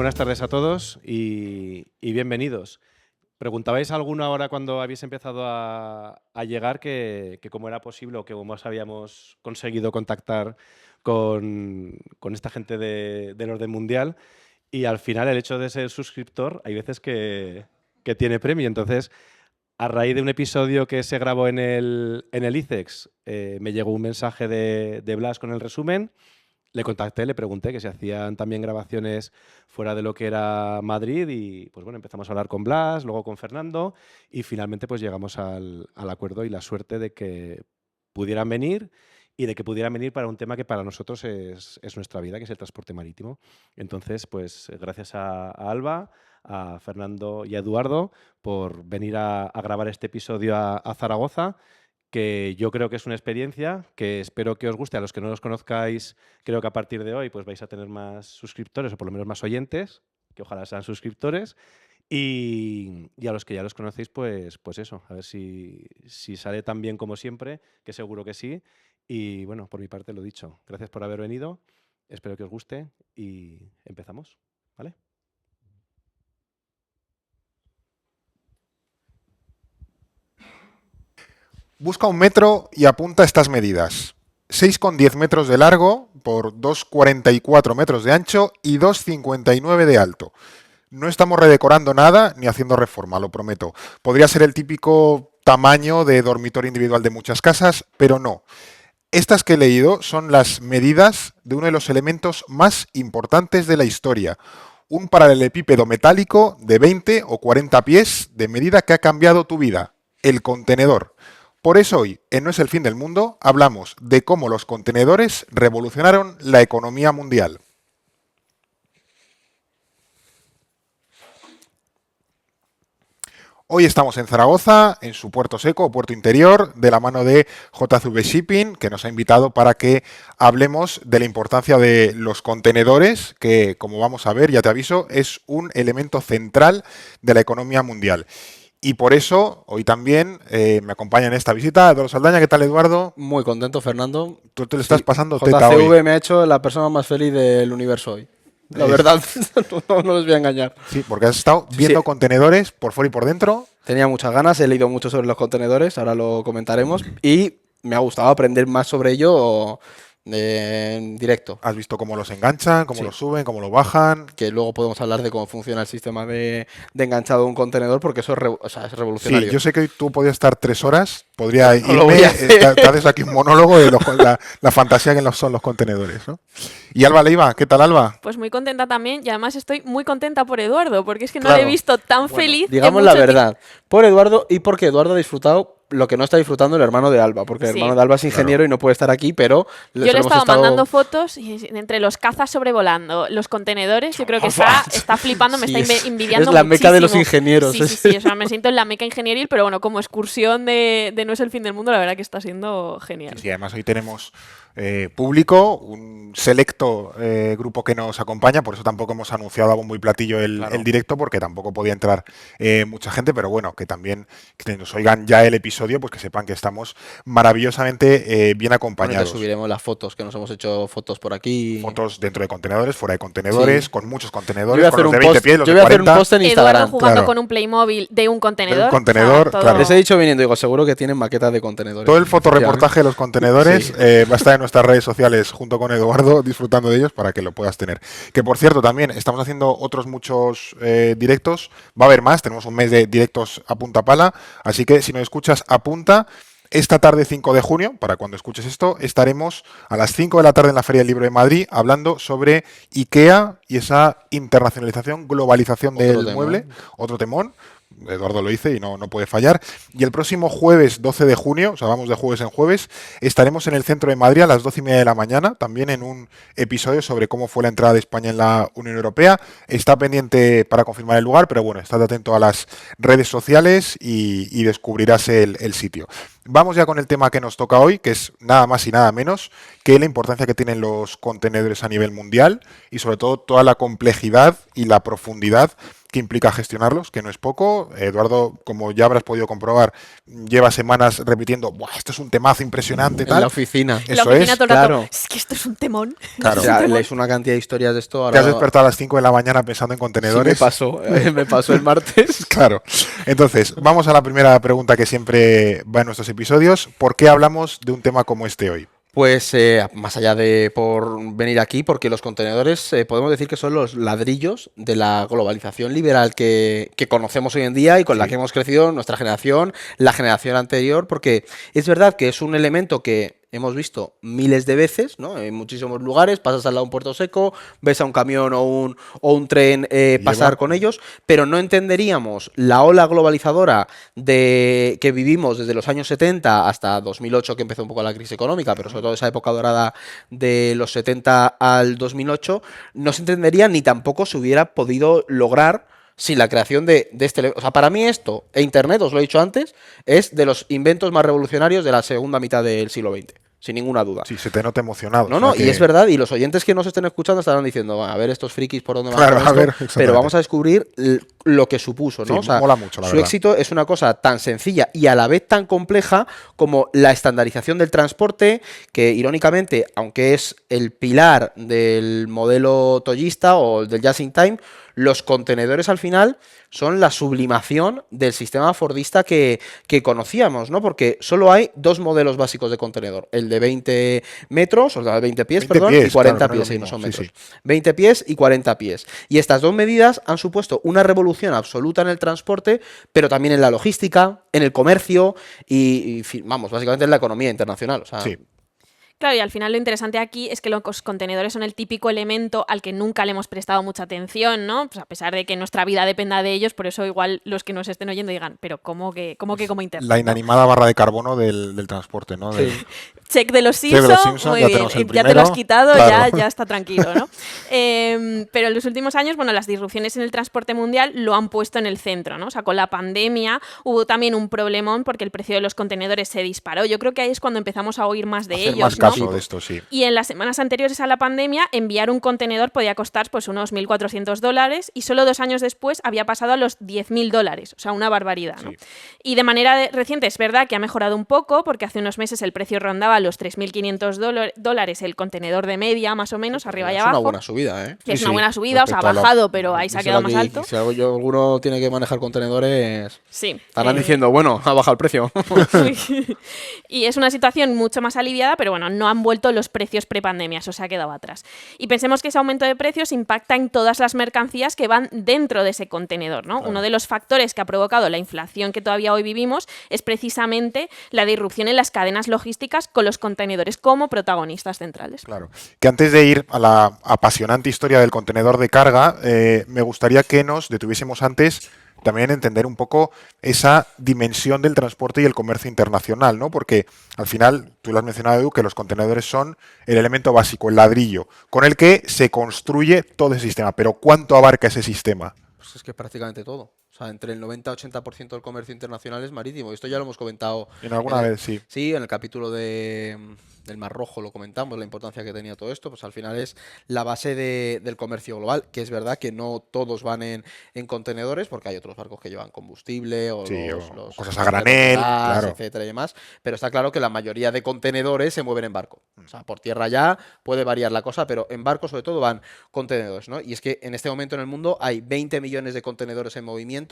buenas tardes a todos y bienvenidos. Preguntabais alguna hora cuando habéis empezado a llegar que cómo era posible o que cómo os habíamos conseguido contactar con esta gente del orden mundial, y al final el hecho de ser suscriptor hay veces que tiene premio. Entonces, a raíz de un episodio que se grabó en el ICEX, me llegó un mensaje de Blas con el resumen. Le contacté, le pregunté que si hacían también grabaciones fuera de lo que era Madrid y pues bueno, empezamos a hablar con Blas, luego con Fernando y finalmente pues llegamos al acuerdo y la suerte de que pudieran venir y de que pudieran venir para un tema que para nosotros es nuestra vida, que es el transporte marítimo. Entonces, pues gracias a Alba, a Fernando y a Eduardo por venir a grabar este episodio a Zaragoza, que yo creo que es una experiencia que espero que os guste. A los que no los conozcáis, creo que a partir de hoy pues vais a tener más suscriptores o por lo menos más oyentes, que ojalá sean suscriptores. Y a los que ya los conocéis, pues eso, a ver si sale tan bien como siempre, que seguro que sí. Y bueno, por mi parte lo dicho, gracias por haber venido, espero que os guste y empezamos, ¿vale? Busca un metro y apunta estas medidas. 6,10 metros de largo por 2,44 metros de ancho y 2,59 de alto. No estamos redecorando nada ni haciendo reforma, lo prometo. Podría ser el típico tamaño de dormitorio individual de muchas casas, pero no. Estas que he leído son las medidas de uno de los elementos más importantes de la historia. Un paralelepípedo metálico de 20 o 40 pies de medida que ha cambiado tu vida. El contenedor. Por eso hoy, en No es el fin del mundo, hablamos de cómo los contenedores revolucionaron la economía mundial. Hoy estamos en Zaragoza, en su puerto seco o puerto interior, de la mano de JCV Shipping, que nos ha invitado para que hablemos de la importancia de los contenedores, que, como vamos a ver, ya te aviso, es un elemento central de la economía mundial. Y por eso, hoy también me acompaña en esta visita Eduardo Saldaña. ¿Qué tal, Eduardo? Muy contento, Fernando. Tú te lo estás pasando teta JCV hoy. me ha hecho la persona más feliz del universo hoy. La verdad, no les voy a engañar. Sí, porque has estado viendo contenedores por fuera y por dentro. Tenía muchas ganas, he leído mucho sobre los contenedores, ahora lo comentaremos. Y me ha gustado aprender más sobre ello en directo. Has visto cómo los enganchan, cómo los suben, cómo lo bajan. Que luego podemos hablar de cómo funciona el sistema de enganchado de un contenedor, porque eso es revolucionario. Sí, yo sé que hoy tú podías estar 3 horas, podría No lo voy irme, a hacer. te haces aquí un monólogo de la fantasía que son los contenedores, ¿no? Y Alba Leiva, ¿qué tal, Alba? Pues muy contenta también, y además estoy muy contenta por Eduardo, porque es que no Claro. le he visto tan feliz. Digamos en la mucho verdad, por Eduardo y porque Eduardo ha disfrutado lo que no está disfrutando el hermano de Alba, porque el Sí. hermano de Alba es ingeniero y no puede estar aquí, pero Yo le he estado mandando fotos y entre los cazas sobrevolando los contenedores, yo creo que está flipando, me Sí, está envidiando es la meca de los muchísimo. ingenieros. Sí, o sea, me siento en la meca ingenieril, pero bueno, como excursión de No es el fin del mundo, la verdad que está siendo genial. Sí, además hoy tenemos público, un selecto grupo que nos acompaña, por eso tampoco hemos anunciado a bombo y platillo el directo, porque tampoco podía entrar mucha gente, pero bueno, que también que nos oigan ya el episodio, pues que sepan que estamos maravillosamente bien acompañados. Bueno, subiremos las fotos, que nos hemos hecho fotos por aquí. Fotos dentro de contenedores, fuera de contenedores, con muchos contenedores, Yo voy a con hacer los de un 20 post, pies, los yo de voy a hacer 40. un post en Eduardo Instagram. jugando Claro. con un Playmobil de un contenedor. De un contenedor, todo- claro. Les he dicho viniendo, digo, seguro que tienen maquetas de contenedores. Todo el fotoreportaje de los contenedores Sí. va a estar en nuestras redes sociales junto con Eduardo, disfrutando de ellos para que lo puedas tener. Que por cierto, también estamos haciendo otros muchos directos. Va a haber más, tenemos un mes de directos a punta pala. Así que si nos escuchas, apunta. Esta tarde 5 de junio, para cuando escuches esto, estaremos a las 5 de la tarde en la Feria del Libro de Madrid hablando sobre IKEA y esa internacionalización, globalización Otro del temón. mueble. Otro temón. Eduardo lo dice y no puede fallar. Y el próximo jueves 12 de junio, o sea, vamos de jueves en jueves, estaremos en el centro de Madrid a las 12:30 de la mañana, también en un episodio sobre cómo fue la entrada de España en la Unión Europea. Está pendiente para confirmar el lugar, pero bueno, estate atento a las redes sociales y descubrirás el sitio. Vamos ya con el tema que nos toca hoy, que es nada más y nada menos que la importancia que tienen los contenedores a nivel mundial y sobre todo toda la complejidad y la profundidad que implica gestionarlos, que no es poco. Eduardo, como ya habrás podido comprobar, lleva semanas repitiendo: "Buah, esto es un temazo impresionante", En tal. la oficina. En la Eso oficina es, todo el rato, claro. es que esto es un temón. Claro. O sea, lees una cantidad de historias de esto. Te has Ahora despertado a las 5 de la mañana pensando en sí contenedores. me pasó el martes. Claro. Entonces, vamos a la primera pregunta que siempre va en nuestros episodios. ¿Por qué hablamos de un tema como este hoy? Pues más allá de por venir aquí, porque los contenedores podemos decir que son los ladrillos de la globalización liberal que conocemos hoy en día y con la Sí. que hemos crecido nuestra generación, la generación anterior, porque es verdad que es un elemento que hemos visto miles de veces, ¿no? En muchísimos lugares, pasas al lado de un puerto seco, ves a un camión o un tren pasar Lleva- con ellos, pero no entenderíamos la ola globalizadora que vivimos desde los años 70 hasta 2008, que empezó un poco la crisis económica, pero sobre todo esa época dorada de los 70 al 2008, no se entendería ni tampoco se hubiera podido lograr sin la creación de este... O sea, para mí esto, e Internet, os lo he dicho antes, es de los inventos más revolucionarios de la segunda mitad del siglo XX, sin ninguna duda. Sí, se te nota emocionado. No, o sea no, y que- es verdad, y los oyentes que nos estén escuchando estarán diciendo: "Va, a ver estos frikis por dónde van Claro, con a esto", ver, exactamente. pero vamos a descubrir lo que supuso, ¿no? Sí, O sea, mola mucho, la su verdad. éxito es una cosa tan sencilla y a la vez tan compleja como la estandarización del transporte, que irónicamente, aunque es el pilar del modelo toyista o del just in time, los contenedores al final son la sublimación del sistema fordista que conocíamos, ¿no? Porque solo hay dos modelos básicos de contenedor: el de 20 metros, o sea, 20 pies, 20 perdón, pies, y 40 claro, que no pies, es lo sí, no son mismo, sí, metros. 20 pies y 40 pies. Y estas dos medidas han supuesto una revolución absoluta en el transporte, pero también en la logística, en el comercio vamos, básicamente en la economía internacional. O sea, Sí. Claro, y al final lo interesante aquí es que los contenedores son el típico elemento al que nunca le hemos prestado mucha atención, ¿no? Pues a pesar de que nuestra vida dependa de ellos, por eso igual los que nos estén oyendo digan, pero ¿cómo que como Internet? La ¿no? inanimada barra de carbono del transporte, ¿no? Sí. Check de los Check de Simpsons, los Simpson, muy ya bien, tenemos el ya te lo has primero, quitado, claro. ya está tranquilo, ¿no? Pero en los últimos años, bueno, las disrupciones en el transporte mundial lo han puesto en el centro, ¿no? O sea, con la pandemia hubo también un problemón porque el precio de los contenedores se disparó. Yo creo que ahí es cuando empezamos a oír más de Hacer ellos, más ¿no? caso de esto, sí. Y en las semanas anteriores a la pandemia, enviar un contenedor podía costar pues unos $1.400 y solo 2 años después había pasado a los $10.000, o sea, una barbaridad, ¿no? Sí. Y de manera reciente es verdad que ha mejorado un poco, porque hace unos meses el precio rondaba los $3.500 el contenedor de media, más o menos, arriba y es abajo. una buena subida, ¿eh? Que es Sí, una sí, buena subida, o sea, ha respecto a la- bajado, pero ahí se ha quedado más alto. Si alguno tiene que manejar contenedores, Sí. estarán diciendo: bueno, ha bajado el precio. Y es una situación mucho más aliviada, pero bueno, no han vuelto los precios prepandemia, eso se ha quedado atrás. Y pensemos que ese aumento de precios impacta en todas las mercancías que van dentro de ese contenedor, ¿no? Claro. Uno de los factores que ha provocado la inflación que todavía hoy vivimos es precisamente la disrupción en las cadenas logísticas con los contenedores como protagonistas centrales. Claro. Que antes de ir a la apasionante historia del contenedor de carga, me gustaría que nos detuviésemos antes también entender un poco esa dimensión del transporte y el comercio internacional, ¿no? Porque al final, tú lo has mencionado, Edu, que los contenedores son el elemento básico, el ladrillo, con el que se construye todo ese sistema. Pero ¿cuánto abarca ese sistema? Pues es que prácticamente todo. O sea, entre el 90-80% del comercio internacional es marítimo. Esto ya lo hemos comentado En alguna el- vez, sí. Sí, en el capítulo del Mar Rojo lo comentamos, la importancia que tenía todo esto. Pues al final es la base del comercio global, que es verdad que no todos van en contenedores, porque hay otros barcos que llevan combustible o, Sí, los, o los cosas a barcos de granel, gas, claro. etcétera y demás. Pero está claro que la mayoría de contenedores se mueven en barco. O sea, por tierra ya puede variar la cosa, pero en barco sobre todo van contenedores, ¿no? Y es que en este momento en el mundo hay 20 millones de contenedores en movimiento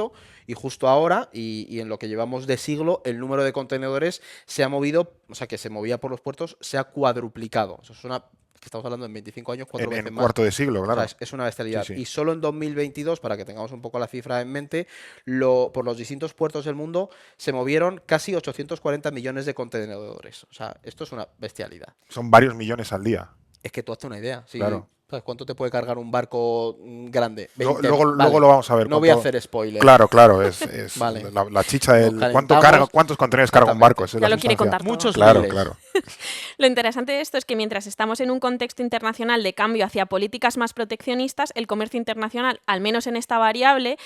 y justo ahora, y en lo que llevamos de siglo, el número de contenedores se ha movido, o sea, que se movía por los puertos, se ha cuadruplicado. Eso es que estamos hablando en 25 años, 4 En veces un más. cuarto de siglo, O claro. sea, es una bestialidad. Sí, sí. Y solo en 2022, para que tengamos un poco la cifra en mente, por los distintos puertos del mundo se movieron casi 840 millones de contenedores. O sea, esto es una bestialidad. Son varios millones al día. Es que tú hazte una idea. Sí, Claro. ¿Sabes cuánto te puede cargar un barco grande? 20. Luego Vale. lo vamos a ver. No voy a cuánto- hacer spoiler. Claro, es Vale. la chicha del Nos cuántos contenedores carga un barco. Esa es Ya la lo quiere sustancia. contar todo. Muchos Claro, miles. claro. Lo interesante de esto es que mientras estamos en un contexto internacional de cambio hacia políticas más proteccionistas, el comercio internacional, al menos en esta variable,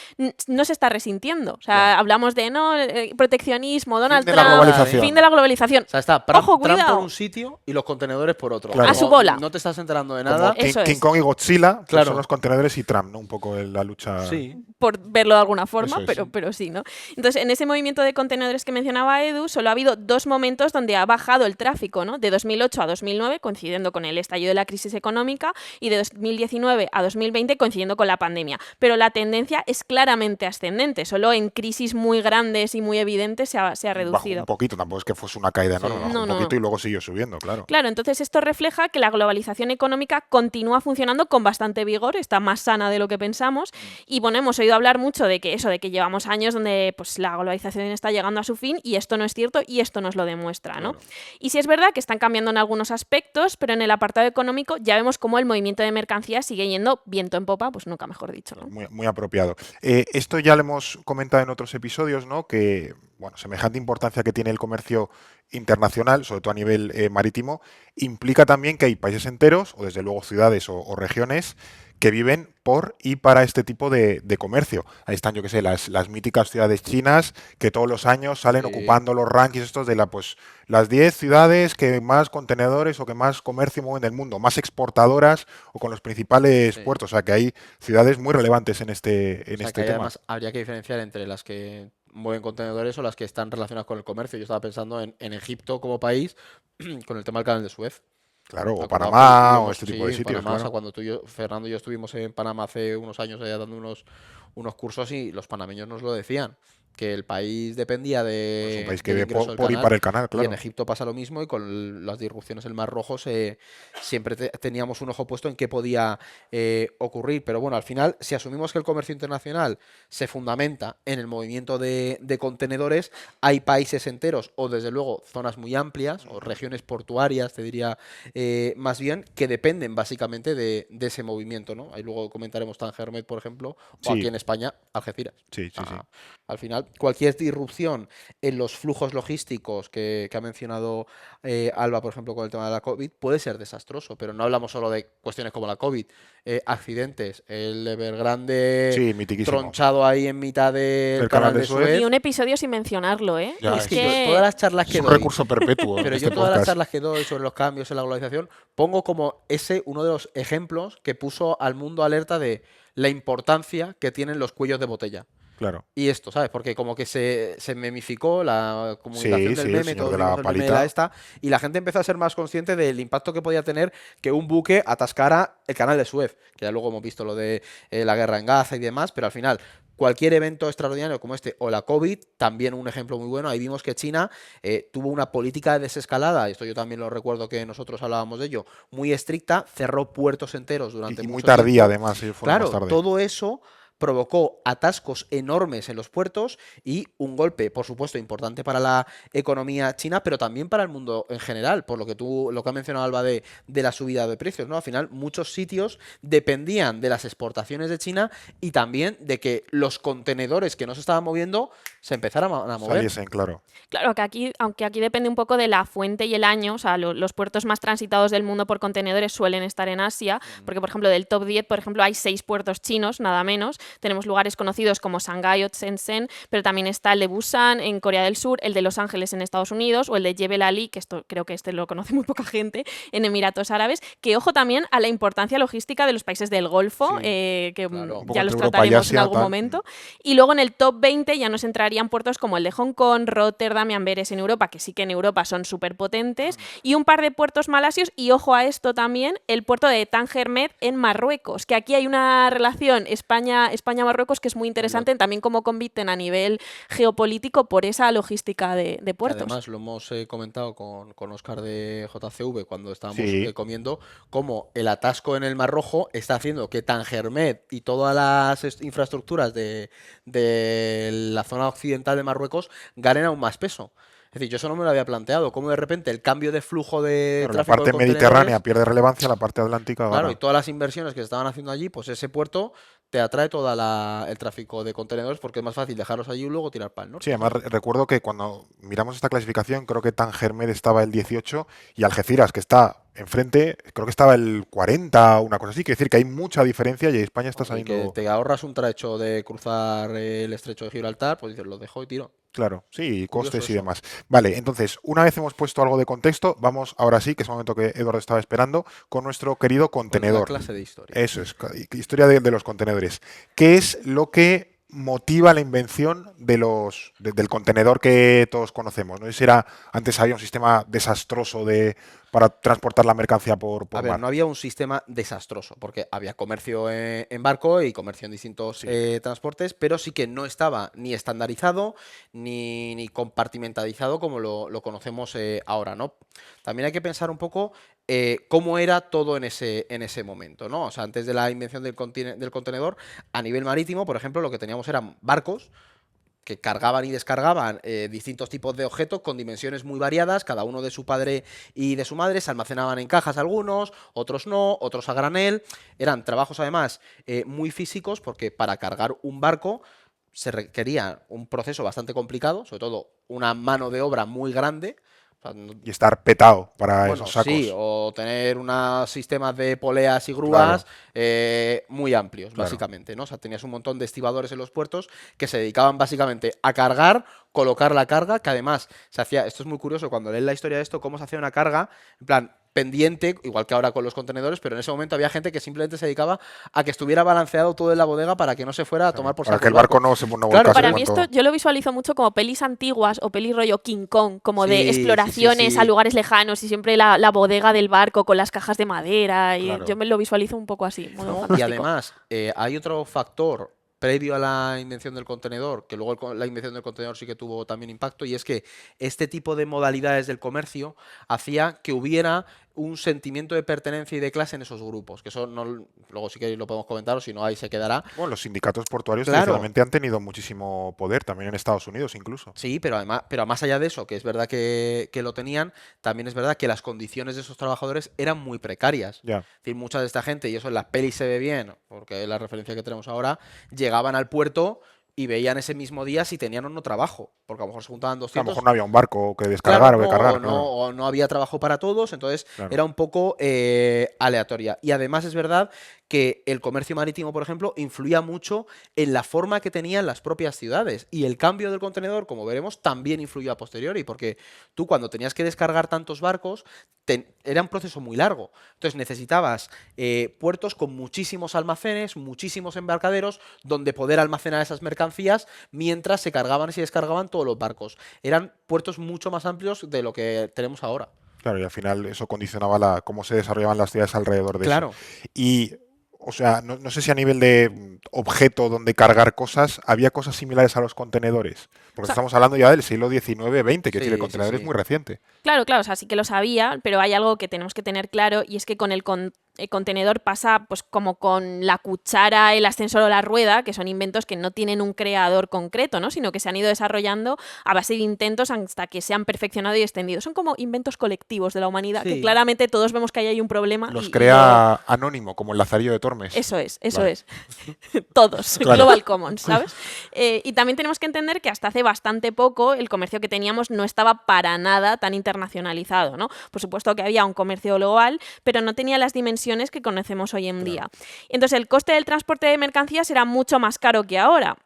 no se está resintiendo. O sea, hablamos de proteccionismo, Donald de la Trump, globalización. fin de la globalización. O sea, está Ojo, Trump cuidado. por un sitio y los contenedores por otro. Claro. A su bola. No te estás enterando de Como nada. Eso King es. Kong y Godzilla pues Claro. son los contenedores y Trump, ¿no? Un poco la lucha. Sí. Por verlo de alguna forma, Eso es. pero sí, ¿no? Entonces, en ese movimiento de contenedores que mencionaba Edu, solo ha habido 2 momentos donde ha bajado el tráfico, ¿no? De 2008 a 2009, coincidiendo con el estallido de la crisis económica, y de 2019 a 2020, coincidiendo con la pandemia. Pero la tendencia es claramente ascendente, solo en crisis muy grandes y muy evidentes se ha Bajó reducido. un poquito, tampoco es que fuese una caída enorme, bajó No, un no, poquito no. y luego siguió subiendo, claro. Claro, entonces esto refleja que la globalización económica continúa funcionando con bastante vigor, está más sana de lo que pensamos. Y bueno, hemos oído hablar mucho de que llevamos años donde pues, la globalización está llegando a su fin y esto no es cierto y esto nos lo demuestra, ¿no? Y sí es verdad que están cambiando en algunos aspectos, pero en el apartado económico ya vemos cómo el movimiento de mercancías sigue yendo viento en popa, pues nunca mejor dicho, ¿no? Muy apropiado. Esto ya lo hemos comentado en otros episodios, ¿no? Que, bueno, semejante importancia que tiene el comercio internacional, sobre todo a nivel marítimo, implica también que hay países enteros, o desde luego ciudades o regiones, que viven por y para este tipo de comercio. Ahí están, yo qué sé, las míticas ciudades chinas que todos los años salen Sí. ocupando los rankings estos de las 10 ciudades que más contenedores o que más comercio mueven del mundo, más exportadoras o con los principales Sí. puertos. O sea que hay ciudades muy relevantes en este O sea, que tema. además habría que diferenciar entre las que mueven contenedores o las que están relacionadas con el comercio. Yo estaba pensando en Egipto como país con el tema del canal de Suez. Claro, o Acordamos que Panamá o estuvimos- este tipo de sí, sitios. Panamá, o sea, Claro. cuando tú y yo, Fernando y yo estuvimos en Panamá hace unos años allá dando unos cursos y los panameños nos lo decían, que el país dependía Es un país que del ve ingreso del por y canal. para el canal, Y claro. en Egipto pasa lo mismo y con las disrupciones del Mar Rojo siempre teníamos un ojo puesto en qué podía ocurrir. Pero bueno, al final, si asumimos que el comercio internacional se fundamenta en el movimiento de contenedores, hay países enteros o desde luego zonas muy amplias o regiones portuarias, te diría más bien, que dependen básicamente de ese movimiento, ¿no? Ahí luego comentaremos Tangermet, por ejemplo, o Sí. aquí en España, Algeciras. Sí. Al final, cualquier disrupción en los flujos logísticos que ha mencionado Alba, por ejemplo, con el tema de la COVID, puede ser desastroso, pero no hablamos solo de cuestiones como la COVID, accidentes, el Evergrande Sí, mitiquísimo. tronchado ahí en mitad del El canal de Suez. Y un episodio sin mencionarlo, ¿eh? Ya, es es que que... yo todas las charlas Es que un doy, recurso perpetuo en pero este yo todas las podcast. charlas que doy sobre los cambios en la globalización pongo como ese uno de los ejemplos que puso al mundo alerta de la importancia que tienen los cuellos de botella. Claro. Y esto, ¿sabes? Porque como que se memificó la comunicación Sí, del el meme, señor todos de la vimos el meme de palita. la esta, y la gente empezó a ser más consciente del impacto que podía tener que un buque atascara el canal de Suez, que ya luego hemos visto lo de la guerra en Gaza y demás, pero al final cualquier evento extraordinario como este o la COVID, también un ejemplo muy bueno, ahí vimos que China tuvo una política de desescalada, esto yo también lo recuerdo que nosotros hablábamos de ello, muy estricta, cerró puertos enteros durante Y muy mucho tardía, tiempo. además. Ellos fueron Claro, más tarde. todo eso provocó atascos enormes en los puertos y un golpe, por supuesto, importante para la economía china, pero también para el mundo en general, por lo que ha mencionado Alba de la subida de precios, ¿no? Al final, muchos sitios dependían de las exportaciones de China y también de que los contenedores que no se estaban moviendo se empezaran a mover. Saliesen, claro. Claro, que aunque aquí depende un poco de la fuente y el año, o sea, los puertos más transitados del mundo por contenedores suelen estar en Asia, porque por ejemplo del top 10, por ejemplo, hay 6 puertos chinos, nada menos. Tenemos lugares conocidos como Shanghái o Shenzhen, pero también está el de Busan en Corea del Sur, el de Los Ángeles en Estados Unidos o el de Jebel Ali, que creo que lo conoce muy poca gente, en Emiratos Árabes, que ojo también a la importancia logística de los países del Golfo, Sí, que claro. Un poco ya los entre Europa y trataremos en Asia, algún tal. momento. Y luego en el top 20 ya nos entrarían puertos como el de Hong Kong, Rotterdam y Amberes en Europa, que sí que en Europa son súper potentes, y un par de puertos malasios, y ojo a esto también, el puerto de Tánger Med en Marruecos, que aquí hay una relación España-Marruecos que es muy interesante en también cómo compiten a nivel geopolítico por esa logística de Que puertos. además lo hemos comentado con Oscar de JCV cuando estábamos Sí. comiendo, cómo el atasco en el Mar Rojo está haciendo que Tangermet y todas las infraestructuras de la zona occidental de Marruecos ganen aún más peso. decir, yo eso no me lo había planteado. Cómo de repente el cambio de flujo de Claro, la tráfico de parte contenedores, mediterránea pierde relevancia, la parte atlántica claro, gana. y todas las inversiones que se estaban haciendo allí, pues ese puerto te atrae todo el tráfico de contenedores porque es más fácil dejarlos allí y luego tirar para el Sí, norte. además recuerdo que cuando miramos esta clasificación, creo que Tanger-Med estaba el 18 y Algeciras, que está enfrente, creo que estaba el 40, una cosa así. Quiere decir que hay mucha diferencia y España está Y que saliendo. te ahorras un trecho de cruzar el estrecho de Gibraltar, pues dices, lo dejo y tiro. Claro, sí, Curioso costes y eso. demás. Vale, entonces, una vez hemos puesto algo de contexto, vamos ahora sí, que es el momento que Eduardo estaba esperando, con nuestro querido Con la contenedor. clase de historia. Eso es, historia de los contenedores. ¿Qué es lo que motiva la invención del contenedor que todos conocemos? No sé si antes había un sistema desastroso para transportar la mercancía por A ver, mar. no había un sistema desastroso, porque había comercio en barco y comercio en distintos Sí. transportes, pero sí que no estaba ni estandarizado ni compartimentalizado como lo conocemos ahora, ¿no? También hay que pensar un poco cómo era todo en ese momento, ¿no? O sea, antes de la invención del contenedor, a nivel marítimo, por ejemplo, lo que teníamos eran barcos que cargaban y descargaban distintos tipos de objetos con dimensiones muy variadas, cada uno de su padre y de su madre, se almacenaban en cajas algunos, otros no, otros a granel. Eran trabajos además muy físicos porque para cargar un barco se requería un proceso bastante complicado, sobre todo una mano de obra muy grande. O sea, Y estar petado para bueno, esos sacos. sí, o tener unos sistemas de poleas y Claro, grúas muy amplios, claro. básicamente, ¿no? O sea, tenías un montón de estibadores en los puertos que se dedicaban básicamente a cargar, colocar la carga, que además se hacía, esto es muy curioso, cuando lees la historia de esto, cómo se hacía una carga, en plan, pendiente, igual que ahora con los contenedores, pero en ese momento había gente que simplemente se dedicaba a que estuviera balanceado todo en la bodega para que no se fuera a tomar por Para saco que el barco no se Claro, volcase Para en mí cuanto- esto yo lo visualizo mucho como pelis antiguas o pelis rollo King Kong, como de Sí, sí, sí, exploraciones a sí. lugares lejanos y siempre la bodega del barco con las cajas de madera. Y Claro. yo me lo visualizo un poco así, muy ¿no? Y fantástico. además, hay otro factor previo a la invención del contenedor, que luego la invención del contenedor sí que tuvo también impacto, y es que este tipo de modalidades del comercio hacía que hubiera un sentimiento de pertenencia y de clase en esos grupos, que eso no, luego sí que lo podemos comentar, o si no ahí se quedará. Bueno, los sindicatos portuarios Claro. tradicionalmente han tenido muchísimo poder, también en Estados Unidos incluso. Sí, pero además, pero más allá de eso, que es verdad que lo tenían, también es verdad que las condiciones de esos trabajadores eran muy precarias. Ya. Es decir, mucha de esta gente, y eso en las pelis se ve bien, porque es la referencia que tenemos ahora, llegaban al puerto y veían ese mismo día si tenían o no trabajo, porque a lo mejor se juntaban A lo 200. mejor no había un barco que descargar Claro, o que no, cargar. o no, Claro. o no había trabajo para todos, entonces Claro. era un poco aleatoria. Y además es verdad que el comercio marítimo, por ejemplo, influía mucho en la forma que tenían las propias ciudades. Y el cambio del contenedor, como veremos, también influyó a posteriori, porque tú cuando tenías que descargar tantos barcos, era un proceso muy largo. Entonces necesitabas puertos con muchísimos almacenes, muchísimos embarcaderos, donde poder almacenar esas mercancías mientras se cargaban y se descargaban todos los barcos. Eran puertos mucho más amplios de lo que tenemos ahora. Claro, y al final eso condicionaba cómo se desarrollaban las ciudades alrededor de Claro. eso. Y, o sea, no sé si a nivel de objeto donde cargar cosas, había cosas similares a los contenedores. Porque O sea, estamos hablando ya del siglo XIX-XX, que Sí, decir, el sí, contenedor es sí. muy reciente. Claro, claro, o sea, sí que lo sabía, pero hay algo que tenemos que tener claro y es que con el contenedor pasa pues como con la cuchara, el ascensor o la rueda, que son inventos que no tienen un creador concreto, ¿no? Sino que se han ido desarrollando a base de intentos hasta que se han perfeccionado y extendido. Son como inventos colectivos de la humanidad, que Sí. claramente todos vemos que ahí hay un problema. Los y crea Anónimo, como el Lazarillo de Tormes. eso es, eso Vale. es. Todos, Claro. Global Commons, ¿sabes? Y también tenemos que entender que hasta hace bastante poco el comercio que teníamos no estaba para nada tan internacionalizado, ¿no? Por supuesto que había un comercio global, pero no tenía las dimensiones que conocemos hoy en día. Entonces el coste del transporte de mercancías era mucho más caro que ahora.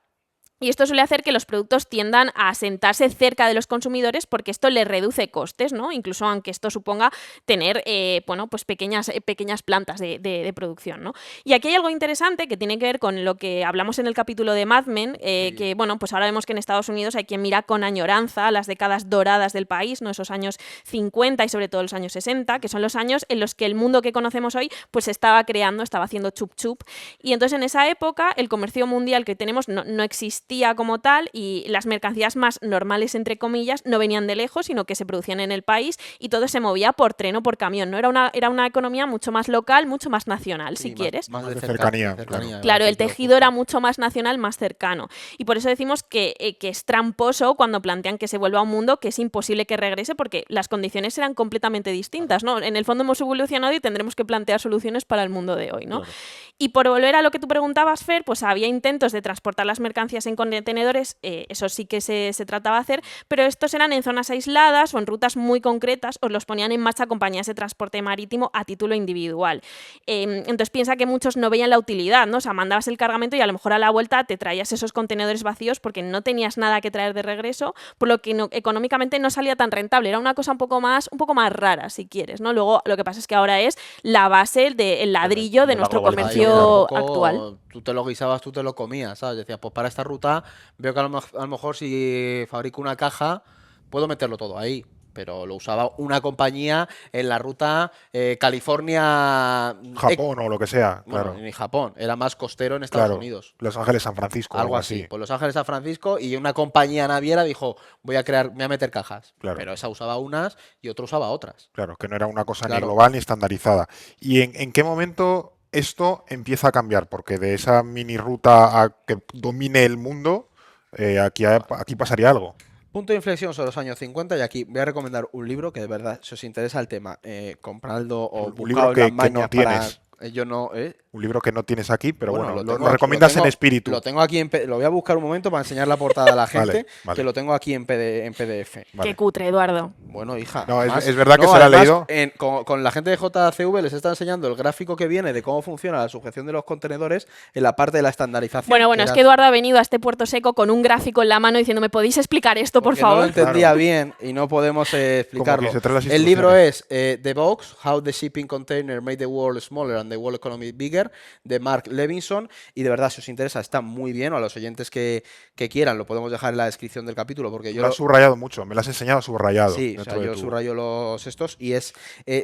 Y esto suele hacer que los productos tiendan a asentarse cerca de los consumidores porque esto les reduce costes, ¿no? Incluso aunque esto suponga tener bueno, pues pequeñas plantas de producción, ¿no? Y aquí hay algo interesante que tiene que ver con lo que hablamos en el capítulo de Mad Men, que bueno, pues ahora vemos que en Estados Unidos hay quien mira con añoranza las décadas doradas del país, ¿no? Esos años 50 y sobre todo los años 60, que son los años en los que el mundo que conocemos hoy pues se estaba creando, estaba haciendo chup chup. Y entonces en esa época el comercio mundial que tenemos no existía existía como tal y las mercancías más normales, entre comillas, no venían de lejos, sino que se producían en el país y todo se movía por tren o por camión, ¿no? Era una economía mucho más local, mucho más nacional, Sí, si quieres. Más de de cercanía, Claro, el sitio tejido era justo. mucho más nacional, más cercano. Y por eso decimos que es tramposo cuando plantean que se vuelva a un mundo que es imposible que regrese porque las condiciones eran completamente distintas, ¿no? En el fondo hemos evolucionado y tendremos que plantear soluciones para el mundo de hoy, ¿no? Claro. Y por volver a lo que tú preguntabas, Fer, pues había intentos de transportar las mercancías en contenedores, eso sí que se trataba de hacer, pero estos eran en zonas aisladas o en rutas muy concretas o los ponían en marcha compañías de transporte marítimo a título individual. Entonces piensa que muchos no veían la utilidad, ¿no? O sea, mandabas el cargamento y a lo mejor a la vuelta te traías esos contenedores vacíos porque no tenías nada que traer de regreso, por lo que económicamente no salía tan rentable. Era una cosa un poco más rara, si quieres, ¿no? Luego lo que pasa es que ahora es la base del ladrillo de de la nuestro globalización, Ahí comercio poco, actual. tú te lo guisabas, tú te lo comías, ¿sabes? Decías, pues para esta ruta veo que a lo mejor si fabrico una caja puedo meterlo todo ahí. Pero lo usaba una compañía en la ruta California, Japón o lo que sea, bueno, claro. ni Japón, era más costero en Estados Claro. Unidos. Los Ángeles, San Francisco, Algo algo así. así. Pues Los Ángeles, San Francisco y una compañía naviera dijo, voy a meter cajas. Claro. Pero esa usaba unas y otro usaba otras. Claro, que no era una cosa ni Claro. global ni estandarizada. ¿Y en qué momento esto empieza a cambiar? Porque de esa mini ruta a que domine el mundo, aquí pasaría algo. Punto de inflexión son los años 50 y aquí voy a recomendar un libro que de verdad, si os interesa el tema, compradlo o Un libro buscadlo en las que no mañas para... tienes. Yo no... Un libro que no tienes aquí, pero bueno, lo lo tengo aquí- recomiendas en tengo- espíritu. Lo tengo aquí lo voy a buscar un momento para enseñar la portada a la Vale, gente, vale. que lo tengo aquí en PDF. Vale. Qué cutre, Eduardo. Bueno, hija. No, además- es verdad que se lo ha además, leído. Con la gente de JCV les está enseñando el gráfico que viene de cómo funciona la sujeción de los contenedores en la parte de la estandarización. Bueno, es era- que Eduardo ha venido a este puerto seco con un gráfico en la mano diciendo, ¿me podéis explicar esto, por porque no lo favor? entendía Claro. bien y no podemos explicarlo. que se traen las El libro instrucciones. es The Box, How the Shipping Container Made the World Smaller and the World Economy Bigger, de Mark Levinson. Y de verdad, si os interesa, está muy bien. O a los oyentes que quieran, lo podemos dejar en la descripción del capítulo. Porque yo Lo has subrayado mucho, me lo has enseñado subrayado. Sí, o dentro sea, de yo tu- subrayo los estos y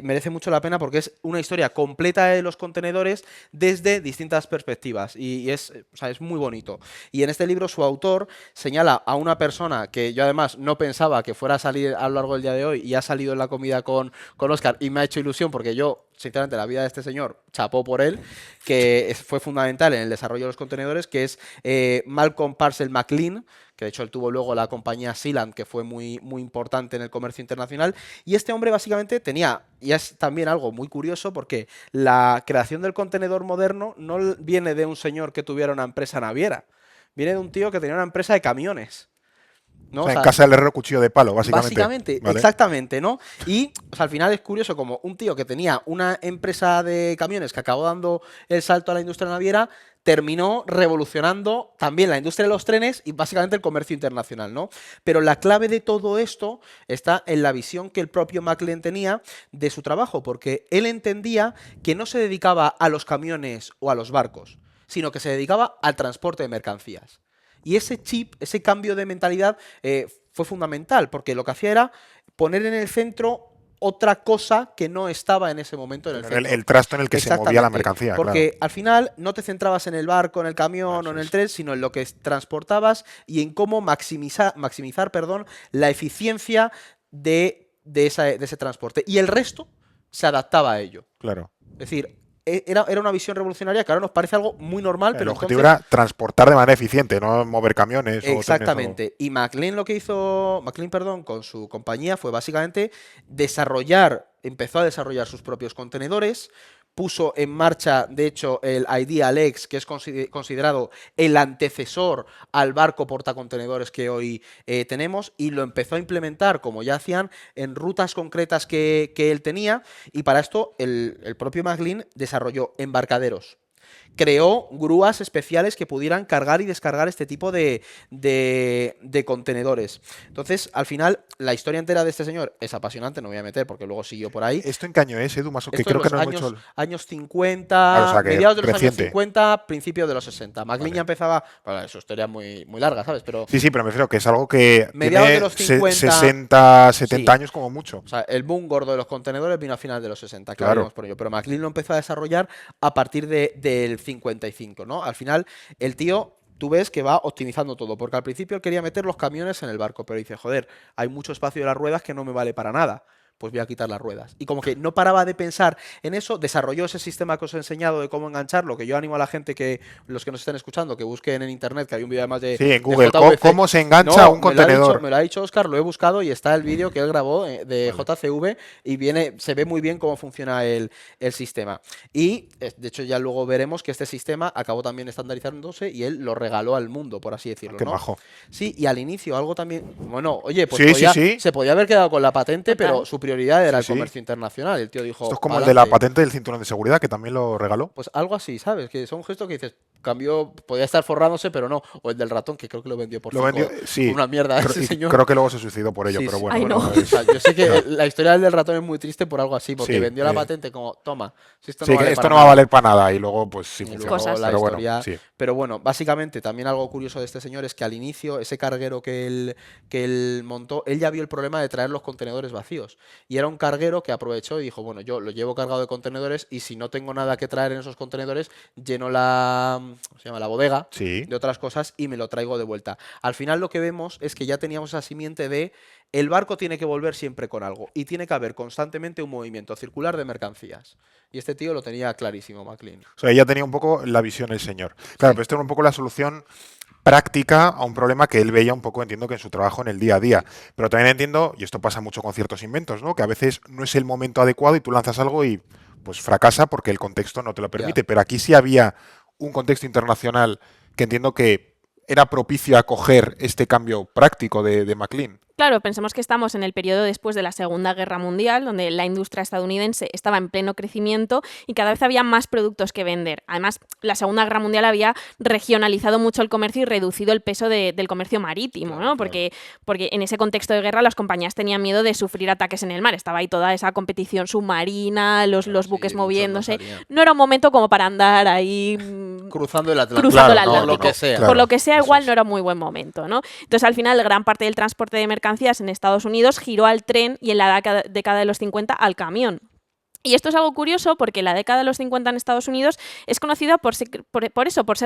merece mucho la pena porque es una historia completa de los contenedores desde distintas perspectivas y o sea, es muy bonito. Y en este libro su autor señala a una persona que yo además no pensaba que fuera a salir a lo largo del día de hoy y ha salido en la comida con Oscar y me ha hecho ilusión porque yo, sinceramente, la vida de este señor, chapó por él, que fue fundamental en el desarrollo de los contenedores, que es Malcolm Parcel McLean, que de hecho él tuvo luego la compañía Sealand, que fue muy, muy importante en el comercio internacional, y este hombre básicamente tenía, y es también algo muy curioso, porque la creación del contenedor moderno no viene de un señor que tuviera una empresa naviera, viene de un tío que tenía una empresa de camiones. ¿No? O sea, O sea, en casa del herrero cuchillo de palo, básicamente. Básicamente, ¿vale? exactamente, ¿no? Y o sea, al final es curioso como un tío que tenía una empresa de camiones que acabó dando el salto a la industria naviera, terminó revolucionando también la industria de los trenes y básicamente el comercio internacional, ¿no? Pero la clave de todo esto está en la visión que el propio McLean tenía de su trabajo, porque él entendía que no se dedicaba a los camiones o a los barcos, sino que se dedicaba al transporte de mercancías. Y ese chip, ese cambio de mentalidad fue fundamental, porque lo que hacía era poner en el centro otra cosa que no estaba en ese momento en el centro. El trasto en el que se movía la Exactamente, mercancía. porque claro. al final no te centrabas en el barco, en el camión Eso o en el es. tren, sino en lo que transportabas y en cómo maximizar, la eficiencia de ese transporte. Y el resto se adaptaba a ello. Claro. Es decir, era una visión revolucionaria que ahora nos parece algo muy normal, El pero objetivo entonces... era transportar de manera eficiente, no mover camiones. O Exactamente. Y McLean lo que hizo, con su compañía fue básicamente empezó a desarrollar sus propios contenedores, puso en marcha, de hecho, el Ideal X, que es considerado el antecesor al barco portacontenedores que hoy tenemos, y lo empezó a implementar, como ya hacían, en rutas concretas que él tenía, y para esto el propio McLean desarrolló embarcaderos. Creó grúas especiales que pudieran cargar y descargar este tipo de contenedores. Entonces, al final, la historia entera de este señor es apasionante, no me voy a meter porque luego siguió por ahí. ¿Esto en qué año es, Edu? Más o que Esto en creo que los no hemos hecho. años 50, Claro, o sea, que mediados de los reciente. años 50, principios de los 60. McLean Vale. ya empezaba, bueno, su historia es muy, muy larga, ¿sabes? Pero, Sí, sí, pero me refiero que es algo que Mediados tiene de los 50, 60, 70 sí. años como mucho. o sea, el boom gordo de los contenedores vino a finales de los 60, que Claro. hablaremos por ello. Pero McLean lo empezó a desarrollar a partir del 55, ¿no? Al final, el tío tú ves que va optimizando todo, porque al principio él quería meter los camiones en el barco, pero dice, joder, hay mucho espacio de las ruedas que no me vale para nada. Pues voy a quitar las ruedas. Y como que no paraba de pensar en eso, desarrolló ese sistema que os he enseñado de cómo engancharlo, que yo animo a la gente que, los que nos estén escuchando, que busquen en internet, que hay un vídeo además de Sí, en de Google, JVC. ¿cómo se engancha No, un contenedor? me lo ha dicho Óscar, lo he buscado y está el vídeo que él grabó de JCV y se ve muy bien cómo funciona el sistema. Y de hecho ya luego veremos que este sistema acabó también estandarizándose y él lo regaló al mundo, por así decirlo. Qué ¿no? majo. Sí, y al inicio algo también, bueno, oye, pues Sí, sí. se podía haber quedado con la patente, Total. pero su prioridad era el Sí. comercio internacional. El tío dijo, Esto es como el de la "Pa'lante". patente del cinturón de seguridad, que también lo regaló. Pues algo así, ¿sabes? Que son gestos que dices, cambió, podía estar forrándose, pero no. O el del ratón, que creo que lo vendió por Lo vendió, sí. una mierda Creo, ese y señor. creo que luego se suicidó por ello, Sí, pero sí. bueno. Ay, bueno, no. O sea, yo sé que la historia del ratón es muy triste por algo así, porque Sí, vendió la patente como, toma, si esto sí, no que vale esto para no va a nada. valer para nada y luego pues sí Y funcionó. luego Cosas. la Pero historia. bueno, sí. Pero bueno, básicamente también algo curioso de este señor es que al inicio, ese carguero que él montó, él ya vio el problema de traer los contenedores vacíos. Y era un carguero que aprovechó y dijo, bueno, yo lo llevo cargado de contenedores y si no tengo nada que traer en esos contenedores, lleno ¿cómo se llama? La bodega Sí. de otras cosas y me lo traigo de vuelta. Al final lo que vemos es que ya teníamos esa simiente de el barco tiene que volver siempre con algo y tiene que haber constantemente un movimiento circular de mercancías. Y este tío lo tenía clarísimo, McLean. O sea, ella tenía un poco la visión el señor. Claro, pero esto era un poco la solución práctica a un problema que él veía un poco, entiendo que en su trabajo en el día a día. Pero también entiendo, y esto pasa mucho con ciertos inventos, ¿no? Que a veces no es el momento adecuado y tú lanzas algo y pues fracasa porque el contexto no te lo permite. Pero aquí sí había un contexto internacional que entiendo que era propicio a acoger este cambio práctico de McLean. Claro, pensemos que estamos en el periodo después de la Segunda Guerra Mundial, donde la industria estadounidense estaba en pleno crecimiento y cada vez había más productos que vender. Además, la Segunda Guerra Mundial había regionalizado mucho el comercio y reducido el peso del comercio marítimo, ¿no? Porque en ese contexto de guerra las compañías tenían miedo de sufrir ataques en el mar. Estaba ahí toda esa competición submarina, los buques moviéndose. No era un momento como para andar ahí cruzando el Atlántico. cruzando el Claro, Atlántico. Lo que sea. Claro, Por lo que sea, eso igual es. no era un muy buen momento, ¿no? Entonces, al final, gran parte del transporte de mercancías en Estados Unidos giró al tren y en la década de los 50 al camión. Y esto es algo curioso porque la década de los 50 en Estados Unidos es conocida por ser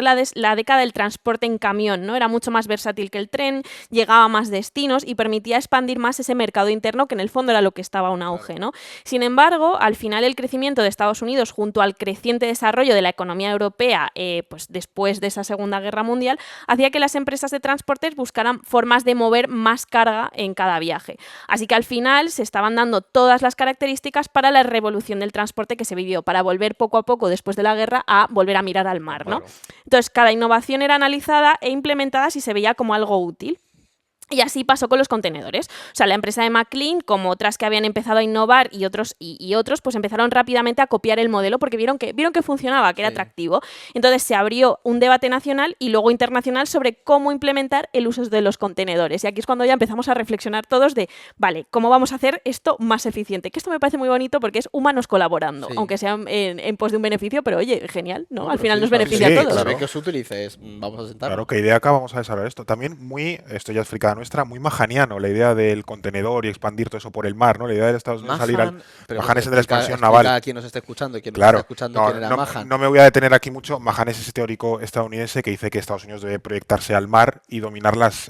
la década del transporte en camión, ¿no? Era mucho más versátil que el tren, llegaba a más destinos y permitía expandir más ese mercado interno que en el fondo era lo que estaba un auge, ¿no? Sin embargo, al final el crecimiento de Estados Unidos junto al creciente desarrollo de la economía europea pues después de esa Segunda Guerra Mundial hacía que las empresas de transportes buscaran formas de mover más carga en cada viaje. Así que al final se estaban dando todas las características para la revolución del transporte que se vivió, para volver poco a poco después de la guerra a volver a mirar al mar, ¿no? Claro. Entonces, cada innovación era analizada e implementada si se veía como algo útil. Y así pasó con los contenedores. O sea, la empresa de McLean, como otras que habían empezado a innovar y otros, pues empezaron rápidamente a copiar el modelo porque vieron que funcionaba, que era atractivo. Entonces se abrió un debate nacional y luego internacional sobre cómo implementar el uso de los contenedores. Y aquí es cuando ya empezamos a reflexionar todos de, vale, ¿cómo vamos a hacer esto más eficiente? Que esto me parece muy bonito porque es humanos colaborando, aunque sea en pos de un beneficio, pero oye, genial, ¿no? Al final nos beneficia sí, a todos. claro. Que os utilices, vamos a sentarnos. Claro, qué idea acabamos a desarrollar esto. También esto ya es fricada nuestra, muy majaniano, la idea del contenedor y expandir todo eso por el mar, ¿no? La idea de Estados Unidos salir al... Mahan es el de la expansión naval. A quien nos esté escuchando y quien nos Claro, está escuchando no, quién era no- Mahan. no me voy a detener aquí mucho. Mahan es ese teórico estadounidense que dice que Estados Unidos debe proyectarse al mar y dominar las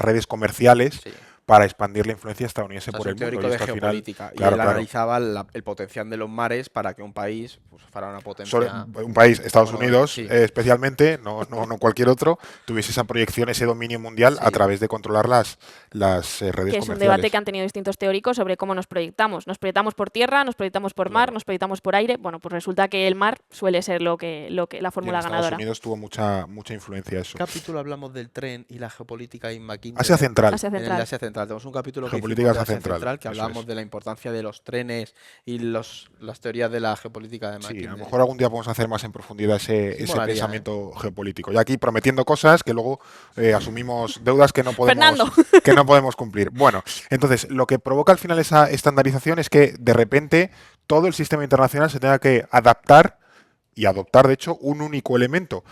redes comerciales Sí. para expandir la influencia estadounidense O sea, por es el un teórico mundo. Y de esto al final- geopolítica. Y claro, él claro. analizaba el potencial de los mares para que un país pues, fuera una potencia. Sobre un país, Estados Bueno, Unidos, sí. especialmente, no cualquier otro, tuviese esa proyección, ese dominio mundial Sí. a través de controlar las redes Que es un comerciales. debate que han tenido distintos teóricos sobre cómo nos proyectamos. Nos proyectamos por tierra, nos proyectamos por mar, nos proyectamos por aire. Bueno, pues resulta que el mar suele ser la Y en fórmula Estados ganadora. Unidos tuvo mucha influencia eso. ¿Qué capítulo hablamos del tren y la geopolítica en McKinsey? Asia Central. Asia En el Central. de Asia Central. Tenemos un capítulo que Geopolítica hicimos de Asia Asia Central, Central que eso hablábamos es. de la importancia de los trenes y las teorías de la geopolítica de McKinsey. Sí, a lo mejor algún día podemos hacer más en profundidad ese molaría, pensamiento geopolítico. Y aquí prometiendo cosas que luego asumimos deudas que no Fernando. podemos cumplir. Bueno, entonces lo que provoca al final esa estandarización es que de repente todo el sistema internacional se tenga que adaptar y adoptar, de hecho, un único elemento.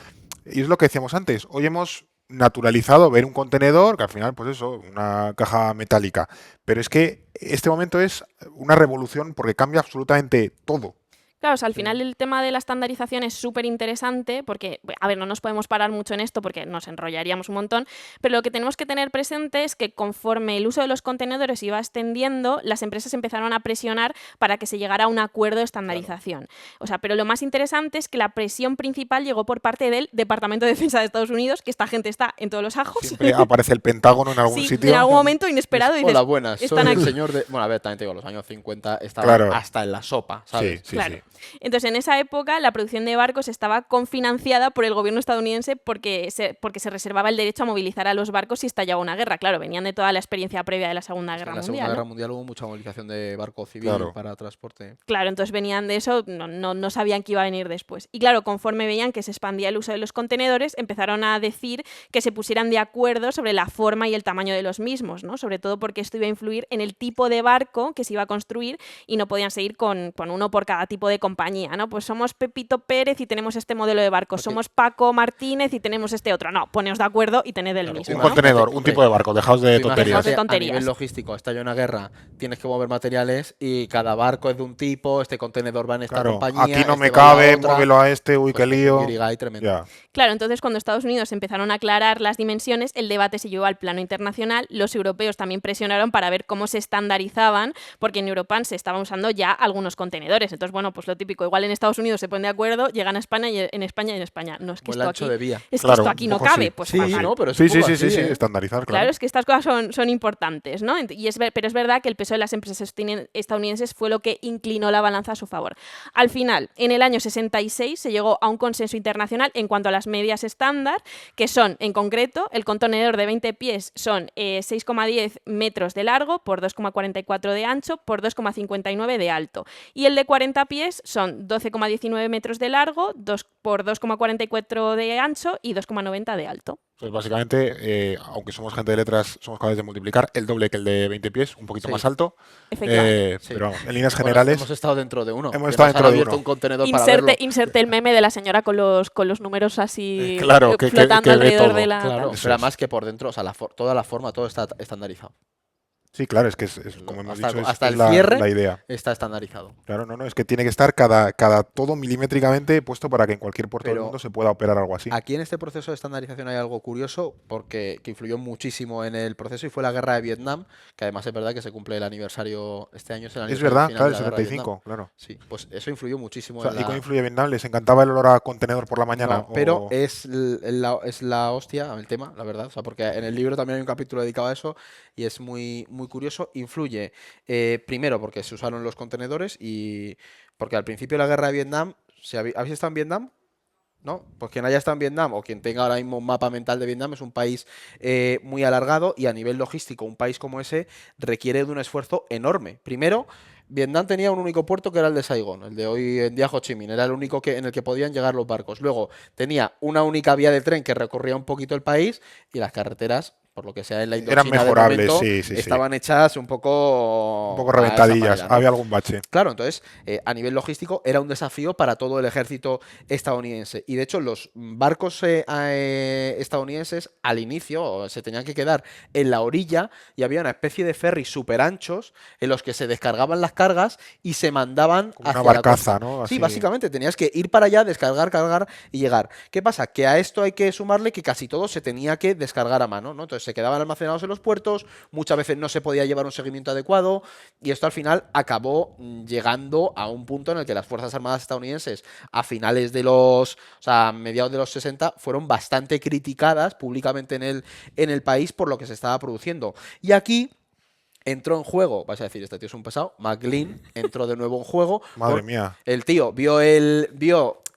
Y es lo que decíamos antes. Hoy hemos naturalizado ver un contenedor, que al final, pues eso, una caja metálica. Pero es que este momento es una revolución porque cambia absolutamente todo. Claro, o sea, al final el tema de la estandarización es súper interesante porque, a ver, no nos podemos parar mucho en esto porque nos enrollaríamos un montón, pero lo que tenemos que tener presente es que conforme el uso de los contenedores iba extendiendo, las empresas empezaron a presionar para que se llegara a un acuerdo de estandarización. O sea, pero lo más interesante es que la presión principal llegó por parte del Departamento de Defensa de Estados Unidos, que esta gente está en todos los ajos. Siempre aparece el Pentágono en algún Sí, sitio. en algún momento inesperado y dices, Hola, buenas. Soy están el aquí. señor de... Bueno, a ver, también te digo, los años 50 estaba Claro. hasta en la sopa, ¿sabes? Sí, sí, Claro. sí. Entonces, en esa época, la producción de barcos estaba confinanciada por el gobierno estadounidense porque se reservaba el derecho a movilizar a los barcos si estallaba una guerra. Claro, venían de toda la experiencia previa de la Segunda Guerra En la Mundial. Segunda ¿no? Guerra Mundial hubo mucha movilización de barco civil Claro. para transporte. Claro, entonces venían de eso, no sabían que iba a venir después. Y claro, conforme veían que se expandía el uso de los contenedores, empezaron a decir que se pusieran de acuerdo sobre la forma y el tamaño de los mismos, ¿no? Sobre todo porque esto iba a influir en el tipo de barco que se iba a construir y no podían seguir con uno por cada tipo de compañía, ¿no? Pues somos Pepito Pérez y tenemos este modelo de barco, somos Paco Martínez y tenemos este otro. No, poneos de acuerdo y tened el Claro, mismo, Un ¿no? contenedor, un tipo de barco, dejaos de Tú tonterías. imagínate, de tonterías. A nivel logístico, estalla una guerra, tienes que mover materiales y cada barco es de un tipo, este contenedor va en esta Claro, compañía, aquí no este me va en la cabe, otra. muévelo a este, uy, Pues qué lío. un guirigay tremendo. Ya. Claro, entonces cuando Estados Unidos empezaron a aclarar las dimensiones, el debate se llevó al plano internacional. Los europeos también presionaron para ver cómo se estandarizaban, porque en Europa se estaban usando ya algunos contenedores. Entonces, bueno, pues lo típico, igual en Estados Unidos se ponen de acuerdo, llegan a España y en España y en España. No, es que Como el esto ancho aquí, de vía. es que Claro, esto aquí un no poco cabe. sí. Pues Sí, fatal. no, pero es Sí, un sí, poco sí, sí, así, sí, ¿eh? estandarizar, Claro, claro. es que estas cosas son importantes, ¿no? Pero es verdad que el peso de las empresas estadounidenses fue lo que inclinó la balanza a su favor. Al final, en el año 66 se llegó a un consenso internacional en cuanto a las medidas estándar, que son, en concreto, el contenedor de 20 pies son 6,10 metros de largo por 2,44 de ancho por 2,59 de alto. Y el de 40 pies son 12,19 metros de largo por 2,44 de ancho y 2,90 de alto. Pues básicamente, aunque somos gente de letras, somos capaces de multiplicar el doble que el de 20 pies, un poquito Sí. más alto. Efectivamente. Sí. Pero vamos, en líneas Bueno, generales, hemos estado dentro de uno. Hemos que estado nos han dentro de abierto uno. un contenedor para verlo. Inserte el meme de la señora con los números así Claro, que flotando ve alrededor todo. de la... Claro, Eso pero es. además que por dentro, o sea, toda la forma, todo está estandarizado. sí, claro, es que como hemos Hasta- dicho, es hasta el la, cierre. la idea. Está estandarizado. Claro, no, es que tiene que estar todo milimétricamente puesto para que en cualquier puerto del Pero mundo se pueda operar algo así. Aquí en este proceso de estandarización hay algo curioso porque que influyó muchísimo en el proceso y fue la guerra de Vietnam, que además es verdad que se cumple el aniversario, este año es el Es aniversario verdad, final claro, de el la guerra de Vietnam. 75, claro. Sí, pues eso influyó muchísimo O sea, en ¿y cómo la... influye Vietnam? ¿Les encantaba el olor a contenedor por la mañana? No, pero o- es la hostia el tema, la verdad. O sea, porque en el libro también hay un capítulo dedicado a eso y es muy, muy curioso. Influye, primero, porque se usaron los contenedores y porque al principio de la guerra de Vietnam, ¿habéis estado en Vietnam? ¿No? Pues quien haya estado en Vietnam o quien tenga ahora mismo un mapa mental de Vietnam es un país muy alargado y a nivel logístico un país como ese requiere de un esfuerzo enorme. Primero, Vietnam tenía un único puerto que era el de Saigón, el de hoy en día Ho Chi Minh, era el único en el que podían llegar los barcos. Luego tenía una única vía de tren que recorría un poquito el país y las carreteras, por lo que sea en la Eran Indochina del mejorables, momento, sí, sí, sí. estaban hechas un poco un poco a esa reventadillas, manera, ¿no? había algún bache. Claro, entonces, a nivel logístico era un desafío para todo el ejército estadounidense. Y de hecho, los barcos estadounidenses al inicio se tenían que quedar en la orilla y había una especie de ferries súper anchos en los que se descargaban las cargas y se mandaban Como una hacia la barcaza, costa. ¿no? Sí, Así. básicamente tenías que ir para allá, descargar, cargar y llegar. ¿Qué pasa? Que a esto hay que sumarle que casi todo se tenía que descargar a mano, ¿no? Entonces se quedaban almacenados en los puertos, muchas veces no se podía llevar un seguimiento adecuado y esto al final acabó llegando a un punto en el que las Fuerzas Armadas estadounidenses a finales de mediados de los 60 fueron bastante criticadas públicamente en el país por lo que se estaba produciendo. Y aquí entró en juego, vais a decir, este tío es un pesado, McLean entró de nuevo en juego. Madre mía. El tío vio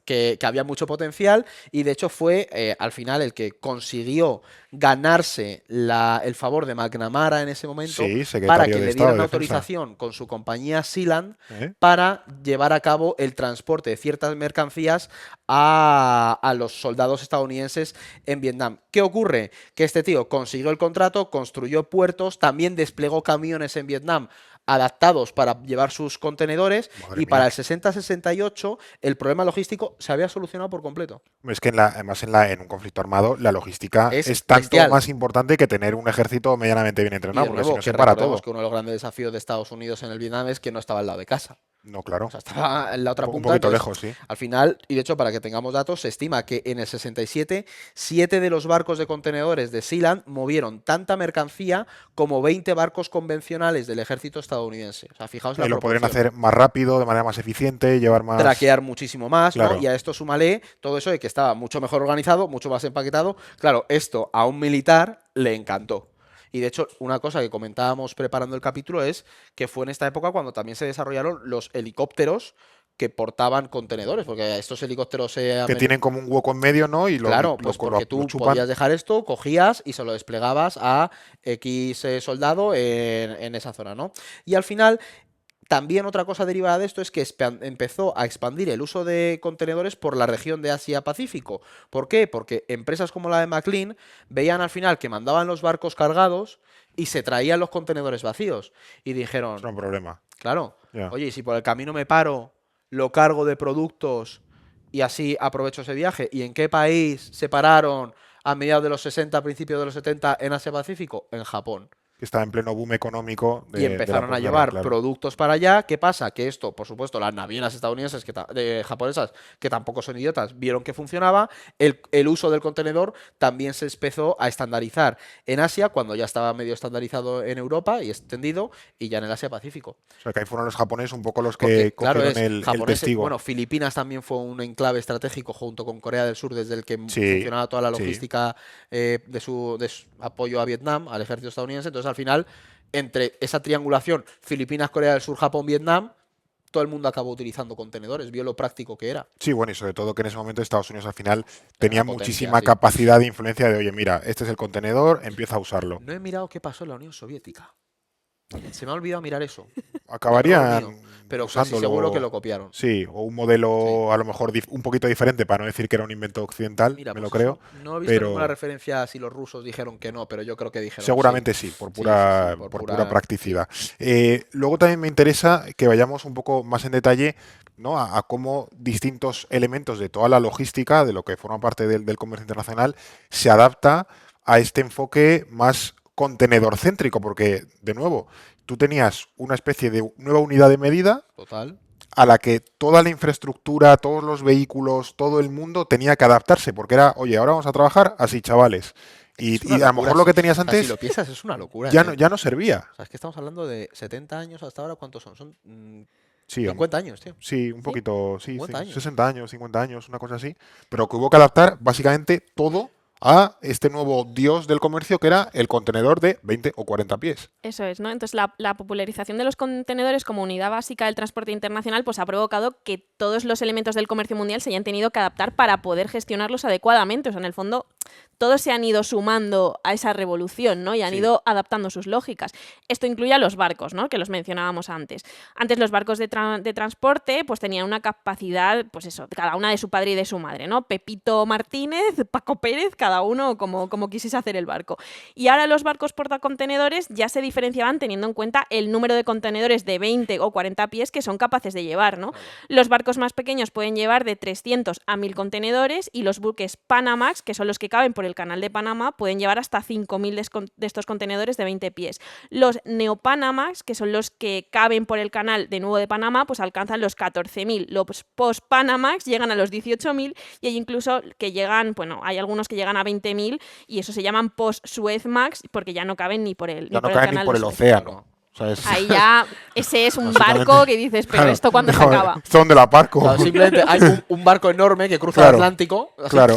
que había mucho potencial y de hecho fue al final el que consiguió ganarse el favor de McNamara en ese momento Sí, secretario para que de le Estado dieran de Defensa. autorización con su compañía Sealand ¿Eh? para llevar a cabo el transporte de ciertas mercancías a los soldados estadounidenses en Vietnam. ¿Qué ocurre? Que este tío consiguió el contrato, construyó puertos, también desplegó camiones en Vietnam adaptados para llevar sus contenedores Madre y para mía. el 60-68 el problema logístico se había solucionado por completo. Es que además en un conflicto armado la logística Es es tanto bestial. más importante que tener un ejército medianamente bien Y entrenado, de porque si nuevo, no que se para recordemos todo. que uno de los grandes desafíos de Estados Unidos en el Vietnam es que no estaba al lado de casa. No, claro. O sea, estaba en la otra Un punta. poquito Entonces, lejos, sí. al final, y de hecho, para que tengamos datos, se estima que en el 67, 7 de los barcos de contenedores de Sealand movieron tanta mercancía como 20 barcos convencionales del ejército estadounidense. O sea, fijaos la Lo podrían proporción. hacer más rápido, de manera más eficiente, llevar más... Traquear muchísimo más, ¿no? Claro. Y a esto súmale todo eso de que estaba mucho mejor organizado, mucho más empaquetado. Claro, esto a un militar le encantó. Y de hecho, una cosa que comentábamos preparando el capítulo es que fue en esta época cuando también se desarrollaron los helicópteros que portaban contenedores, porque estos helicópteros Que tienen como un hueco en medio, ¿no? Y claro, pues porque tú chupan. podías dejar esto, cogías y se lo desplegabas a X soldado en esa zona, ¿no? Y al final, también otra cosa derivada de esto es que empezó a expandir el uso de contenedores por la región de Asia-Pacífico. ¿Por qué? Porque empresas como la de McLean veían al final que mandaban los barcos cargados y se traían los contenedores vacíos. Y dijeron, Es un problema. claro, Ya. oye, y si por el camino me paro, lo cargo de productos y así aprovecho ese viaje. ¿Y en qué país se pararon a mediados de los 60, principios de los 70 en Asia-Pacífico? En Japón. Que está en pleno boom económico Y empezaron a llevar productos para allá. ¿Qué pasa? Que esto, por supuesto, las navieras estadounidenses, japonesas, que tampoco son idiotas, vieron que funcionaba. El uso del contenedor también se empezó a estandarizar en Asia, cuando ya estaba medio estandarizado en Europa y extendido, y ya en el Asia-Pacífico. O sea, que ahí fueron los japoneses un poco los Porque, que claro, cogieron es el japoneses, testigo. bueno, Filipinas también fue un enclave estratégico junto con Corea del Sur, desde el que Sí, funcionaba toda la sí. logística de su apoyo a Vietnam, al ejército estadounidense. Entonces, al final, entre esa triangulación, Filipinas, Corea del Sur, Japón, Vietnam, todo el mundo acabó utilizando contenedores, vio lo práctico que era. Sí, bueno, y sobre todo que en ese momento Estados Unidos al final Era tenía una potencia, muchísima sí. capacidad de influencia de, oye, mira, este es el contenedor, empieza a usarlo. No he mirado qué pasó en la Unión Soviética. Se me ha olvidado mirar eso. Acabarían Error mío, pero casi usándolo. seguro que lo copiaron. Sí, o un modelo Sí. a lo mejor un poquito diferente, para no decir que era un invento occidental, Mira, me pues lo creo. eso, no he visto pero ninguna referencia a si los rusos dijeron que no, pero yo creo que dijeron seguramente sí, por pura, por por pura- pura practicidad. Luego también me interesa que vayamos un poco más en detalle, ¿no? a cómo distintos elementos de toda la logística, de lo que forma parte del comercio internacional, se adapta a este enfoque más contenedor céntrico, porque, de nuevo, tú tenías una especie de nueva unidad de medida Total. a la que toda la infraestructura, todos los vehículos, todo el mundo tenía que adaptarse, porque era, oye, ahora vamos a trabajar así, chavales. Es Y una a lo locura, mejor lo que si- tenías o sea, antes si lo piensas, es una locura. ya ¿eh? no servía. O sea, es que estamos hablando de 70 años hasta ahora, ¿cuántos son? Son Sí, 50 años, tío. sí, un poquito, sí, 50 años. 60 años, 50 años, una cosa así. Pero que hubo que adaptar básicamente todo a este nuevo dios del comercio que era el contenedor de 20 o 40 pies. Eso es, ¿no? Entonces la popularización de los contenedores como unidad básica del transporte internacional pues ha provocado que todos los elementos del comercio mundial se hayan tenido que adaptar para poder gestionarlos adecuadamente. O sea, en el fondo, todos se han ido sumando a esa revolución, ¿no? Y han Sí. ido adaptando sus lógicas. Esto incluye a los barcos, ¿no? Que los mencionábamos antes. Antes los barcos de transporte pues tenían una capacidad, pues eso, cada una de su padre y de su madre, ¿no? Pepito Martínez, Paco Pérez, cada uno como quisiese hacer el barco. Y ahora los barcos portacontenedores ya se diferenciaban teniendo en cuenta el número de contenedores de 20 o 40 pies que son capaces de llevar, ¿no? Los barcos más pequeños pueden llevar de 300 a 1000 contenedores y los buques Panamax, que son los que caben por el canal de Panamá, pueden llevar hasta 5000 de estos contenedores de 20 pies. Los Neopanamax, que son los que caben por el canal de nuevo de Panamá, pues alcanzan los 14.000. Los Post-Panamax llegan a los 18.000 y hay incluso que llegan, bueno, hay algunos que llegan a 20.000 y eso se llaman Post-Suezmax porque ya no caben ni por el, Ya no por el caen ni canal por de el Suez. océano. O sea, Ahí ya, ese es un Básicamente. barco que dices, pero Claro, ¿esto cuándo se déjame, acaba? ¿esto dónde la aparco? O sea, simplemente hay un barco enorme que cruza el Claro, Atlántico así, Claro.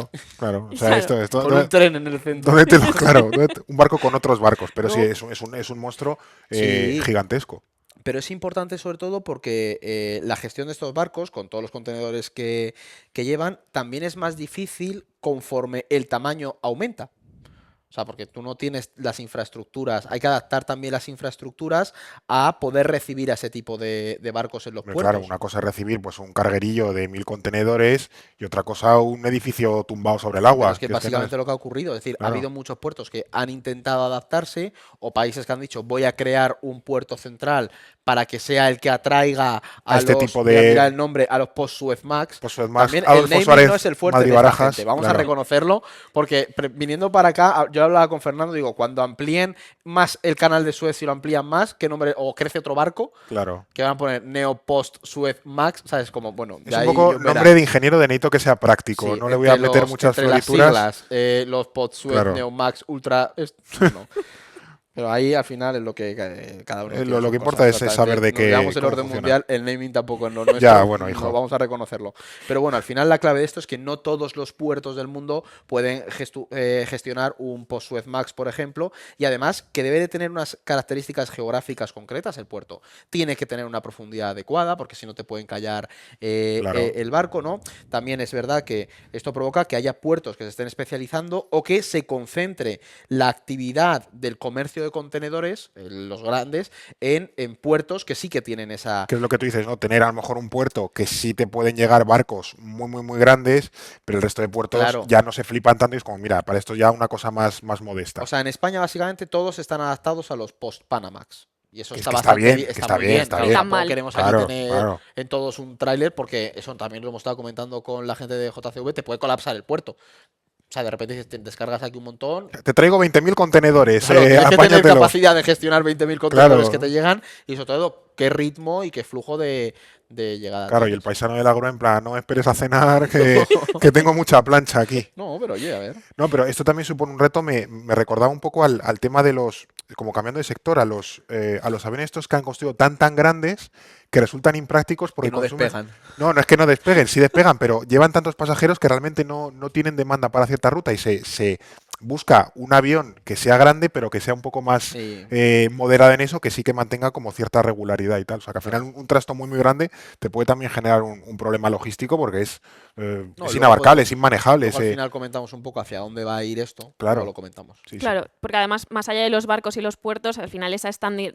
O sea, Claro. esto con un tren en el centro. claro, un barco con otros barcos, pero No. sí, es un monstruo Sí. gigantesco. Pero es importante sobre todo porque la gestión de estos barcos, con todos los contenedores que llevan, también es más difícil conforme el tamaño aumenta. O sea, porque tú no tienes las infraestructuras, hay que adaptar también las infraestructuras a poder recibir a ese tipo de barcos en los Hombre, puertos. claro, una cosa es recibir pues un carguerillo de 1000 contenedores y otra cosa un edificio tumbado sobre el agua. Pero es que no básicamente lo que ha ocurrido, es decir, Claro. ha habido muchos puertos que han intentado adaptarse o países que han dicho voy a crear un puerto central para que sea el que atraiga a este los, tipo voy a de- mirar el nombre, a los post-Suezmax. Pues es más, También el Adolfo naming Suárez, no es el fuerte de Madrid esta Barajas, gente, vamos a claro. reconocerlo, porque viniendo para acá, yo yo hablaba con Fernando, digo, cuando amplíen más el canal de Suez, si lo amplían más, ¿qué nombre? O crece otro barco, Claro. que van a poner Neo Post Suez Max, ¿sabes? Como, bueno, Es un poco nombre de ingeniero de necesito que sea práctico. No le voy a meter muchas florituras. Las siglas, los Post Suez, Claro. Neo Max, Ultra, no. Pero ahí al final es lo que cada uno tiene Lo sus que importa cosas, es saber de Nos qué. llevamos el cómo orden funciona. mundial, el naming tampoco es lo nuestro. Ya, bueno, hijo. No vamos a reconocerlo. Pero bueno, al final la clave de esto es que no todos los puertos del mundo pueden gestionar un Post Suez Max, por ejemplo, y además que debe de tener unas características geográficas concretas el puerto. Tiene que tener una profundidad adecuada, porque si no te pueden callar Claro. el barco, ¿no? También es verdad que esto provoca que haya puertos que se estén especializando o que se concentre la actividad del comercio de contenedores, los grandes, en puertos que sí que tienen esa... Que es lo que tú dices, ¿no? Tener a lo mejor un puerto que sí te pueden llegar barcos muy, muy, muy grandes, pero el resto de puertos Claro. ya no se flipan tanto y es como, mira, para esto ya una cosa más modesta. O sea, en España básicamente todos están adaptados a los post-Panamax. Y eso Que está está bastante bien, bien. que Está está muy bien, bien. está Claro, bien. tampoco Mal. queremos Claro, aquí tener claro. en todos un tráiler, porque eso también lo hemos estado comentando con la gente de JCV, te puede colapsar el puerto. O sea, de repente te descargas aquí un montón. Te traigo 20.000 contenedores, Claro, tienes que tener apáñatelos. capacidad de gestionar 20.000 contenedores Claro. que te llegan y sobre todo qué ritmo y qué flujo de llegada. Claro, y el tienes. paisano de la grúa en plan, no me esperes a cenar, que tengo mucha plancha aquí. No, pero oye, a ver. No, pero esto también supone un reto, me recordaba un poco al tema de los, como cambiando de sector, a los aviones estos que han construido tan grandes que resultan imprácticos porque Que no consumen- despegan. No, no es que no despeguen, sí despegan, pero llevan tantos pasajeros que realmente no tienen demanda para cierta ruta y se busca un avión que sea grande, pero que sea un poco más Sí. moderado en eso, que sí que mantenga como cierta regularidad y tal. O sea, que al final un trasto muy grande te puede también generar un problema logístico porque es luego inabarcable, podemos- es inmanejable. Luego al final comentamos un poco hacia dónde va a ir esto. Claro. Luego lo comentamos. Sí, sí. Claro, porque además, más allá de los barcos y los puertos, al final esa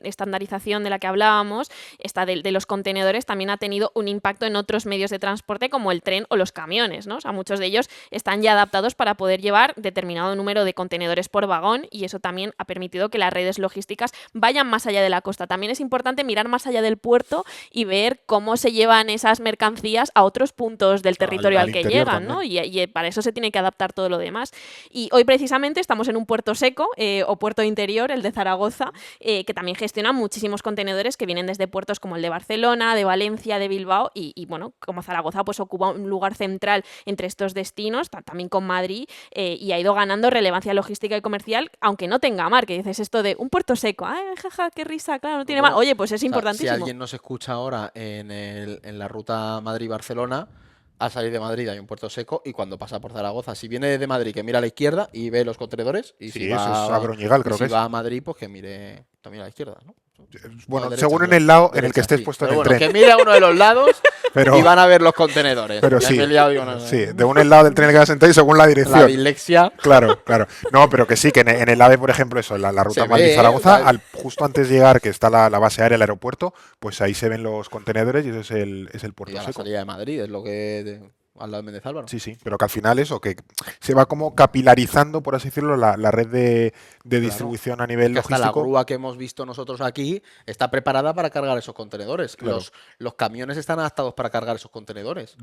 estandarización de la que hablábamos, esta de los contenedores, también ha tenido un impacto en otros medios de transporte como el tren o los camiones, ¿no? O sea, muchos de ellos están ya adaptados para poder llevar determinado número de contenedores por vagón y eso también ha permitido que las redes logísticas vayan más allá de la costa. También es importante mirar más allá del puerto y ver cómo se llevan esas mercancías a otros puntos del territorio al que interior llegan, ¿no? también. Y para eso se tiene que adaptar todo lo demás. Y hoy precisamente estamos en un puerto seco o puerto interior, el de Zaragoza, que también gestiona muchísimos contenedores que vienen desde puertos como el de Barcelona, de Valencia, de Bilbao y bueno, como Zaragoza pues ocupa un lugar central entre estos destinos, también con Madrid, y ha ido ganando relevancia logística y comercial, aunque no tenga mar, que dices esto de un puerto seco, ¡ay, jaja, qué risa, claro, no tiene mar! Oye, pues es O sea, importantísimo. si alguien nos escucha ahora en la ruta Madrid-Barcelona, al salir de Madrid hay un puerto seco y cuando pasa por Zaragoza, si viene de Madrid que mira a la izquierda y ve los contenedores y Sí, si eso va es a Groñigal, y creo si que es. va a Madrid pues que mire también a la izquierda, ¿no? Bueno, No, derecha, según en creo. el lado en el Derecha, que estés sí. puesto Pero en el bueno, tren. que mire a uno de los lados Pero, y van a ver los contenedores. pero Ya sí, me he liado, digo, no, no, sí, de un lado del tren que vas sentado y según la dirección. la dislexia. Claro, claro. No, pero que sí, que en el AVE, por ejemplo, eso, la ruta Se ve, Madrid-Zaragoza, tal. justo antes de llegar, que está la base aérea, el aeropuerto, pues ahí se ven los contenedores y ese es el Y puerto a la seco. salida de Madrid, es lo que al lado de Méndez Álvaro. Sí, sí, pero que al final eso, que se va como capilarizando, por así decirlo, la red de distribución a nivel Que hasta la logístico. grúa que hemos visto nosotros aquí está preparada para cargar esos contenedores. Claro. Los camiones están adaptados para cargar esos contenedores.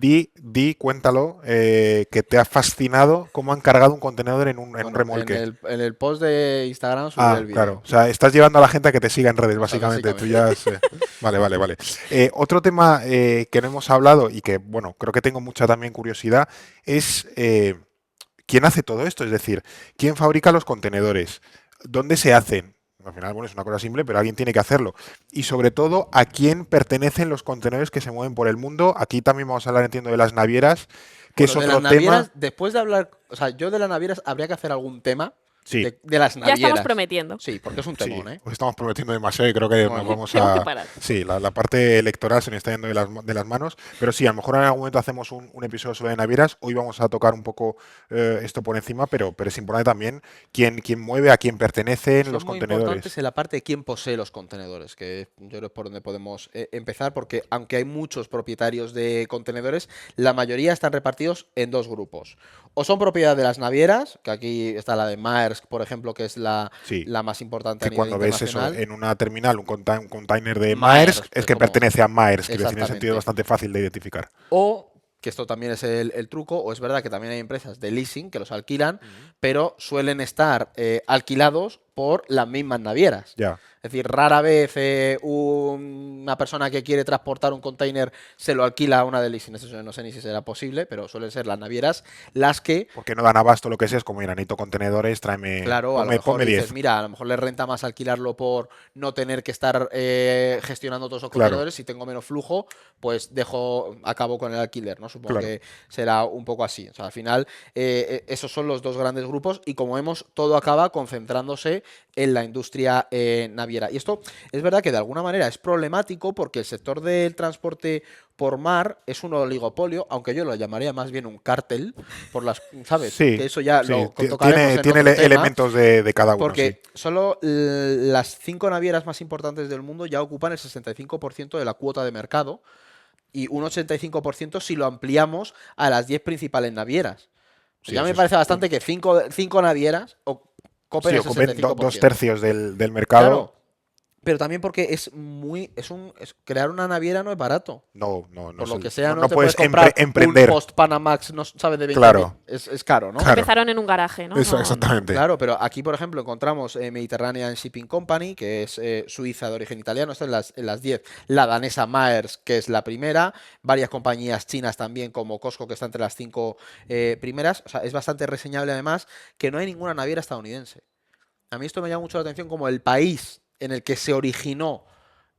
Cuéntalo, que te ha fascinado cómo han cargado un contenedor en un Bueno, remolque. en el post de Instagram subí el vídeo. Claro. O sea, estás llevando a la gente a que te siga en redes, básicamente. Tú ya vale. Otro tema que no hemos hablado y que, bueno, creo que tengo mucha también curiosidad es quién hace todo esto. Es decir, quién fabrica los contenedores, dónde se hacen. Al final, bueno, es una cosa simple, pero alguien tiene que hacerlo. Y sobre todo, a quién pertenecen los contenedores que se mueven por el mundo. Aquí también vamos a hablar, entiendo, de las navieras, que Bueno, es de otro las tema. navieras, después de hablar, o sea, yo de las navieras habría que hacer algún tema Sí. de las Ya navieras. estamos prometiendo. Sí, porque es un Sí, temón, ¿eh? os estamos prometiendo demasiado y creo que Bueno, nos vamos tenemos a... que parar. Sí, la parte electoral se nos está yendo de las manos, pero sí, a lo mejor en algún momento hacemos un episodio sobre navieras. Hoy vamos a tocar un poco esto por encima, pero es importante también quién mueve, a quién pertenecen Son los muy contenedores. importantes en la parte de quién posee los contenedores, que yo creo es por donde podemos empezar, porque aunque hay muchos propietarios de contenedores, la mayoría están repartidos en dos grupos. O son propiedad de las navieras, que aquí está la de Maersk, por ejemplo, que es la Sí, más importante que a nivel cuando ves eso internacional. en una terminal, un container de Maersk, Maersk, es que como- pertenece a Maersk, que tiene Exactamente. sentido bastante fácil de identificar. O que esto también es el truco, o es verdad que también hay empresas de leasing que los alquilan, pero suelen estar alquilados por las mismas navieras. Ya. Es decir, rara vez una persona que quiere transportar un container se lo alquila a una de leasing. Eso no sé ni si será posible, pero suelen ser las navieras las que, Porque no dan abasto lo que sea, es como, mira, necesito contenedores, tráeme, claro, a lo ponme mejor dices, 10. mira, a lo mejor les renta más alquilarlo por no tener que estar gestionando todos los Claro. contenedores. Si tengo menos flujo, pues acabo con el alquiler, ¿no? Supongo Claro. que será un poco así. O sea, al final, esos son los dos grandes grupos y como vemos, todo acaba concentrándose en la industria naviera. Y esto es verdad que de alguna manera es problemático porque el sector del transporte por mar es un oligopolio, aunque yo lo llamaría más bien un cártel, por las, ¿sabes? Sí, Que eso ya sí, lo ti- tocaremos en tiene otro tema, elementos de cada uno, porque sí. solo las 5 navieras más importantes del mundo ya ocupan el 65% de la cuota de mercado y un 85% si lo ampliamos a las 10 principales navieras. Sí, Ya eso me es parece bastante que 5 navieras ocupen Sí, el ocupen 65%. 2/3 del mercado. Claro, pero también porque crear una naviera no es barato. No, no, no, Por lo que es sea, el- no no te puedes puedes comprar un emprender. Post Panamax, no sabes, de 20.000. Claro. Es caro, ¿no? Claro. Empezaron en un garaje, ¿no? Eso, No- exactamente. Claro, pero aquí, por ejemplo, encontramos Mediterranean Shipping Company, que es suiza de origen italiano, esto en las 10. La danesa Maersk, que es la primera. Varias compañías chinas también, como Costco, que está entre las 5 primeras. O sea, es bastante reseñable, además, que no hay ninguna naviera estadounidense. A mí esto me llama mucho la atención como el país en el que se originó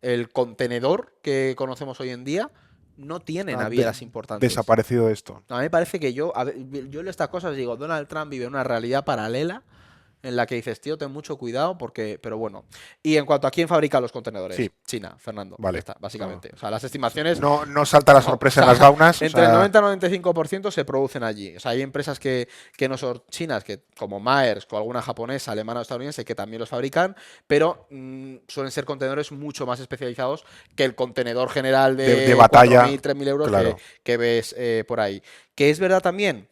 el contenedor que conocemos hoy en día no tiene Ah, navieras importantes. Desaparecido esto. A mí me parece que yo en estas cosas digo, Donald Trump vive una realidad paralela en la que dices, tío, ten mucho cuidado porque, pero bueno. Y en cuanto a quién fabrica los contenedores, Sí. China, Fernando. Vale. Ya está, básicamente. O sea, las estimaciones No salta la no, sorpresa o en sea, las gaunas. o entre sea, el 90 y el 95% se producen allí. O sea, hay empresas que no son chinas, que como Maersk o alguna japonesa, alemana o estadounidense, que también los fabrican, pero suelen ser contenedores mucho más especializados que el contenedor general de batalla, 4.000, 3.000 euros claro. que ves por ahí. Que es verdad también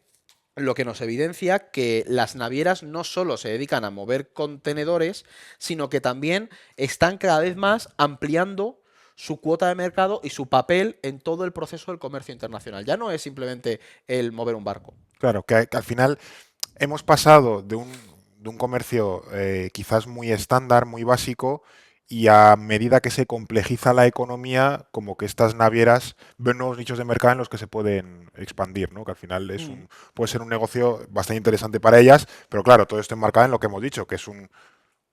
lo que nos evidencia que las navieras no solo se dedican a mover contenedores, sino que también están cada vez más ampliando su cuota de mercado y su papel en todo el proceso del comercio internacional. Ya no es simplemente el mover un barco. Claro, que al final hemos pasado de un comercio quizás muy estándar, muy básico, y a medida que se complejiza la economía, como que estas navieras ven nuevos nichos de mercado en los que se pueden expandir, ¿no? Que al final puede ser un negocio bastante interesante para ellas, pero claro, todo esto enmarcado en lo que hemos dicho, que es un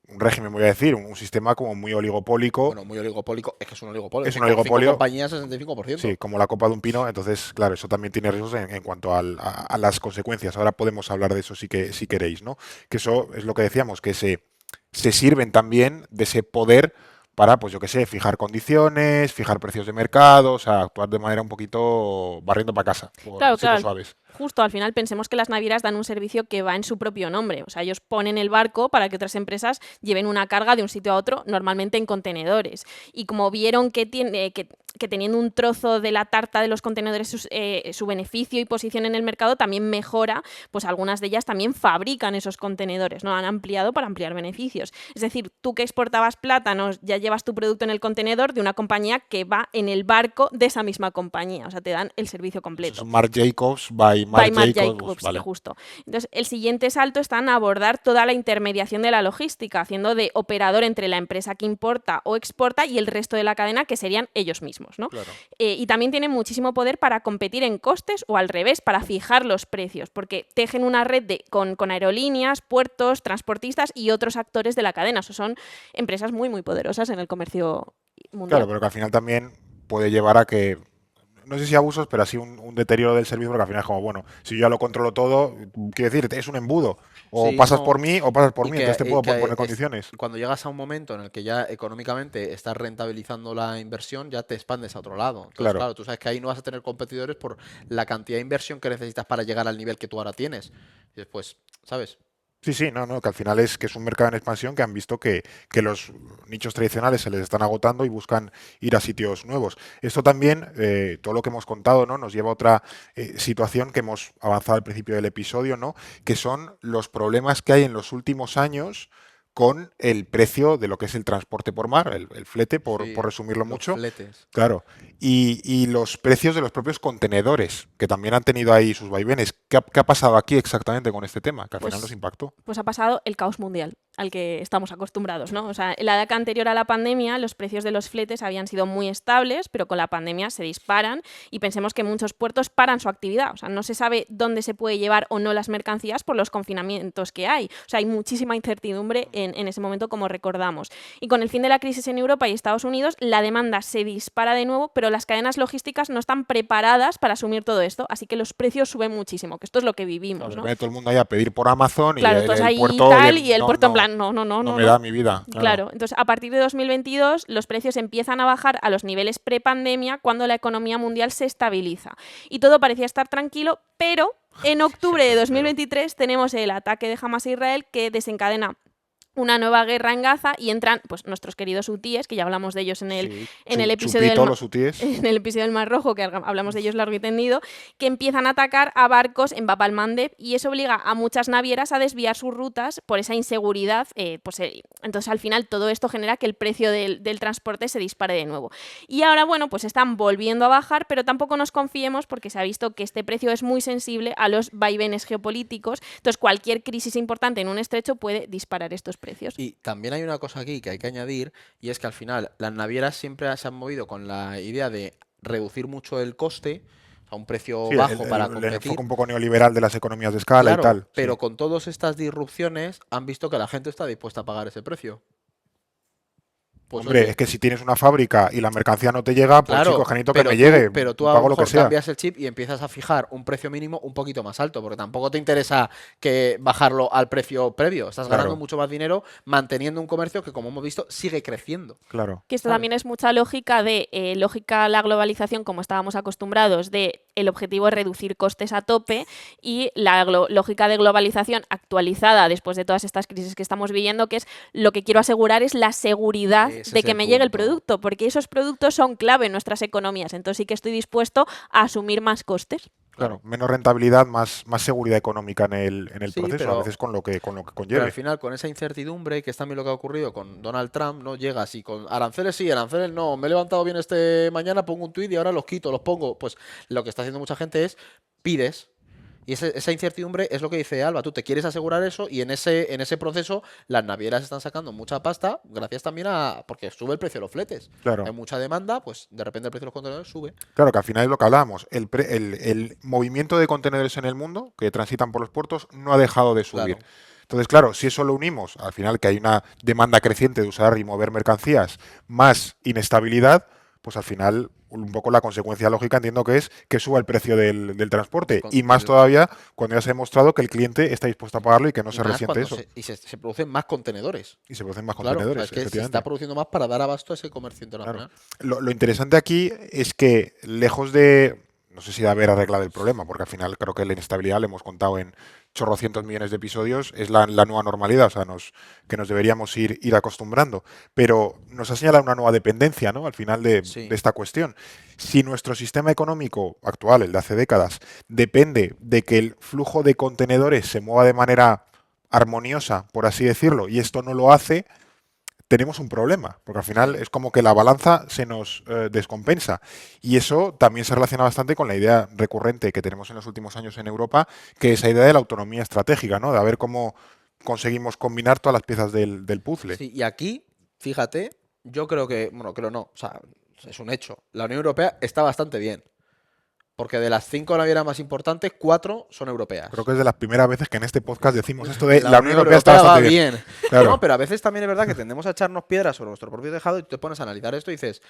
régimen, voy a decir, un sistema como muy oligopólico. Bueno, muy oligopólico. Es que es un oligopolio. Es un Con 5 oligopolio. compañías, 65%. Sí, como la copa de un pino, entonces, claro, eso también tiene riesgos en cuanto a las consecuencias. Ahora podemos hablar de eso si queréis, ¿no? Que eso es lo que decíamos, que se sirven también de ese poder para, pues yo qué sé, fijar condiciones, fijar precios de mercado, o sea, actuar de manera un poquito barriendo para casa, por Claro, decirlo claro. suaves. Justo, al final pensemos que las navieras dan un servicio que va en su propio nombre. O sea, ellos ponen el barco para que otras empresas lleven una carga de un sitio a otro, normalmente en contenedores. Y como vieron que teniendo un trozo de la tarta de los contenedores su beneficio y posición en el mercado también mejora, pues algunas de ellas también fabrican esos contenedores, ¿no? Han ampliado para ampliar beneficios. Es decir, tú que exportabas plátanos, ya llevas tu producto en el contenedor de una compañía que va en el barco de esa misma compañía. O sea, te dan el servicio completo. Es Marc Jacobs, by By Marc Marc Jacobs, Jacobs, vale. justo. Entonces, el siguiente salto está en abordar toda la intermediación de la logística, haciendo de operador entre la empresa que importa o exporta y el resto de la cadena, que serían ellos mismos, ¿no? Claro. Y también tienen muchísimo poder para competir en costes o al revés, para fijar los precios, porque tejen una red con aerolíneas, puertos, transportistas y otros actores de la cadena. Eso son empresas muy, muy poderosas en el comercio mundial. Claro, pero que al final también puede llevar a que, no sé si abusos, pero así un deterioro del servicio, porque al final es como, bueno, si yo ya lo controlo todo, quiero decir, es un embudo. O Sí, pasas no. por mí o pasas por Y mí, que- entonces te y puedo que poner es- condiciones. Cuando llegas a un momento en el que ya económicamente estás rentabilizando la inversión, ya te expandes a otro lado. Entonces, Claro. claro, tú sabes que ahí no vas a tener competidores por la cantidad de inversión que necesitas para llegar al nivel que tú ahora tienes. Y después, ¿sabes? Sí, sí, no, que al final es que es un mercado en expansión que han visto que los nichos tradicionales se les están agotando y buscan ir a sitios nuevos. Esto también, todo lo que hemos contado, ¿no? Nos lleva a otra situación que hemos avanzado al principio del episodio, ¿no? Que son los problemas que hay en los últimos años con el precio de lo que es el transporte por mar, el flete, por Sí, resumirlo los mucho. fletes. Claro. Y los precios de los propios contenedores, que también han tenido ahí sus vaivenes. ¿Qué ha pasado aquí exactamente con este tema? Que al final nos Pues, impactó. pues ha pasado el caos mundial al que estamos acostumbrados, ¿no? O sea, en la década anterior a la pandemia, los precios de los fletes habían sido muy estables, pero con la pandemia se disparan y pensemos que muchos puertos paran su actividad. O sea, no se sabe dónde se puede llevar o no las mercancías por los confinamientos que hay. O sea, hay muchísima incertidumbre en ese momento, como recordamos. Y con el fin de la crisis en Europa y Estados Unidos, la demanda se dispara de nuevo, pero las cadenas logísticas no están preparadas para asumir todo esto, así que los precios suben muchísimo, que esto es lo que vivimos, ¿no? Ve todo el mundo ahí a pedir por Amazon y Claro, tú vas el ahí puerto tal y el no, puerto en no, plan, no, no, no, no no, me no. da mi vida. Claro, entonces a partir de 2022 los precios empiezan a bajar a los niveles prepandemia cuando la economía mundial se estabiliza. Y todo parecía estar tranquilo, pero en octubre de 2023 tenemos el ataque de Hamas a Israel que desencadena una nueva guerra en Gaza y entran pues nuestros queridos hutíes, que ya hablamos de ellos Sí, en el episodio Chupito, del los hutíes. en el episodio del Mar Rojo, que hablamos de ellos largo y tendido, que empiezan a atacar a barcos en Bab al-Mandeb y eso obliga a muchas navieras a desviar sus rutas por esa inseguridad. Entonces, al final, todo esto genera que el precio del transporte se dispare de nuevo. Y ahora, bueno, pues están volviendo a bajar, pero tampoco nos confiemos porque se ha visto que este precio es muy sensible a los vaivenes geopolíticos. Entonces, cualquier crisis importante en un estrecho puede disparar estos precios. Y también hay una cosa aquí que hay que añadir, y es que al final las navieras siempre se han movido con la idea de reducir mucho el coste a un precio Sí, bajo para el competir. enfoque un poco neoliberal de las economías de escala Claro, y tal. pero Sí. con todas estas disrupciones han visto que la gente está dispuesta a pagar ese precio. Pues Hombre, oye, es que si tienes una fábrica y la mercancía no te llega, pues claro, chico, genito que pero me llegue, pero tú a lo pago lo que mejor sea. cambias el chip y empiezas a fijar un precio mínimo un poquito más alto, porque tampoco te interesa que bajarlo al precio previo. Estás ganando Claro. mucho más dinero manteniendo un comercio que, como hemos visto, sigue creciendo. Claro. Que esto ¿sabes? también es mucha lógica de lógica a la globalización, como estábamos acostumbrados, de el objetivo es reducir costes a tope y la lógica de globalización actualizada después de todas estas crisis que estamos viviendo, que es lo que quiero asegurar es la seguridad Ese de es que el me llegue el punto. producto, porque esos productos son clave en nuestras economías, entonces sí que estoy dispuesto a asumir más costes. Claro, menos rentabilidad, más seguridad económica en el Sí, proceso, a pero veces con lo que Pero al conlleve. final, con esa incertidumbre, que es también lo que ha ocurrido con Donald Trump, no llegas y con aranceles sí, aranceles no, me he levantado bien mañana, pongo un tuit y ahora los quito, los pongo. Pues lo que está haciendo mucha gente es pides. Y esa incertidumbre es lo que dice Alba, tú te quieres asegurar eso y en ese proceso las navieras están sacando mucha pasta gracias también porque sube el precio de los fletes. Claro. Hay mucha demanda, pues de repente el precio de los contenedores sube. Claro, que al final es lo que hablábamos. El movimiento de contenedores en el mundo que transitan por los puertos no ha dejado de subir. Claro. Entonces, claro, si eso lo unimos al final que hay una demanda creciente de usar y mover mercancías, más inestabilidad, pues al final un poco la consecuencia lógica entiendo que es que suba el precio del transporte. Y más todavía cuando ya se ha demostrado que el cliente está dispuesto a pagarlo y que no Y se más resiente cuando eso. se producen más contenedores. Y se producen más Claro, o sea, contenedores, es que se efectivamente. está produciendo más para dar abasto a ese comercio internacional. Lo interesante aquí es que lejos de, no sé si de haber arreglado el problema, porque al final creo que la inestabilidad, le hemos contado en chorrocientos millones de episodios, es la nueva normalidad, o sea, que nos deberíamos ir acostumbrando. Pero nos ha señalado una nueva dependencia, ¿no? Al final Sí. de esta cuestión. Si nuestro sistema económico actual, el de hace décadas, depende de que el flujo de contenedores se mueva de manera armoniosa, por así decirlo, y esto no lo hace, tenemos un problema, porque al final es como que la balanza se nos descompensa. Y eso también se relaciona bastante con la idea recurrente que tenemos en los últimos años en Europa, que es esa idea de la autonomía estratégica, ¿no? De a ver cómo conseguimos combinar todas las piezas del puzzle. Sí, y aquí, fíjate, yo creo que, bueno, creo no, o sea, es un hecho. La Unión Europea está bastante bien. Porque de las 5 navieras más importantes, 4 son europeas. Creo que es de las primeras veces que en este podcast decimos esto de La la Unión Europea está va bastante bien. bien. Claro. No, pero a veces también es verdad que tendemos a echarnos piedras sobre nuestro propio tejado y tú te pones a analizar esto y dices,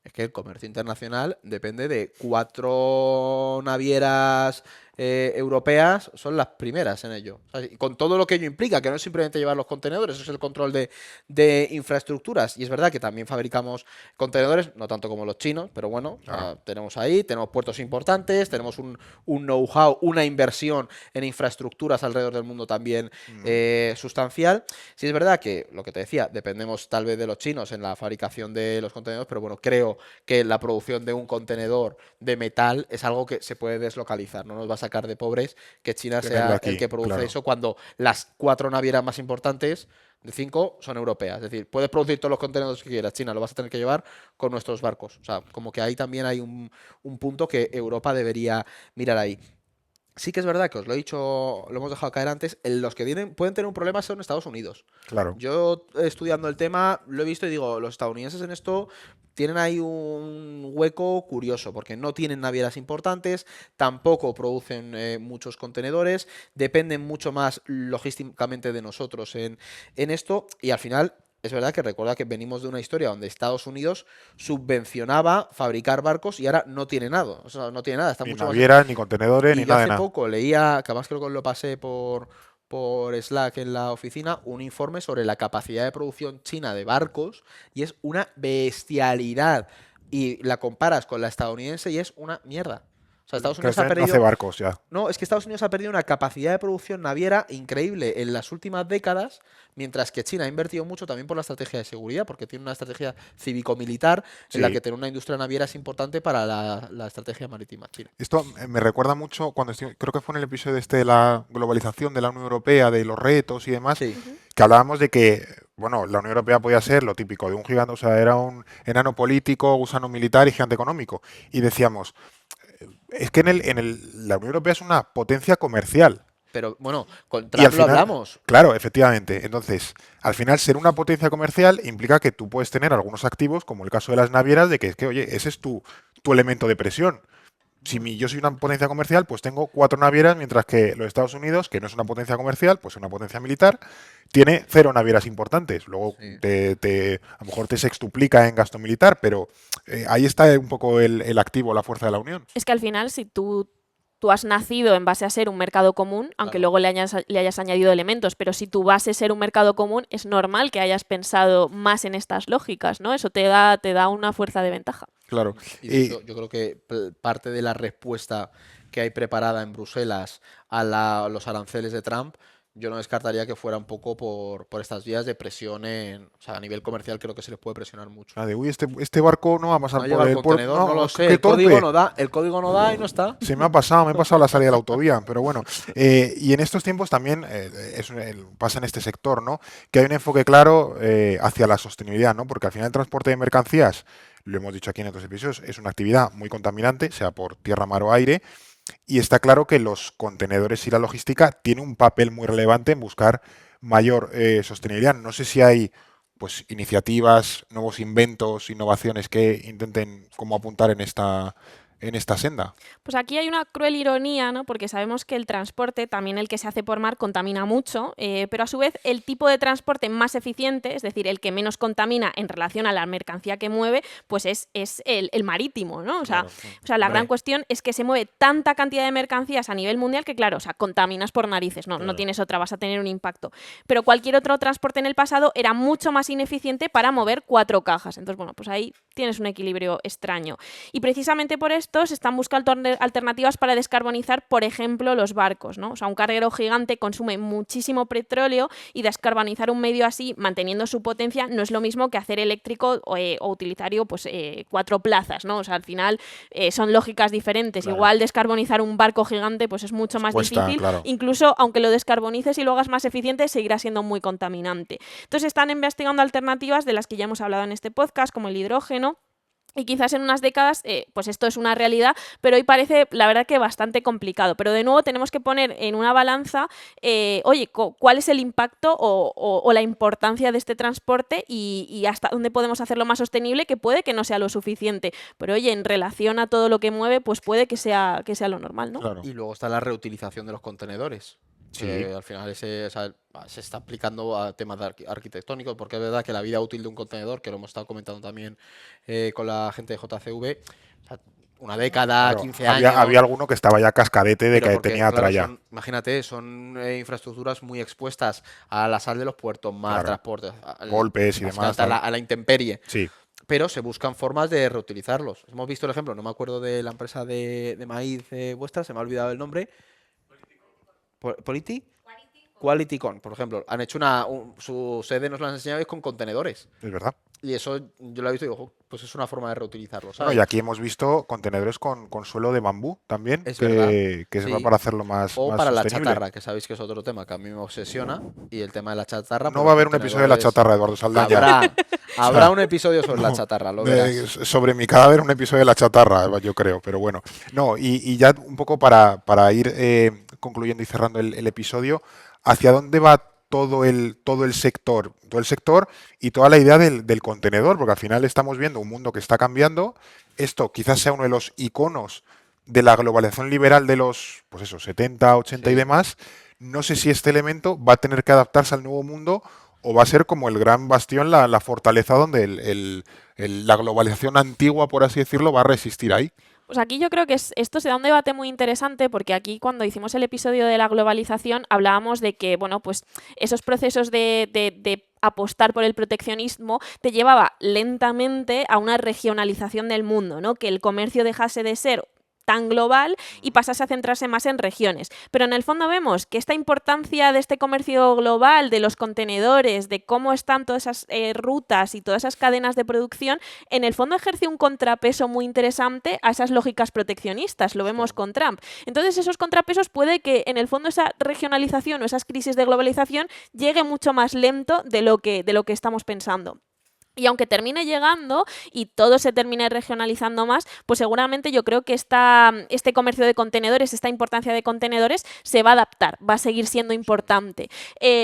es que el comercio internacional depende de 4 navieras europeas, son las primeras en ello. O sea, y con todo lo que ello implica, que no es simplemente llevar los contenedores, eso es el control de infraestructuras. Y es verdad que también fabricamos contenedores, no tanto como los chinos, pero bueno, o sea, tenemos ahí, tenemos puertos importantes, tenemos un know-how, una inversión en infraestructuras alrededor del mundo también sustancial. Sí es verdad que, lo que te decía, dependemos tal vez de los chinos en la fabricación de los contenedores, pero bueno, creo creo que la producción de un contenedor de metal es algo que se puede deslocalizar. No nos va a sacar de pobres que China Tenerlo sea aquí, el que produce claro. eso cuando las 4 navieras más importantes de 5 son europeas. Es decir, puedes producir todos los contenedores que quieras. China lo vas a tener que llevar con nuestros barcos. O sea, como que ahí también hay un punto que Europa debería mirar ahí. Sí que es verdad que os lo he dicho, lo hemos dejado caer antes, los que pueden tener un problema son Estados Unidos. Claro. Yo, estudiando el tema, lo he visto y digo, los estadounidenses en esto tienen ahí un hueco curioso, porque no tienen navieras importantes, tampoco producen muchos contenedores, dependen mucho más logísticamente de nosotros en esto, y al final es verdad que recuerda que venimos de una historia donde Estados Unidos subvencionaba fabricar barcos y ahora no tiene nada. O sea, no tiene nada, está Ni mucho más. navieras, ni contenedores, Y ni yo nada de hace nada. poco leía, que además creo que lo pasé por Slack en la oficina, un informe sobre la capacidad de producción china de barcos y es una bestialidad. Y la comparas con la estadounidense y es una mierda. O sea, Estados Que Unidos ha no hace perdido. barcos ya. No, es que Estados Unidos ha perdido una capacidad de producción naviera increíble en las últimas décadas, mientras que China ha invertido mucho también por la estrategia de seguridad, porque tiene una estrategia cívico-militar en la Sí. que tener una industria naviera es importante para la estrategia marítima china. Esto me recuerda mucho cuando creo que fue en el episodio de la globalización de la Unión Europea, de los retos y demás, Sí, que hablábamos de que, bueno, la Unión Europea podía ser lo típico de un gigante, o sea, era un enano político, gusano militar y gigante económico. Y decíamos, es que la Unión Europea es una potencia comercial. pero bueno, con Y al Trump lo final, hablamos. claro, efectivamente. Entonces, al final, ser una potencia comercial implica que tú puedes tener algunos activos, como el caso de las navieras, de que es que, oye, ese es tu elemento de presión. Si yo soy una potencia comercial, pues tengo 4 navieras, mientras que los Estados Unidos, que no es una potencia comercial, pues es una potencia militar, tiene 0 navieras importantes. Luego, Sí. a lo mejor te sextuplica en gasto militar, pero ahí está un poco el activo, la fuerza de la Unión. Es que al final, si tú has nacido en base a ser un mercado común, aunque Claro. luego le hayas añadido elementos, pero si tu base es ser un mercado común, es normal que hayas pensado más en estas lógicas, ¿no? Eso te da una fuerza de ventaja. Claro. Y de hecho, yo creo que parte de la respuesta que hay preparada en Bruselas a los aranceles de Trump, yo no descartaría que fuera un poco por estas vías de presión o sea, a nivel comercial creo que se les puede presionar mucho. Uy, este barco no va a pasar No por llega el el puerto. contenedor, no lo sé, qué el código torpe. no da y no está. Se me he pasado la salida de la autovía, pero bueno. Y en estos tiempos también pasa en este sector, ¿no? Que hay un enfoque claro hacia la sostenibilidad, ¿no? Porque al final el transporte de mercancías, lo hemos dicho aquí en otros episodios, es una actividad muy contaminante, sea por tierra, mar o aire, y está claro que los contenedores y la logística tienen un papel muy relevante en buscar mayor sostenibilidad. No sé si hay pues iniciativas, nuevos inventos, innovaciones que intenten como apuntar en esta senda. Pues aquí hay una cruel ironía, ¿no? Porque sabemos que el transporte, también el que se hace por mar, contamina mucho, pero a su vez el tipo de transporte más eficiente, es decir, el que menos contamina en relación a la mercancía que mueve, pues es el marítimo, ¿no? O sea, la gran cuestión es que se mueve tanta cantidad de mercancías a nivel mundial que, claro, o sea, contaminas por narices, no tienes otra, vas a tener un impacto. Pero cualquier otro transporte en el pasado era mucho más ineficiente para mover 4 cajas. Entonces, bueno, pues ahí tienes un equilibrio extraño. Y precisamente por esto se están buscando alternativas para descarbonizar, por ejemplo, los barcos, ¿no? O sea, un carguero gigante consume muchísimo petróleo y descarbonizar un medio así, manteniendo su potencia, no es lo mismo que hacer eléctrico o utilitario, pues 4 plazas, ¿no? O sea, al final son lógicas diferentes. Claro. Igual descarbonizar un barco gigante, pues es mucho más Cuesta, difícil. claro. Incluso aunque lo descarbonices y lo hagas más eficiente, seguirá siendo muy contaminante. Entonces están investigando alternativas de las que ya hemos hablado en este podcast, como el hidrógeno. Y quizás en unas décadas, pues esto es una realidad, pero hoy parece, la verdad, que bastante complicado. Pero de nuevo tenemos que poner en una balanza, oye, cuál es el impacto o la importancia de este transporte y hasta dónde podemos hacerlo más sostenible, que puede que no sea lo suficiente. Pero oye, en relación a todo lo que mueve, pues puede que sea lo normal, ¿no? Claro. Y luego está la reutilización de los contenedores. Sí. Al final o sea, se está aplicando a temas arquitectónicos, porque es verdad que la vida útil de un contenedor, que lo hemos estado comentando también con la gente de JCV, o sea, una década, Claro, 15 años. había alguno que estaba ya cascadete de pero que porque, tenía claro, tralla. imagínate, son infraestructuras muy expuestas a la sal de los puertos, más Claro. transportes, Golpes y demás, a tal. la intemperie. Sí, Pero se buscan formas de reutilizarlos. Hemos visto el ejemplo, no me acuerdo de la empresa de maíz vuestra, se me ha olvidado el nombre. ¿Politi? QualityCon, por ejemplo. Han hecho su sede, nos lo han enseñado, es con contenedores. es verdad. Y eso yo lo he visto y digo, "Jo, pues es una forma de reutilizarlo, Bueno, ¿sabes?". y aquí hemos visto contenedores con suelo de bambú también, Es verdad, que se va sí. para hacerlo más, O más para la sostenible. chatarra, que sabéis que es otro tema que a mí me obsesiona, y el tema de la chatarra, No pues va a los haber un episodio de la contenedores... chatarra, Eduardo Saldaña. Habrá un episodio sobre la No, chatarra, lo verás. sobre mi cadáver un episodio de la chatarra, yo creo, pero bueno. No, y ya un poco para ir concluyendo y cerrando el episodio, ¿hacia dónde va todo el sector? Todo el sector y toda la idea del contenedor, porque al final estamos viendo un mundo que está cambiando. Esto quizás sea uno de los iconos de la globalización liberal de los, pues eso, 70, 80 y Sí. demás. No sé si este elemento va a tener que adaptarse al nuevo mundo o va a ser como el gran bastión, la fortaleza donde la globalización antigua, por así decirlo, va a resistir ahí. Pues aquí yo creo que esto se da un debate muy interesante porque aquí cuando hicimos el episodio de la globalización hablábamos de que, bueno, pues esos procesos de apostar por el proteccionismo te llevaba lentamente a una regionalización del mundo, ¿no? Que el comercio dejase de ser tan global y pasase a centrarse más en regiones. Pero en el fondo vemos que esta importancia de este comercio global, de los contenedores, de cómo están todas esas rutas y todas esas cadenas de producción, en el fondo ejerce un contrapeso muy interesante a esas lógicas proteccionistas. Lo vemos con Trump. Entonces esos contrapesos puede que en el fondo esa regionalización o esas crisis de globalización llegue mucho más lento de lo que estamos pensando. Y aunque termine llegando y todo se termine regionalizando más, pues seguramente yo creo que este comercio de contenedores, esta importancia de contenedores, se va a adaptar, va a seguir siendo importante.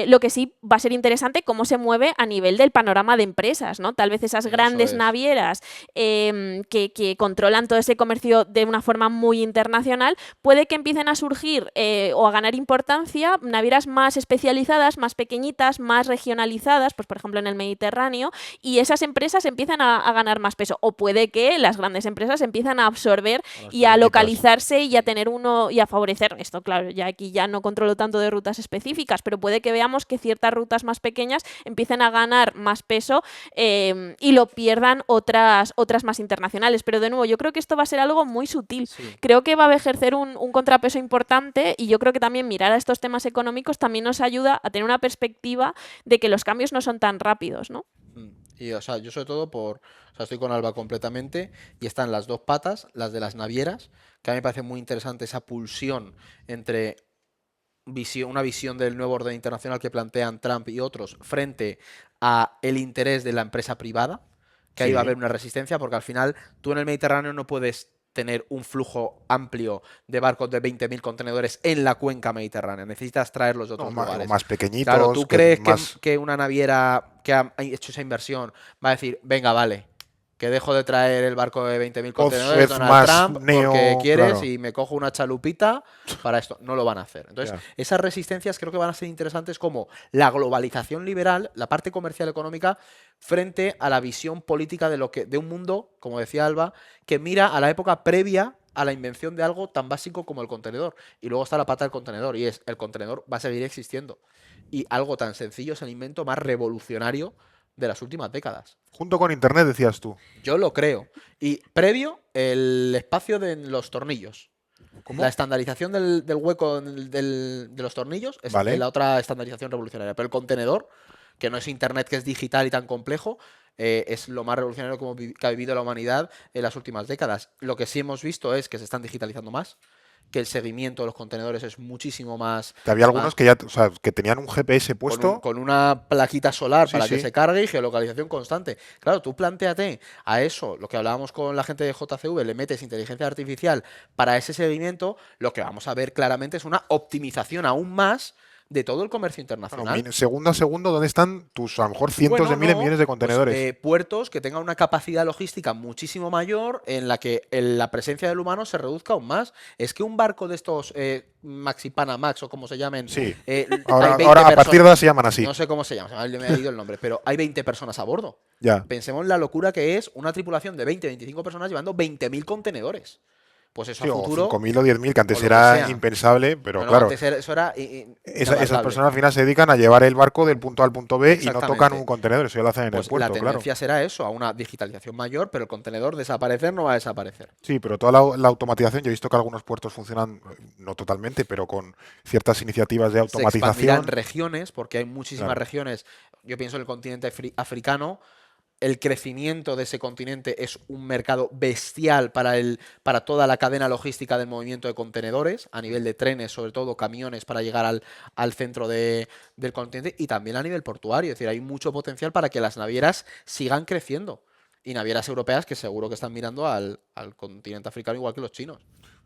Lo que sí va a ser interesante cómo se mueve a nivel del panorama de empresas, ¿no? Tal vez esas grandes navieras que controlan todo ese comercio de una forma muy internacional, puede que empiecen a surgir o a ganar importancia navieras más especializadas, más pequeñitas, más regionalizadas, pues por ejemplo en el Mediterráneo, y esas empresas empiezan a ganar más peso. O puede que las grandes empresas empiezan a absorber y a localizarse y a tener uno y a favorecer esto. Claro, ya aquí ya no controlo tanto de rutas específicas, pero puede que veamos que ciertas rutas más pequeñas empiecen a ganar más peso y lo pierdan otras más internacionales. Pero de nuevo, yo creo que esto va a ser algo muy sutil. Sí. Creo que va a ejercer un contrapeso importante y yo creo que también mirar a estos temas económicos también nos ayuda a tener una perspectiva de que los cambios no son tan rápidos, ¿no? Y, o sea, yo sobre todo o sea, estoy con Alba completamente y están las dos patas, las de las navieras, que a mí me parece muy interesante esa pulsión entre una visión del nuevo orden internacional que plantean Trump y otros frente a el interés de la empresa privada, que ahí va a haber una resistencia, porque al final tú en el Mediterráneo no puedes tener un flujo amplio de barcos de 20.000 contenedores en la cuenca mediterránea. Necesitas traerlos de otros lugares. Más pequeñitos. Claro, ¿tú crees más... que una naviera que ha hecho esa inversión va a decir, venga, vale, que dejo de traer el barco de 20.000 contenedores, Donald Trump, porque quieres y me cojo una chalupita para esto? No lo van a hacer. Entonces, esas resistencias creo que van a ser interesantes como la globalización liberal, la parte comercial económica, frente a la visión política de un mundo, como decía Alba, que mira a la época previa a la invención de algo tan básico como el contenedor. Y luego está la pata del contenedor, y es el contenedor va a seguir existiendo. Y algo tan sencillo es el invento más revolucionario de las últimas décadas. Junto con Internet, decías tú. Yo lo creo. Y previo, el espacio de los tornillos. ¿Cómo? La estandarización del hueco de los tornillos es la otra estandarización revolucionaria. Pero el contenedor, que no es Internet, que es digital y tan complejo, es lo más revolucionario que ha vivido la humanidad en las últimas décadas. Lo que sí hemos visto es que se están digitalizando más, que el seguimiento de los contenedores es muchísimo más... Que había algunos que ya, o sea, que tenían un GPS puesto... Con una plaquita solar para que se cargue y geolocalización constante. Claro, tú plantéate a eso, lo que hablábamos con la gente de JCV, le metes inteligencia artificial para ese seguimiento, lo que vamos a ver claramente es una optimización aún más de todo el comercio internacional. Bueno, segundo a segundo, ¿dónde están tus, a lo mejor, cientos de miles, millones de contenedores? Pues, puertos que tengan una capacidad logística muchísimo mayor en la que la presencia del humano se reduzca aún más. Es que un barco de estos Maxi Panamax o como se llamen... Sí, ahora a partir de ahora se llaman así. No sé cómo se llama, me ha ido el nombre, pero hay 20 personas a bordo. Ya. Pensemos en la locura que es una tripulación de 20, 25 personas llevando 20.000 contenedores. Pues eso a futuro... O 5.000 o 10.000, que antes era impensable, pero claro... Antes eso era esas personas al final se dedican a llevar el barco del punto A al punto B y no tocan un contenedor, eso ya lo hacen en el puerto, la tendencia será eso, a una digitalización mayor, pero el contenedor desaparecer no va a desaparecer. Sí, pero toda la automatización, yo he visto que algunos puertos funcionan, no totalmente, pero con ciertas iniciativas de automatización. Se expandirán regiones, porque hay muchísimas regiones, yo pienso en el continente africano, el crecimiento de ese continente es un mercado bestial para toda la cadena logística del movimiento de contenedores, a nivel de trenes, sobre todo camiones para llegar al centro del continente, y también a nivel portuario. Es decir, hay mucho potencial para que las navieras sigan creciendo. Y navieras europeas que seguro que están mirando al continente africano igual que los chinos.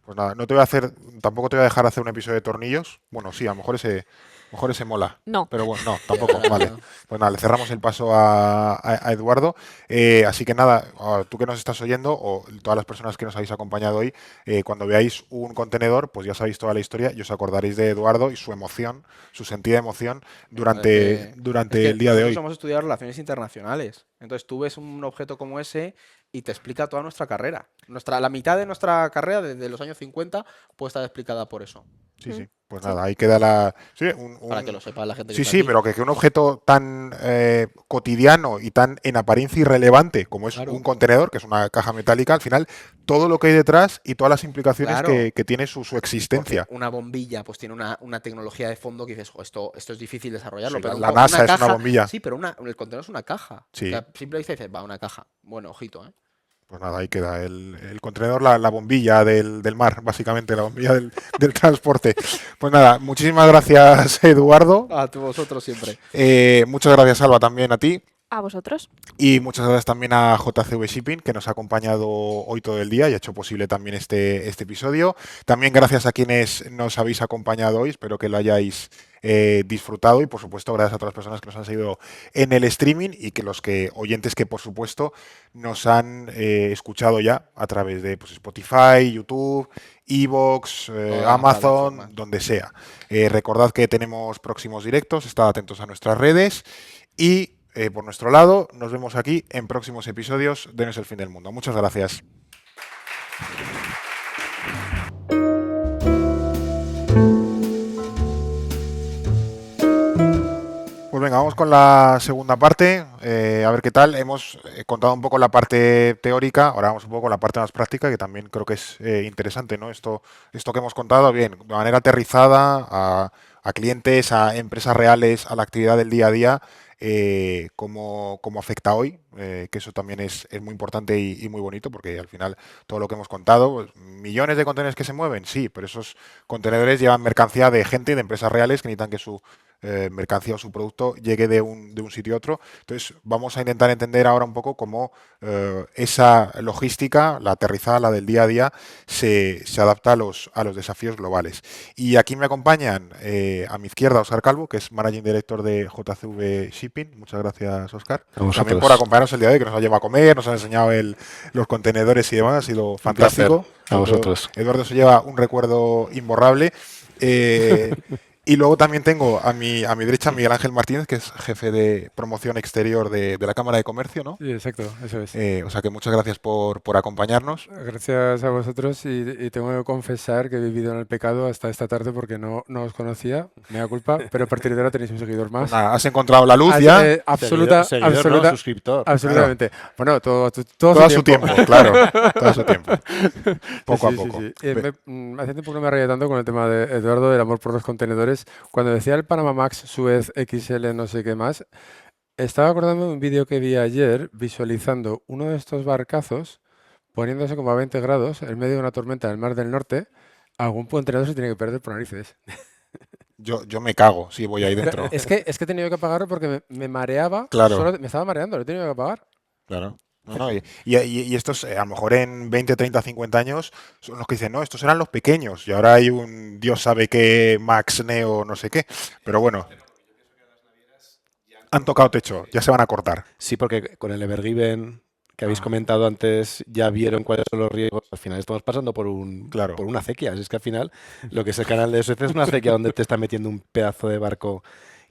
Pues nada, no te voy a hacer, tampoco te voy a dejar hacer un episodio de tornillos. Bueno, sí, a lo mejor ese mola. No. Pero bueno, no, tampoco, vale. Pues nada, le cerramos el paso a Eduardo. Así que nada, tú que nos estás oyendo, o todas las personas que nos habéis acompañado hoy, cuando veáis un contenedor, pues ya sabéis toda la historia y os acordaréis de Eduardo y su emoción, su sentida emoción durante Es que el día de nosotros hoy. hemos estudiado relaciones internacionales. Entonces tú ves un objeto como ese y te explica toda nuestra carrera. La mitad de nuestra carrera, desde los años 50, puede estar explicada por eso. Sí, sí. Pues Sí. nada, ahí queda la... Sí, Para que lo sepa la gente que Sí, está sí, aquí. pero que un objeto tan cotidiano y tan en apariencia irrelevante como es Claro. un contenedor, que es una caja metálica, al final todo lo que hay detrás y todas las implicaciones Claro. que tiene su Porque existencia. una bombilla pues tiene una tecnología de fondo que dices, "Jo, esto es difícil desarrollarlo". Sí, Pero la NASA una es una caja, bombilla. sí, pero el contenedor es una caja. Sí. O sea, simplemente dices, va, una caja. Bueno, ojito, ¿eh? Pues nada, ahí queda el contenedor, la bombilla del mar, básicamente, la bombilla del transporte. Pues nada, muchísimas gracias, Eduardo. A vosotros siempre. Muchas gracias, Alba, también a ti. A vosotros. Y muchas gracias también a JCV Shipping, que nos ha acompañado hoy todo el día y ha hecho posible también este episodio. También gracias a quienes nos habéis acompañado hoy, espero que lo hayáis disfrutado, y por supuesto gracias a todas las personas que nos han seguido en el streaming y que los oyentes que por supuesto nos han escuchado ya a través de pues, Spotify, YouTube, Evox, las Amazon, plataformas. donde sea. Recordad que tenemos próximos directos, estad atentos a nuestras redes y por nuestro lado, nos vemos aquí en próximos episodios de No es el fin del mundo. Muchas gracias. Pues venga, vamos con la segunda parte, a ver qué tal. Hemos contado un poco la parte teórica, ahora vamos un poco con la parte más práctica, que también creo que es interesante, ¿no? Esto que hemos contado, bien, de manera aterrizada a clientes, a empresas reales, a la actividad del día a día, cómo afecta hoy, que eso también es muy importante y muy bonito, porque al final todo lo que hemos contado, pues, millones de contenedores que se mueven, sí, pero esos contenedores llevan mercancía de gente y de empresas reales que necesitan que su mercancía o su producto llegue de un sitio a otro. Entonces vamos a intentar entender ahora un poco cómo esa logística, la aterrizada, la del día a día, se adapta a los desafíos globales. Y aquí me acompañan a mi izquierda Óscar Calvo, que es Managing Director de JCV Shipping. Muchas gracias, Óscar. También por acompañarnos el día de hoy, que nos ha llevado a comer, nos ha enseñado los contenedores y demás. Ha sido fantástico. A vosotros. Eduardo se lleva un recuerdo imborrable. Y luego también tengo a mi derecha a Miguel Ángel Martínez, que es jefe de promoción exterior de la Cámara de Comercio, ¿no? Sí, exacto, eso es. O sea que muchas gracias por acompañarnos. Gracias a vosotros y tengo que confesar que he vivido en el pecado hasta esta tarde porque no os conocía, me da culpa, pero a partir de ahora tenéis un seguidor más. Nada, has encontrado la luz Ah, ya. Seguidor, ¿no? Suscriptor. Absolutamente. Bueno, todo Todo a su tiempo, claro. Todo a su tiempo. Poco Sí, a sí, poco. sí. Hace tiempo que no me reía tanto con el tema de Eduardo, del amor por los contenedores. Cuando decía el Panama Max, Suez, XL, no sé qué más, estaba acordando de un vídeo que vi ayer visualizando uno de estos barcazos poniéndose como a 20 grados en medio de una tormenta en el Mar del Norte. Algún contenedor se tiene que perder por narices. Yo me cago si voy ahí dentro. Es que he tenido que apagarlo porque me mareaba. Claro. Me estaba mareando, lo he tenido que apagar. Claro. No, y estos, a lo mejor en 20, 30, 50 años, son los que dicen, no, estos eran los pequeños, y ahora hay un Dios sabe qué, Max, Neo, no sé qué. Pero bueno, han tocado techo, ya se van a cortar. Sí, porque con el Evergiven que habéis comentado antes, ya vieron cuáles son los riesgos. Al final estamos pasando por una acequia. Es que al final lo que es el canal de Suez es una acequia donde te está metiendo un pedazo de barco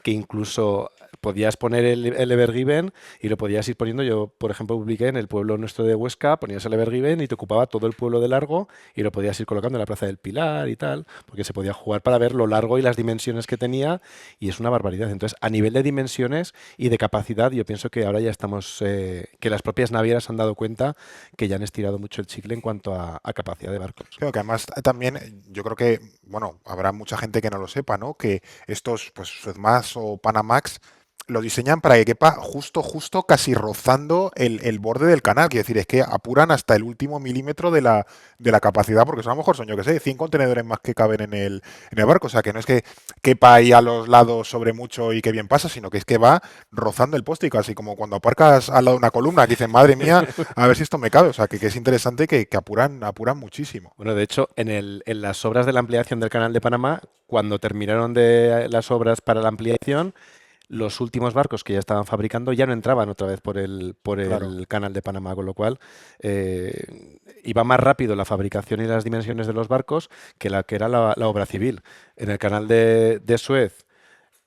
que incluso podías poner el Evergiven y lo podías ir poniendo. Yo, por ejemplo, publiqué en el pueblo nuestro de Huesca, ponías el Evergiven y te ocupaba todo el pueblo de largo y lo podías ir colocando en la Plaza del Pilar y tal, porque se podía jugar para ver lo largo y las dimensiones que tenía, y es una barbaridad. Entonces, a nivel de dimensiones y de capacidad, yo pienso que ahora ya estamos, que las propias navieras han dado cuenta que ya han estirado mucho el chicle en cuanto a capacidad de barcos. Creo que además también, yo creo que, bueno, habrá mucha gente que no lo sepa, ¿no? Que estos, pues, Suezmax o Panamax, lo diseñan para que quepa justo casi rozando el borde del canal. Quiero decir, es que apuran hasta el último milímetro de la capacidad, porque son, a lo mejor son, yo que sé, 100 contenedores más que caben en el barco. O sea, que no es que quepa ahí a los lados sobre mucho y que bien pasa, sino que es que va rozando el poste y casi como cuando aparcas al lado de una columna, que dicen, madre mía, a ver si esto me cabe. O sea, que es interesante que apuran muchísimo. Bueno, de hecho, en las obras de la ampliación del Canal de Panamá, cuando terminaron de las obras para la ampliación, los últimos barcos que ya estaban fabricando ya no entraban otra vez por el Claro. Canal de Panamá, con lo cual iba más rápido la fabricación y las dimensiones de los barcos que la que era la obra civil. En el Canal de Suez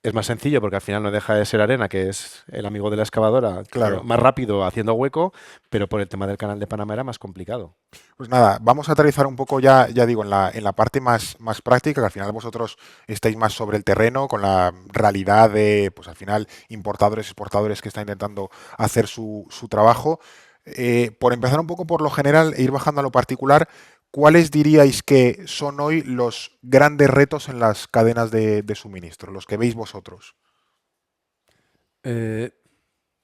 es más sencillo porque al final no deja de ser arena, que es el amigo de la excavadora, Claro. más rápido haciendo hueco, pero por el tema del Canal de Panamá era más complicado. Pues nada, vamos a aterrizar un poco ya digo, en la parte más práctica, que al final vosotros estáis más sobre el terreno, con la realidad de, pues al final, importadores, exportadores que están intentando hacer su trabajo. Por empezar un poco por lo general e ir bajando a lo particular, ¿cuáles diríais que son hoy los grandes retos en las cadenas de suministro, los que veis vosotros? Eh,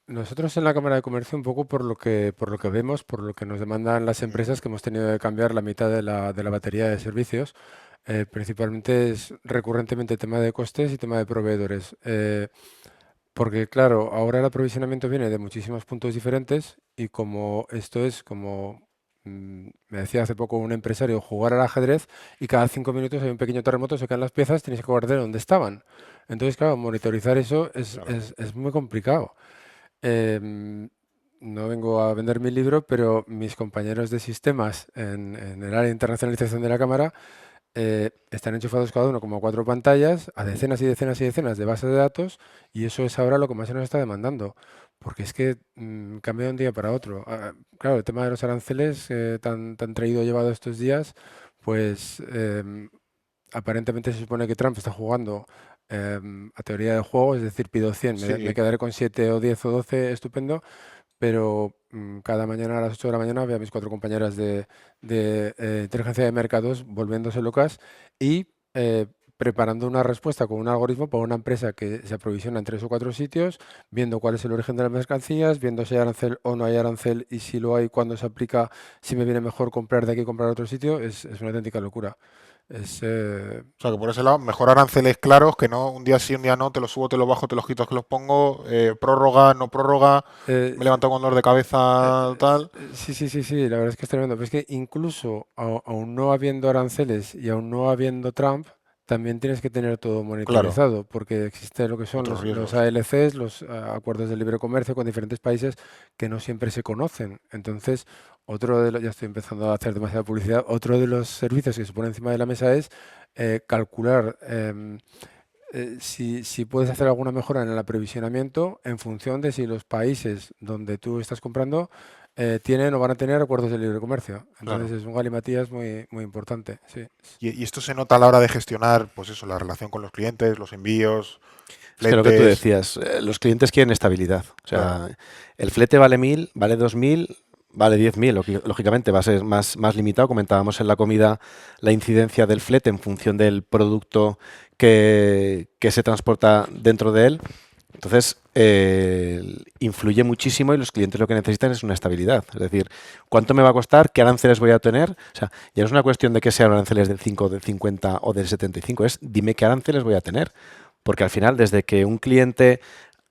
Nosotros en la Cámara de Comercio, un poco por lo que vemos, por lo que nos demandan las empresas, que hemos tenido que cambiar la mitad de la batería de servicios, principalmente es recurrentemente tema de costes y tema de proveedores. Porque claro, ahora el aprovisionamiento viene de muchísimos puntos diferentes y como esto es como, me decía hace poco un empresario, jugar al ajedrez y cada 5 minutos hay un pequeño terremoto, se caen las piezas, tienes que guardar dónde estaban. Entonces, claro, monitorizar eso es, Claro. es, es muy complicado. Em, no vengo a vender mi libro, pero mis compañeros de sistemas en el área de internacionalización de la cámara están enchufados cada uno como a 4 pantallas, a decenas y decenas y decenas de bases de datos, y eso es ahora lo que más se nos está demandando, porque es que cambia de un día para otro. Claro, el tema de los aranceles tan traído llevado estos días, pues aparentemente se supone que Trump está jugando a teoría del juego, es decir, pido 100, me Sí. quedaré con 7 o 10 o 12, estupendo, pero cada mañana a las 8 de la mañana veo a mis 4 compañeras de inteligencia de mercados volviéndose locas y preparando una respuesta con un algoritmo para una empresa que se aprovisiona en 3 o 4 sitios, viendo cuál es el origen de las mercancías, viendo si hay arancel o no hay arancel y si lo hay, cuándo se aplica, si me viene mejor comprar de aquí y comprar a otro sitio, es una auténtica locura. Es, O sea, que por ese lado, mejor aranceles claros, que no un día sí, un día no, te los subo, te los bajo, te los quito, que los pongo, prórroga, no prórroga, eh, me levanto con dolor de Eh, cabeza, tal. sí, sí, sí, sí, la verdad es que es tremendo. Pero es que incluso aún no habiendo aranceles y aún no habiendo Trump, también tienes que tener todo Claro, monitorizado, porque existe lo que son otros los riesgos. ALCs, los acuerdos de libre comercio con diferentes países que no siempre se conocen. Entonces, ya estoy empezando a hacer demasiada publicidad, otro de los servicios que se pone encima de la mesa es calcular si puedes hacer alguna mejora en el aprovisionamiento en función de si los países donde tú estás comprando tienen o van a tener acuerdos de libre comercio. Entonces Claro. es un galimatías muy, muy importante. Sí. Y esto se nota a la hora de gestionar, pues eso, la relación con los clientes, los envíos, Es que lo que tú fletes. decías, los clientes quieren estabilidad. O Claro, sea, el flete vale 1.000, vale 2.000, vale 10.000. Lógicamente va a ser más limitado. Comentábamos en la comida la incidencia del flete en función del producto que se transporta dentro de él. Entonces, influye muchísimo y los clientes lo que necesitan es una estabilidad. Es decir, ¿cuánto me va a costar? ¿Qué aranceles voy a obtener? O sea, ya no es una cuestión de que sean aranceles del 5, del 50 o del 75, es dime qué aranceles voy a tener. Porque al final, desde que un cliente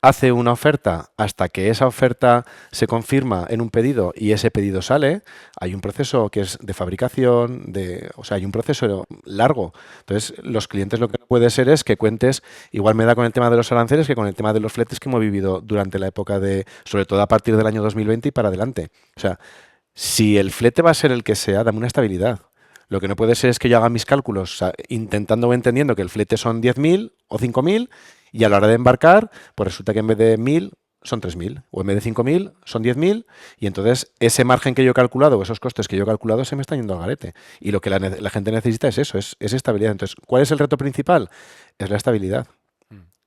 hace una oferta hasta que esa oferta se confirma en un pedido y ese pedido sale, hay un proceso que es de fabricación, o sea, hay un proceso largo. Entonces, los clientes lo que no puede ser es que cuentes, igual me da con el tema de los aranceles que con el tema de los fletes que hemos vivido durante la época sobre todo a partir del año 2020 y para adelante. O sea, si el flete va a ser el que sea, dame una estabilidad. Lo que no puede ser es que yo haga mis cálculos, o sea, intentando o entendiendo que el flete son 10.000 o 5.000 y a la hora de embarcar, pues resulta que en vez de 1.000 son 3.000 o en vez de 5.000 son 10.000 y entonces ese margen que yo he calculado o esos costes que yo he calculado se me están yendo al garete. Y lo que la gente necesita es eso, es estabilidad. Entonces, ¿cuál es el reto principal? Es la estabilidad.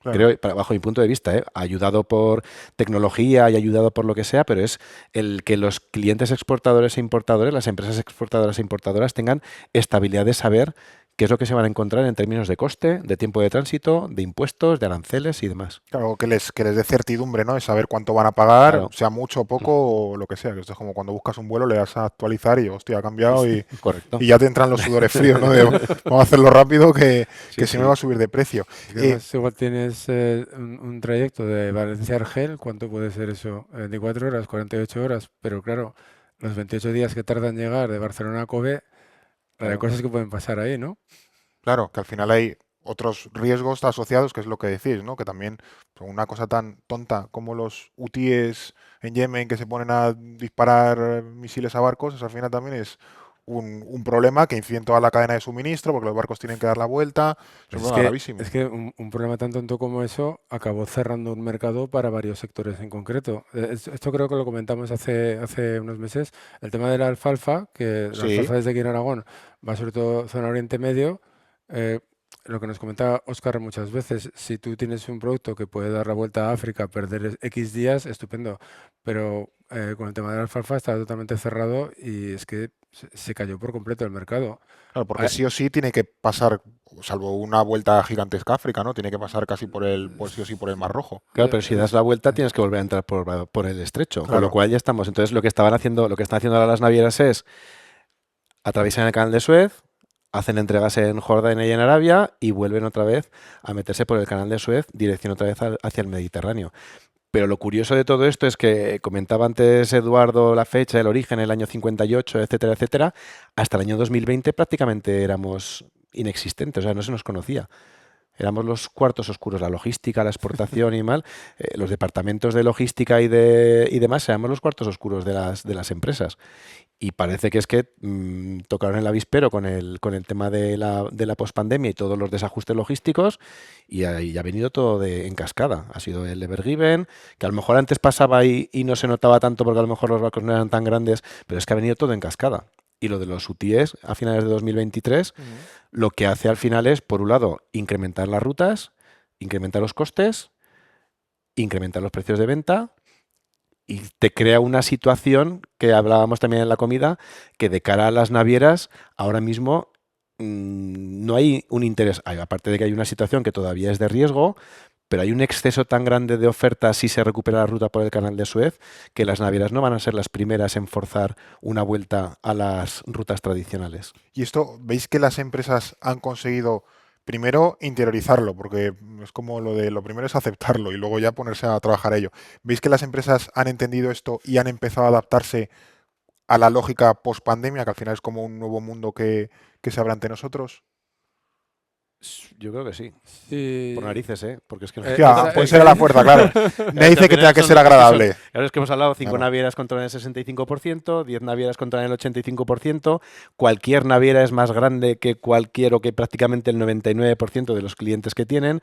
claro. Creo, bajo mi punto de vista, ayudado por tecnología y ayudado por lo que sea, pero es el que los clientes exportadores e importadores, las empresas exportadoras e importadoras tengan estabilidad de saber qué es lo que se van a encontrar en términos de coste, de tiempo de tránsito, de impuestos, de aranceles y demás. Claro, que les dé certidumbre, ¿no? Es saber cuánto van a pagar, Claro. sea mucho o poco o lo que sea. Que esto es como cuando buscas un vuelo, le das a actualizar y, hostia, ha cambiado Correcto. y ya te entran los sudores fríos, ¿no? De, vamos a hacerlo rápido que Sí, se sí. me va a subir de precio. Es que además igual tienes un trayecto de Valencia a Argel, ¿cuánto puede ser eso? 24 horas, 48 horas, pero claro, los 28 días que tardan en llegar de Barcelona a Kobe, la de Claro. cosas que pueden pasar ahí, ¿no? Claro, que al final hay otros riesgos asociados, que es lo que decís, ¿no? Que también pues, una cosa tan tonta como los hutíes en Yemen que se ponen a disparar misiles a barcos, eso al final también es un problema que incide en toda la cadena de suministro, porque los barcos tienen que dar la vuelta. Es un Pues problema gravísimo. es que un problema tan tonto como eso acabó cerrando un mercado para varios sectores en concreto. Esto creo que lo comentamos hace unos meses. El tema de la alfalfa, que la Sí, alfalfa desde aquí en Aragón va sobre todo zona Oriente Medio. eh, lo que nos comentaba Óscar muchas veces, si tú tienes un producto que puede dar la vuelta a África, perder X días, estupendo. Pero con el tema de la alfalfa estaba totalmente cerrado y es que se cayó por completo el mercado. claro, porque Ah, sí o sí tiene que pasar, salvo una vuelta gigantesca a África, ¿no? Tiene que pasar casi por sí o sí por el Mar Rojo. Claro, pero si das es- la vuelta tienes que volver a entrar por el estrecho, con lo Claro. cual ya estamos. Entonces lo que están haciendo ahora las navieras es atraviesan el canal de Suez, hacen entregas en Jordania y en Arabia y vuelven otra vez a meterse por el canal de Suez, dirección otra vez hacia el Mediterráneo. Pero lo curioso de todo esto es que comentaba antes Eduardo la fecha, el origen, el año 58, etcétera, etcétera. Hasta el año 2020 prácticamente éramos inexistentes, o sea, no se nos conocía. Éramos los cuartos oscuros, la logística, la exportación y mal. Los departamentos de logística y demás éramos los cuartos oscuros de las empresas. Y parece que es que tocaron el avispero con el tema de la pospandemia y todos los desajustes logísticos y ahí ha venido todo en cascada. Ha sido el Ever Given, que a lo mejor antes pasaba y no se notaba tanto porque a lo mejor los barcos no eran tan grandes, pero es que ha venido todo en cascada. Y lo de los hutíes a finales de 2023, lo que hace al final es, por un lado, incrementar las rutas, incrementar los costes, incrementar los precios de venta y te crea una situación que hablábamos también en la comida, que de cara a las navieras, ahora mismo no hay un interés, aparte de que hay una situación que todavía es de riesgo, pero hay un exceso tan grande de oferta si se recupera la ruta por el canal de Suez, que las navieras no van a ser las primeras en forzar una vuelta a las rutas tradicionales. Y esto, ¿veis que las empresas han conseguido primero interiorizarlo? Porque es como lo de lo primero es aceptarlo y luego ya ponerse a trabajar a ello. ¿Veis que las empresas han entendido esto y han empezado a adaptarse a la lógica post-pandemia, que al final es como un nuevo mundo que se abre ante nosotros? Yo creo que sí. Sí. Por narices, ¿eh? Porque es que Hostia, puede ser a la fuerza, claro. Me dice que tenga que ser agradable. Claro, es que hemos hablado 5 Claro. navieras controlan el 65%, 10 navieras controlan el 85%. Cualquier naviera es más grande que cualquier o que prácticamente el 99% de los clientes que tienen.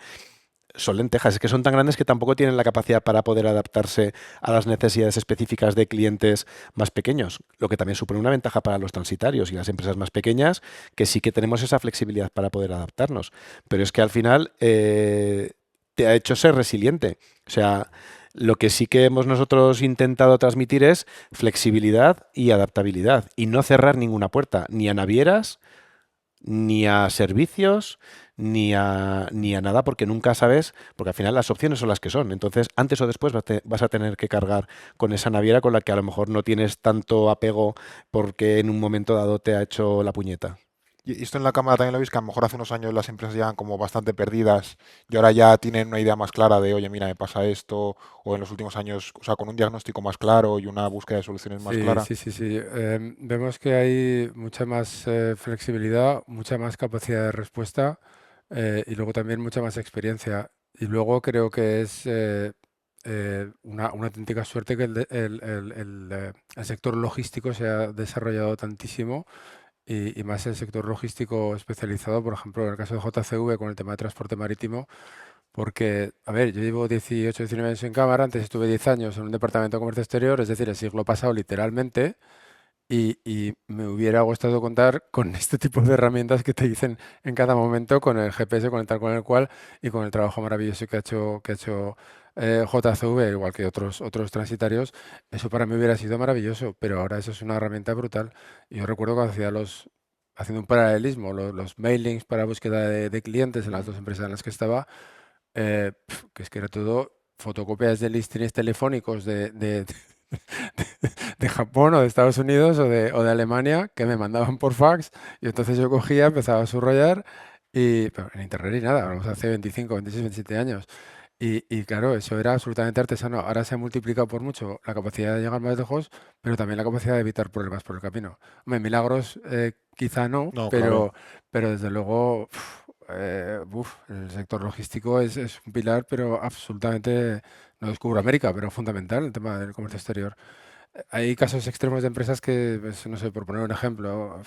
Son lentejas, es que son tan grandes que tampoco tienen la capacidad para poder adaptarse a las necesidades específicas de clientes más pequeños, lo que también supone una ventaja para los transitarios y las empresas más pequeñas, que sí que tenemos esa flexibilidad para poder adaptarnos. Pero es que al final te ha hecho ser resiliente. O sea, lo que sí que hemos nosotros intentado transmitir es flexibilidad y adaptabilidad y no cerrar ninguna puerta, ni a navieras, ni a servicios, ni a nada, porque nunca sabes, porque al final las opciones son las que son. Entonces, antes o después vas a tener que cargar con esa naviera con la que a lo mejor no tienes tanto apego porque en un momento dado te ha hecho la puñeta. Y esto en la cámara también lo veis, que a lo mejor hace unos años las empresas llegan como bastante perdidas y ahora ya tienen una idea más clara de, oye, mira, me pasa esto, o en los últimos años, o sea, con un diagnóstico más claro y una búsqueda de soluciones más Sí, clara. sí, sí, sí. Vemos que hay mucha más flexibilidad, mucha más capacidad de respuesta y luego también mucha más experiencia. Y luego creo que es una auténtica suerte que el sector logístico se ha desarrollado tantísimo y más el sector logístico especializado, por ejemplo, en el caso de JCV con el tema de transporte marítimo. Porque, a ver, yo llevo 18, 19 años en cámara, antes estuve 10 años en un departamento de comercio exterior, es decir, el siglo pasado literalmente, y me hubiera gustado contar con este tipo de herramientas que te dicen en cada momento, con el GPS, con el tal, con el cual, y con el trabajo maravilloso que ha hecho JCV, igual que otros transitarios, eso para mí hubiera sido maravilloso, pero ahora eso es una herramienta brutal. Yo recuerdo cuando haciendo un paralelismo, los mailings para búsqueda de clientes en las dos empresas en las que estaba, que es que era todo fotocopias de listines telefónicos de Japón o de Estados Unidos o de Alemania que me mandaban por fax y entonces yo cogía, empezaba a subrayar pero en internet y nada, vamos, hace 25, 26, 27 años. Y claro, eso era absolutamente artesano. Ahora se ha multiplicado por mucho la capacidad de llegar más lejos, pero también la capacidad de evitar problemas por el camino. Hombre, milagros quizá no, No, claro. pero desde luego el sector logístico es un pilar, pero absolutamente, no descubro América, pero fundamental el tema del comercio exterior. Hay casos extremos de empresas que, pues, no sé, por poner un ejemplo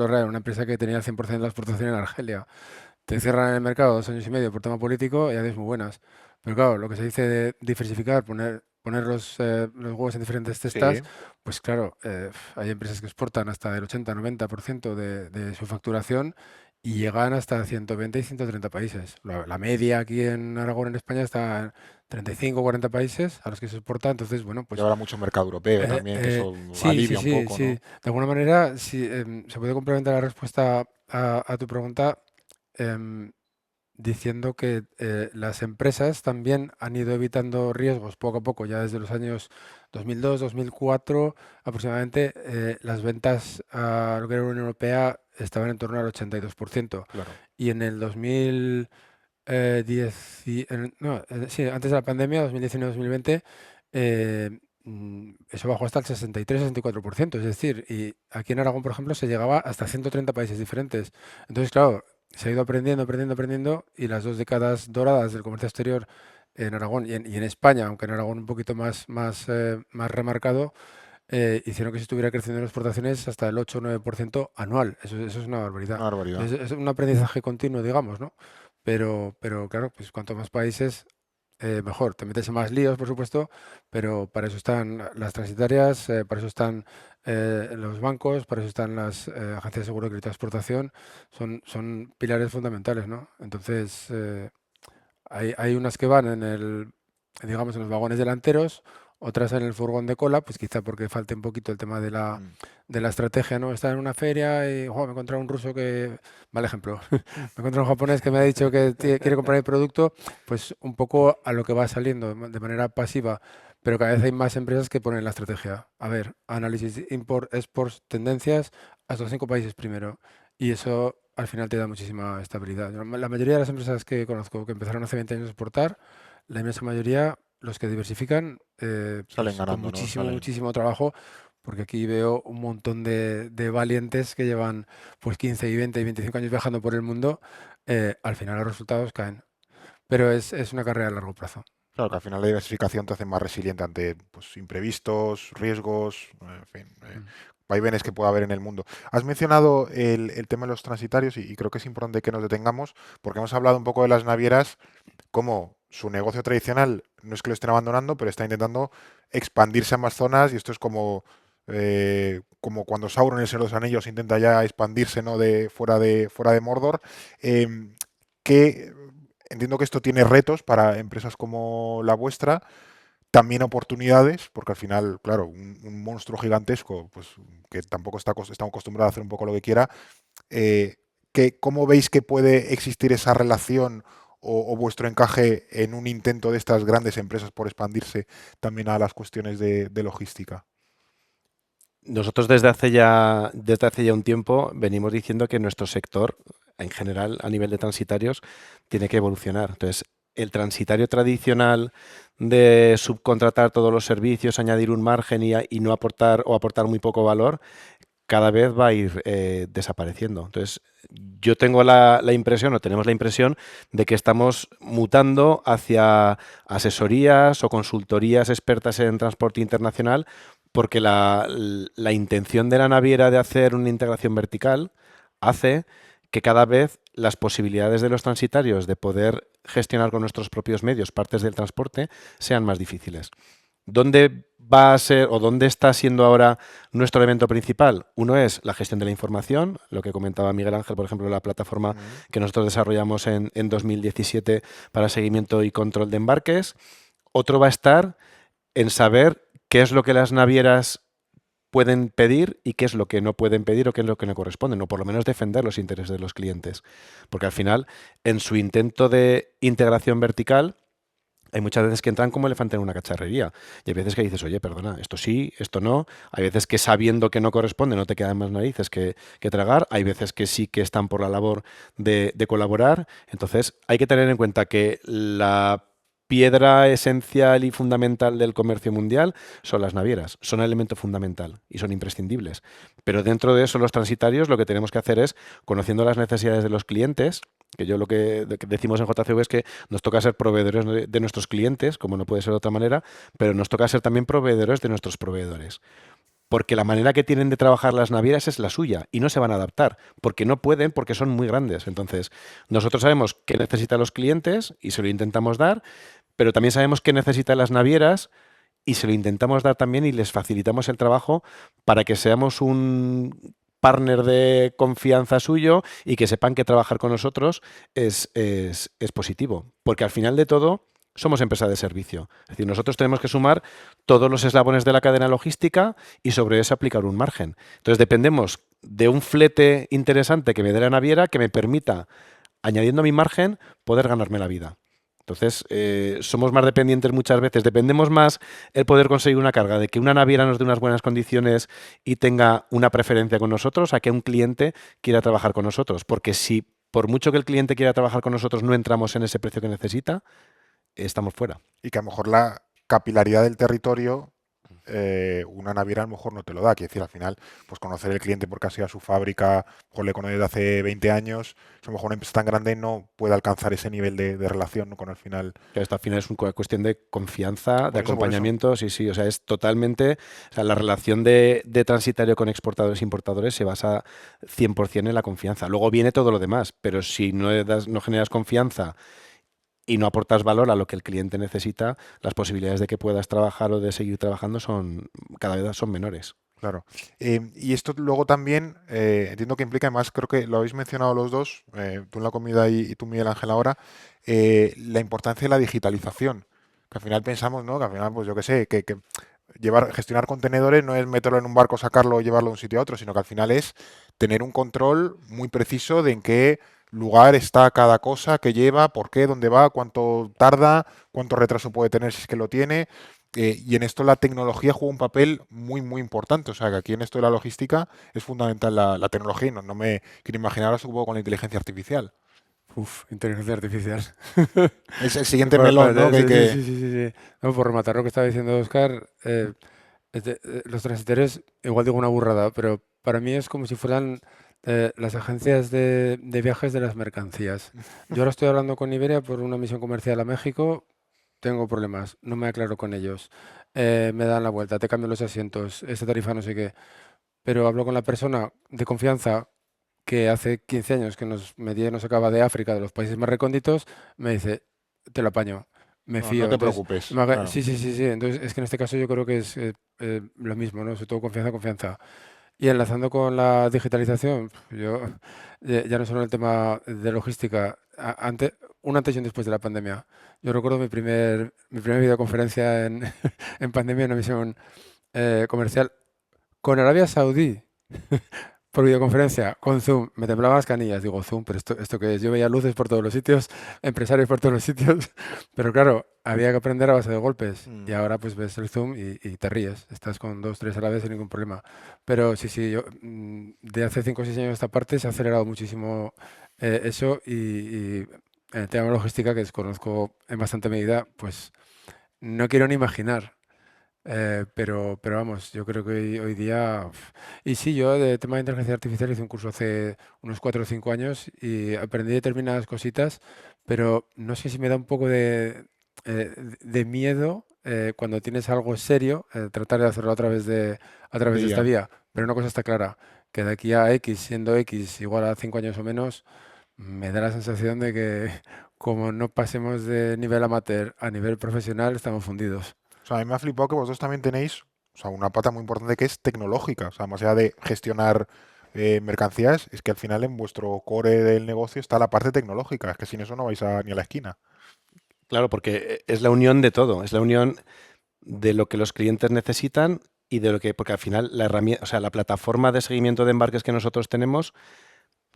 real, una empresa que tenía el 100% de la exportación en Argelia. Te cierran el mercado 2 años y medio por tema político y adiós muy buenas. Pero claro, lo que se dice de diversificar, poner los huevos en diferentes cestas, Sí. pues claro, hay empresas que exportan hasta el 80-90% de su facturación y llegan hasta 120 y 130 países. La media aquí en Aragón, en España, está en 35 o 40 países a los que se exporta. Entonces, bueno, Y pues habrá mucho mercado europeo también, que eso sí, sí, alivia un sí, poco, sí. ¿no? De alguna manera, sí, se puede complementar la respuesta a tu pregunta em, diciendo que las empresas también han ido evitando riesgos poco a poco, ya desde los años 2002, 2004 aproximadamente, las ventas a lo que era la Unión Europea estaban en torno al 82%. Claro. Y en el 2010, no, sí, antes de la pandemia, 2019-2020, eso bajó hasta el 63-64%. Es decir, y aquí en Aragón, por ejemplo, se llegaba hasta 130 países diferentes. Entonces, claro, se ha ido aprendiendo, aprendiendo, aprendiendo, y las 2 décadas doradas del comercio exterior en Aragón y en España, aunque en Aragón un poquito más remarcado, hicieron que se estuviera creciendo las exportaciones hasta el 8 o 9% anual. Eso es una barbaridad. Una barbaridad. Entonces, es un aprendizaje continuo, digamos, ¿no? Pero claro, pues cuanto más países, mejor. Te metes en más líos, por supuesto, pero para eso están las transitarias, para eso están los bancos, para eso están las agencias de seguro de crédito de exportación. Son pilares fundamentales, ¿no? Entonces, hay unas que van digamos, en los vagones delanteros, otras en el furgón de cola, pues quizá porque falte un poquito el tema de la, Mm. de la estrategia, ¿no? Estar en una feria y me he encontrado un ruso que, mal ejemplo, me he encontrado un japonés que me ha dicho que quiere comprar el producto, pues un poco a lo que va saliendo de manera pasiva, pero cada vez hay más empresas que ponen la estrategia. A ver, análisis, import, exports, tendencias, hasta los 5 países primero. Y eso al final te da muchísima estabilidad. La mayoría de las empresas que conozco que empezaron hace 20 años a exportar, la inmensa mayoría, los que diversifican, Salen pues con ganando, ¿no? muchísimo, Salen. muchísimo trabajo, porque aquí veo un montón de valientes que llevan pues 15 y 20 y 25 años viajando por el mundo, al final los resultados caen. Pero es una carrera a largo plazo. Claro, que al final la diversificación te hace más resiliente ante pues, imprevistos, riesgos, en fin, Mm. vaivenes que pueda haber en el mundo. Has mencionado el tema de los transitarios y creo que es importante que nos detengamos porque hemos hablado un poco de las navieras, como su negocio tradicional no es que lo estén abandonando, pero está intentando expandirse a más zonas y esto es como cuando Sauron en el Señor de los Anillos intenta ya expandirse, ¿no? fuera de Mordor. Em, que entiendo que esto tiene retos para empresas como la vuestra, también oportunidades, porque al final, claro, un monstruo gigantesco, pues que tampoco estamos acostumbrados a hacer un poco lo que quiera, eh, ¿cómo veis que puede existir esa relación o vuestro encaje en un intento de estas grandes empresas por expandirse también a las cuestiones de logística? Nosotros desde hace ya un tiempo venimos diciendo que nuestro sector, en general, a nivel de transitarios, tiene que evolucionar. Entonces, el transitario tradicional de subcontratar todos los servicios, añadir un margen y no aportar o aportar muy poco valor, cada vez va a ir desapareciendo. Entonces, yo tengo la impresión, o tenemos la impresión, de que estamos mutando hacia asesorías o consultorías expertas en transporte internacional, porque la intención de la naviera de hacer una integración vertical hace que cada vez las posibilidades de los transitarios de poder gestionar con nuestros propios medios partes del transporte sean más difíciles. ¿Dónde va a ser o dónde está siendo ahora nuestro elemento principal? Uno es la gestión de la información, lo que comentaba Miguel Ángel, por ejemplo, la plataforma Mm. que nosotros desarrollamos en 2017 para seguimiento y control de embarques. Otro va a estar en saber qué es lo que las navieras pueden pedir y qué es lo que no pueden pedir o qué es lo que no corresponden, o por lo menos defender los intereses de los clientes. Porque al final, en su intento de integración vertical, hay muchas veces que entran como elefante en una cacharrería. Y hay veces que dices, oye, perdona, esto sí, esto no. Hay veces que sabiendo que no corresponde no te quedan más narices que tragar. Hay veces que sí que están por la labor de colaborar. Entonces hay que tener en cuenta que la piedra esencial y fundamental del comercio mundial son las navieras. Son elemento fundamental y son imprescindibles. Pero dentro de eso, los transitarios, lo que tenemos que hacer es, conociendo las necesidades de los clientes, que yo lo que decimos en JCV es que nos toca ser proveedores de nuestros clientes, como no puede ser de otra manera, pero nos toca ser también proveedores de nuestros proveedores. Porque la manera que tienen de trabajar las navieras es la suya y no se van a adaptar, porque no pueden, porque son muy grandes. Entonces, nosotros sabemos qué necesitan los clientes y se lo intentamos dar, pero también sabemos qué necesitan las navieras y se lo intentamos dar también y les facilitamos el trabajo para que seamos un partner de confianza suyo y que sepan que trabajar con nosotros es positivo. Porque al final de todo somos empresa de servicio. Es decir, nosotros tenemos que sumar todos los eslabones de la cadena logística y sobre eso aplicar un margen. Entonces dependemos de un flete interesante que me dé la naviera que me permita, añadiendo mi margen, poder ganarme la vida. Entonces, somos más dependientes muchas veces, dependemos más el poder conseguir una carga de que una naviera nos dé unas buenas condiciones y tenga una preferencia con nosotros a que un cliente quiera trabajar con nosotros. Porque si por mucho que el cliente quiera trabajar con nosotros no entramos en ese precio que necesita, estamos fuera. Y que a lo mejor la capilaridad del territorio, una naviera a lo mejor no te lo da. Quiere decir, al final, pues conocer el cliente porque ha sido a su fábrica, o le conoce desde hace 20 años, a lo mejor una empresa tan grande no puede alcanzar ese nivel de relación, ¿no? Con al final. Que esto al final es una cuestión de confianza, de Por eso. acompañamiento, sí, o sea, es totalmente, o sea, la relación de transitario con exportadores e importadores se basa 100% en la confianza. Luego viene todo lo demás, pero si no generas confianza y no aportas valor a lo que el cliente necesita, las posibilidades de que puedas trabajar o de seguir trabajando cada vez son menores. Claro. Y esto luego también entiendo que implica, además creo que lo habéis mencionado los dos, tú en la comida y tú, Miguel Ángel, ahora, la importancia de la digitalización. Que al final pensamos, ¿no? Que al final, pues yo qué sé, que gestionar contenedores no es meterlo en un barco, sacarlo y llevarlo de un sitio a otro, sino que al final es tener un control muy preciso de en qué lugar está cada cosa que lleva, por qué, dónde va, cuánto tarda, cuánto retraso puede tener si es que lo tiene. Y en esto la tecnología juega un papel muy, muy importante. O sea, que aquí en esto de la logística es fundamental la tecnología. Y no me quiero imaginar ahora un poco con la inteligencia artificial. Uf, inteligencia artificial. Es el siguiente melón, ¿no? Sí. No, por rematar lo que estaba diciendo Oscar, los transitarios, igual digo una burrada, pero para mí es como si fueran las agencias de viajes de las mercancías. Yo ahora estoy hablando con Iberia por una misión comercial a México, tengo problemas, no me aclaro con ellos. Me dan la vuelta, te cambio los asientos, esta tarifa no sé qué. Pero hablo con la persona de confianza que hace 15 años que nos acaba de África, de los países más recónditos, me dice, te lo apaño, me No, fío. no te Entonces, preocupes. Claro. sí. Entonces, es que en este caso yo creo que es lo mismo, ¿no? Sobre todo confianza. Y enlazando con la digitalización, yo ya no solo en el tema de logística, un antes y un después de la pandemia. Yo recuerdo mi primera videoconferencia en pandemia, en una misión comercial con Arabia Saudí. Por videoconferencia, con Zoom, me temblaban las canillas. Digo, Zoom, pero ¿esto qué es? Yo veía luces por todos los sitios, empresarios por todos los sitios, pero claro, había que aprender a base de golpes. Y ahora pues ves el Zoom y te ríes. Estás con 2, 3 a la vez sin ningún problema. Pero sí, yo de hace 5 o 6 años a esta parte se ha acelerado muchísimo eso y en el tema logística, que desconozco en bastante medida, pues no quiero ni imaginar. Pero vamos, yo creo que hoy día... Y sí, yo de tema de inteligencia artificial hice un curso hace unos 4 o 5 años y aprendí determinadas cositas, pero no sé si me da un poco de miedo cuando tienes algo serio, tratar de hacerlo a través de esta vía. Pero una cosa está clara, que de aquí a X, siendo X igual a 5 años o menos, me da la sensación de que como no pasemos de nivel amateur a nivel profesional, estamos fundidos. O sea, a mí me ha flipado que vosotros también tenéis, o sea, una pata muy importante que es tecnológica. O sea, más allá de gestionar mercancías, es que al final en vuestro core del negocio está la parte tecnológica. Es que sin eso no vais ni a la esquina. Claro, porque es la unión de todo, es la unión de lo que los clientes necesitan y de lo que, porque al final la herramienta, o sea, la plataforma de seguimiento de embarques que nosotros tenemos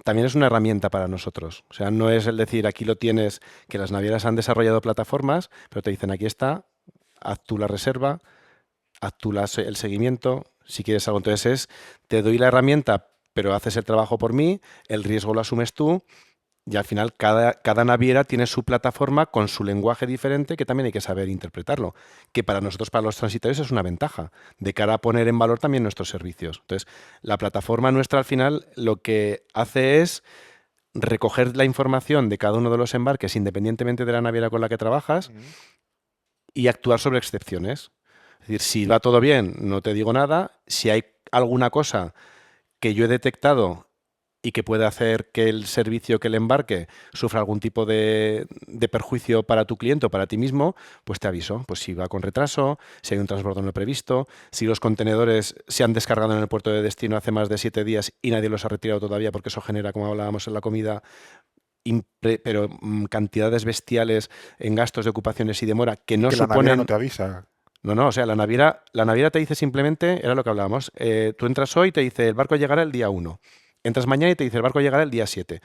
también es una herramienta para nosotros. O sea, no es el decir aquí lo tienes, que las navieras han desarrollado plataformas, pero te dicen aquí está, haz tú la reserva, haz tú el seguimiento, si quieres algo. Entonces te doy la herramienta, pero haces el trabajo por mí, el riesgo lo asumes tú. Y al final cada naviera tiene su plataforma con su lenguaje diferente que también hay que saber interpretarlo, que para nosotros, para los transitarios, es una ventaja de cara a poner en valor también nuestros servicios. Entonces, la plataforma nuestra al final lo que hace es recoger la información de cada uno de los embarques independientemente de la naviera con la que trabajas y actuar sobre excepciones. Es decir, si va todo bien, no te digo nada. Si hay alguna cosa que yo he detectado y que puede hacer que el servicio, que el embarque sufra algún tipo de perjuicio para tu cliente o para ti mismo, pues te aviso. Pues si va con retraso, si hay un transbordo no previsto, si los contenedores se han descargado en el puerto de destino hace más de 7 días y nadie los ha retirado todavía, porque eso genera, como hablábamos en la comida, pero cantidades bestiales en gastos de ocupaciones y demora que no Que la naviera no suponen... te avisa. No, o sea, la naviera te dice simplemente, era lo que hablábamos, tú entras hoy y te dice el barco llegará el día 1. Entras mañana y te dice el barco llegará el día 7.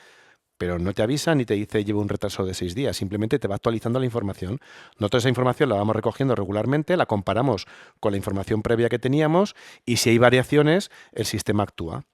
Pero no te avisa ni te dice lleva un retraso de 6 días, simplemente te va actualizando la información. Nosotros esa información la vamos recogiendo regularmente, la comparamos con la información previa que teníamos y si hay variaciones, el sistema actúa.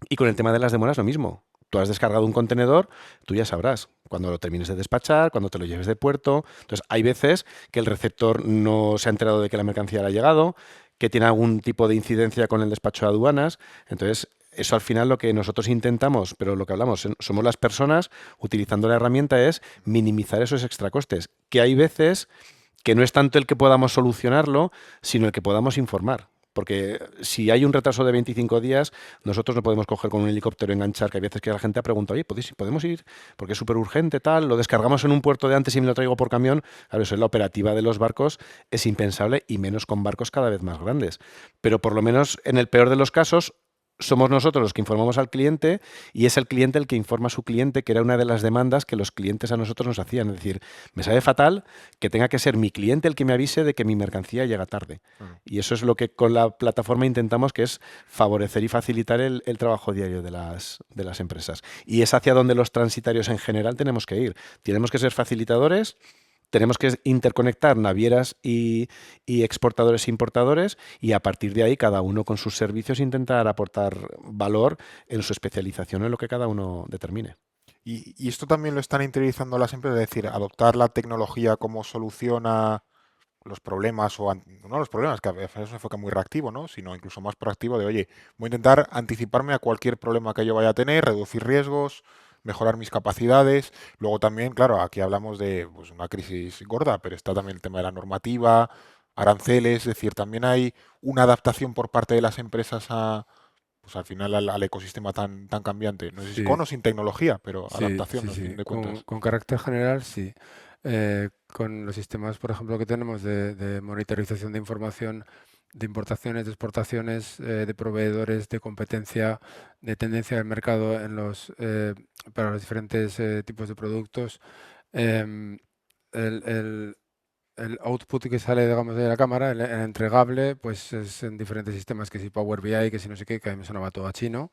Y con el tema de las demoras lo mismo. Tú has descargado un contenedor, tú ya sabrás cuando lo termines de despachar, cuando te lo lleves de puerto. Entonces, hay veces que el receptor no se ha enterado de que la mercancía le ha llegado, que tiene algún tipo de incidencia con el despacho de aduanas. Entonces, eso al final lo que nosotros intentamos, pero lo que hablamos, somos las personas, utilizando la herramienta es minimizar esos extracostes, que hay veces que no es tanto el que podamos solucionarlo, sino el que podamos informar. Porque si hay un retraso de 25 días, nosotros no podemos coger con un helicóptero y enganchar, que hay veces que la gente ha preguntado, oye, ¿podemos ir? Porque es súper urgente, tal, lo descargamos en un puerto de antes y me lo traigo por camión. Claro, eso es la operativa de los barcos, es impensable y menos con barcos cada vez más grandes. Pero por lo menos en el peor de los casos, somos nosotros los que informamos al cliente y es el cliente el que informa a su cliente, que era una de las demandas que los clientes a nosotros nos hacían. Es decir, me sabe fatal que tenga que ser mi cliente el que me avise de que mi mercancía llega tarde. Y eso es lo que con la plataforma intentamos, que es favorecer y facilitar el trabajo diario de las empresas. Y es hacia donde los transitarios en general tenemos que ir. Tenemos que ser facilitadores. Tenemos que interconectar navieras y exportadores e importadores y a partir de ahí cada uno con sus servicios intentar aportar valor en su especialización en lo que cada uno determine. Y esto también lo están interiorizando las empresas, es decir, adoptar la tecnología como solución a los problemas, no los problemas, que a veces es un enfoque muy reactivo, ¿no? Sino incluso más proactivo de, oye, voy a intentar anticiparme a cualquier problema que yo vaya a tener, reducir riesgos, mejorar mis capacidades. Luego también, claro, aquí hablamos de pues, una crisis gorda, pero está también el tema de la normativa, aranceles, es decir, también hay una adaptación por parte de las empresas pues al final al ecosistema tan cambiante. No sé si Sí, con o sin tecnología, pero sí, adaptación, sí, ¿no? A fin sí. de cuentas. Con carácter general, sí. Con los sistemas, por ejemplo, que tenemos de monitorización de información de importaciones, de exportaciones, de proveedores, de competencia, de tendencia del mercado para los diferentes tipos de productos. em, el, el- el output que sale, digamos, de la cámara, el entregable, pues es en diferentes sistemas, que si Power BI, que si no sé qué, que a mí me sonaba todo a chino.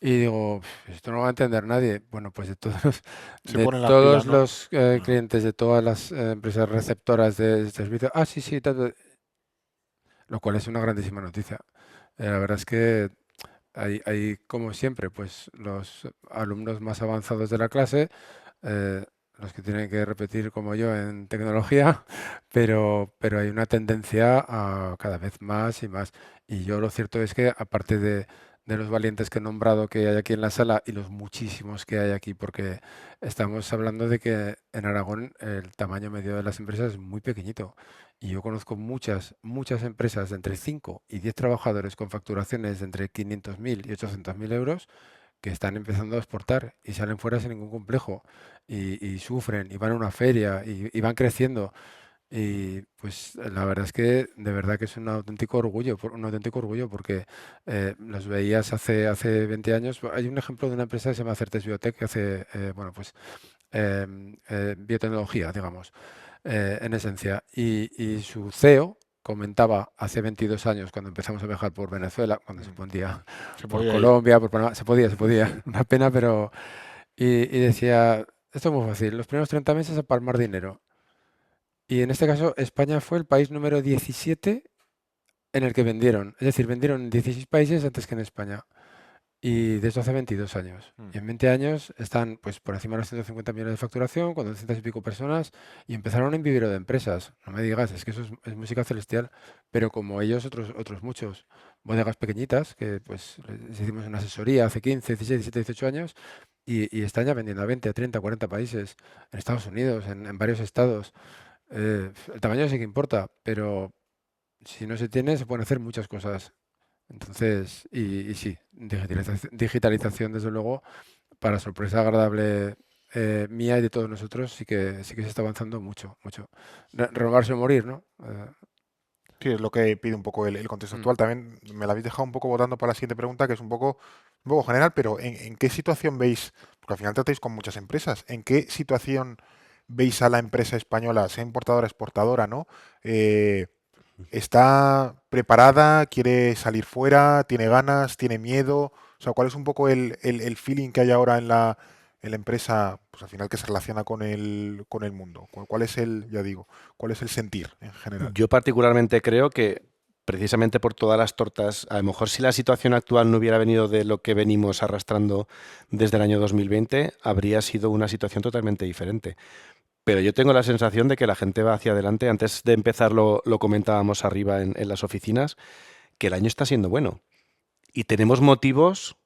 Y digo, Esto no lo va a entender nadie". Bueno, pues Se de ponen las pilas, todos ¿no? los clientes, de todas las empresas receptoras de este servicio, sí, sí, lo cual es una grandísima noticia. La verdad es que hay, como siempre, pues los alumnos más avanzados de la clase, eh, los que tienen que repetir como yo en tecnología, pero hay una tendencia a cada vez más y más. Y yo lo cierto es que, aparte de los valientes que he nombrado que hay aquí en la sala y los muchísimos que hay aquí, porque estamos hablando de que en Aragón el tamaño medio de las empresas es muy pequeñito. Y yo conozco muchas empresas de entre 5 y 10 trabajadores con facturaciones de entre 500.000 y 800.000 euros que están empezando a exportar y salen fuera sin ningún complejo y sufren y van a una feria y van creciendo. Y pues la verdad es que de verdad que es un auténtico orgullo, un auténtico orgullo porque los veías hace 20 años. Hay un ejemplo de una empresa que se llama Certes Biotech que hace, bueno, pues biotecnología, digamos, en esencia. Y su CEO comentaba hace 22 años, cuando empezamos a viajar por Venezuela, cuando se podía, Se por podía ir. Colombia, por Panamá, se podía, una pena, pero... Y decía, esto es muy fácil, los primeros 30 meses a palmar dinero. Y en este caso, España fue el país número 17 en el que vendieron. Es decir, vendieron en 16 países antes que en España. Y de esto hace 22 años. Mm. Y en 20 años están pues por encima de los 150 millones de facturación, con 200 y pico personas, y empezaron en vivero de empresas. No me digas, es que eso es música celestial, pero como ellos, otros muchos. Bodegas pequeñitas, que pues les hicimos una asesoría hace 15, 16, 17, 18 años, y están ya vendiendo a 20, a 30, 40 países, en Estados Unidos, en varios estados. El tamaño sí que importa, pero si no se tiene, se pueden hacer muchas cosas. Entonces, y sí, digitalización, desde luego, para sorpresa agradable mía y de todos nosotros, sí que se está avanzando mucho, mucho. Renovarse o morir, ¿no? Sí, es lo que pide un poco el contexto Mm. actual. También me la habéis dejado un poco votando para la siguiente pregunta, que es un poco general, pero ¿en qué situación veis? Porque al final tratáis con muchas empresas. ¿En qué situación veis a la empresa española, sea importadora, exportadora, ¿no? ¿Está preparada? ¿Quiere salir fuera? ¿Tiene ganas? ¿Tiene miedo? O sea, ¿cuál es un poco el feeling que hay ahora en la empresa, pues al final que se relaciona con el mundo? ¿Cuál es ya digo, cuál es el sentir en general? Yo particularmente creo que precisamente por todas las tortas, a lo mejor si la situación actual no hubiera venido de lo que venimos arrastrando desde el año 2020, habría sido una situación totalmente diferente. Pero yo tengo la sensación de que la gente va hacia adelante. Antes de empezar lo comentábamos arriba en las oficinas, que el año está siendo bueno. Y tenemos motivos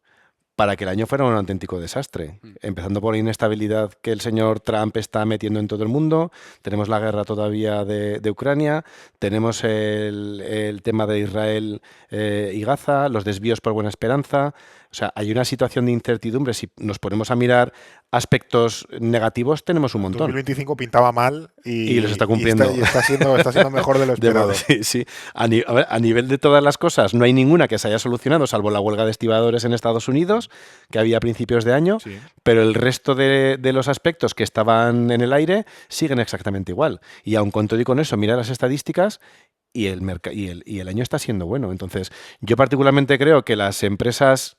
para que el año fuera un auténtico desastre. Mm. Empezando por la inestabilidad que el señor Trump está metiendo en todo el mundo, tenemos la guerra todavía de Ucrania, tenemos el tema de Israel y Gaza, los desvíos por Buena Esperanza. O sea, hay una situación de incertidumbre. Si nos ponemos a mirar aspectos negativos, tenemos un montón. 2025 pintaba mal Y los está cumpliendo. y está siendo mejor de lo esperado. Sí, sí. A ver, a nivel de todas las cosas, no hay ninguna que se haya solucionado, salvo la huelga de estibadores en Estados Unidos, que había a principios de año, Sí. pero el resto de los aspectos que estaban en el aire siguen exactamente igual. Y aun con todo y con eso, mira las estadísticas y el año está siendo bueno. Entonces, yo particularmente creo que las empresas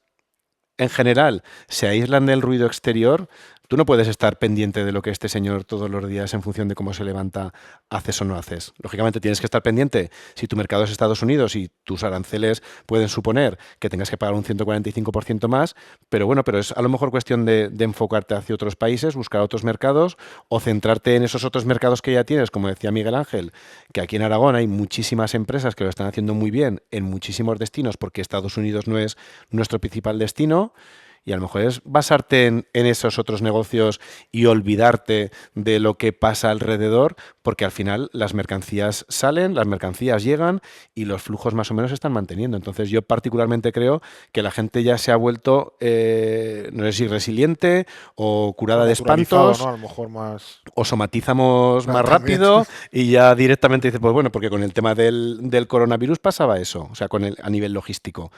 en general se aíslan del ruido exterior. Tú no puedes estar pendiente de lo que este señor todos los días en función de cómo se levanta haces o no haces. Lógicamente tienes que estar pendiente si tu mercado es Estados Unidos y tus aranceles pueden suponer que tengas que pagar un 145% más, pero bueno, pero es a lo mejor cuestión de enfocarte hacia otros países, buscar otros mercados o centrarte en esos otros mercados que ya tienes, como decía Miguel Ángel, que aquí en Aragón hay muchísimas empresas que lo están haciendo muy bien en muchísimos destinos porque Estados Unidos no es nuestro principal destino. Y a lo mejor es basarte en esos otros negocios y olvidarte de lo que pasa alrededor, porque al final las mercancías salen, las mercancías llegan y los flujos más o menos se están manteniendo. Entonces yo particularmente creo que la gente ya se ha vuelto, no sé si resiliente o curada de Naturalizado, espantos, ¿no? A lo mejor más. o somatizamos más También. rápido y ya directamente dice, pues bueno, porque con el tema del coronavirus pasaba eso, o sea, a nivel logístico.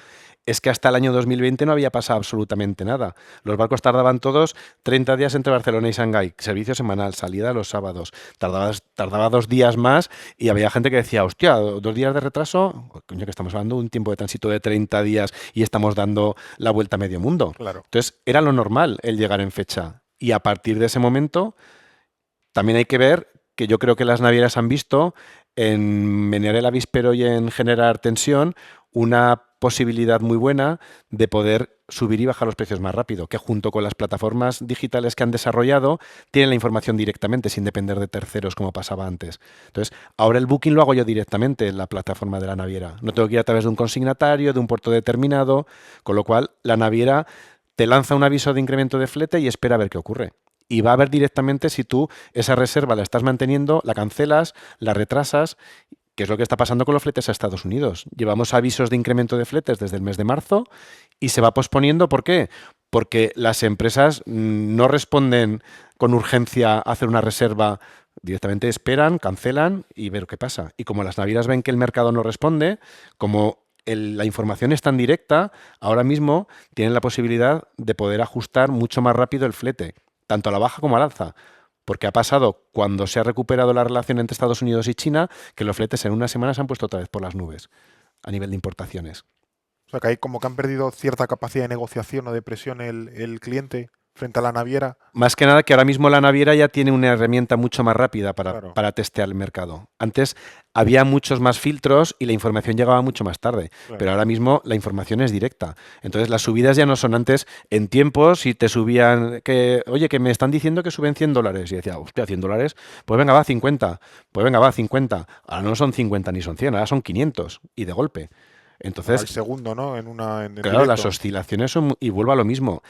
Es que hasta el año 2020 no había pasado absolutamente nada. Los barcos tardaban todos 30 días entre Barcelona y Shanghái, servicio semanal, salida los sábados. Tardaba 2 días más y había gente que decía, hostia, 2 días de retraso, coño, que estamos hablando de un tiempo de tránsito de 30 días y estamos dando la vuelta a medio mundo. Claro. Entonces, era lo normal el llegar en fecha. Y a partir de ese momento, también hay que ver que yo creo que las navieras han visto en menear el avispero y en generar tensión una posibilidad muy buena de poder subir y bajar los precios más rápido, que junto con las plataformas digitales que han desarrollado tienen la información directamente sin depender de terceros como pasaba antes. Entonces, ahora el booking lo hago yo directamente en la plataforma de la naviera. No tengo que ir a través de un consignatario, de un puerto determinado, con lo cual la naviera te lanza un aviso de incremento de flete y espera a ver qué ocurre. Y va a ver directamente si tú esa reserva la estás manteniendo, la cancelas, la retrasas, que es lo que está pasando con los fletes a Estados Unidos. Llevamos avisos de incremento de fletes desde el mes de marzo y se va posponiendo. ¿Por qué? Porque las empresas no responden con urgencia a hacer una reserva, directamente esperan, cancelan y ver qué pasa. Y como las navieras ven que el mercado no responde, como la información es tan directa, ahora mismo tienen la posibilidad de poder ajustar mucho más rápido el flete, tanto a la baja como al alza. Porque ha pasado cuando se ha recuperado la relación entre Estados Unidos y China, que los fletes en una semana se han puesto otra vez por las nubes a nivel de importaciones. O sea, que hay como que han perdido cierta capacidad de negociación o de presión el cliente frente a la naviera. Más que nada que ahora mismo la naviera ya tiene una herramienta mucho más rápida Claro. para testear el mercado. Antes había muchos más filtros y la información llegaba mucho más tarde, Claro. pero ahora mismo la información es directa. Entonces las subidas ya no son antes en tiempos y te subían que, oye, que me están diciendo que suben $100. Y decía, hostia, $100, pues venga, va, 50. Pues venga, va, 50. Ahora no son 50 ni son 100, ahora son 500 y de golpe. Al Entonces, segundo, ¿no? En claro, las directo. oscilaciones son, y vuelvo a lo mismo.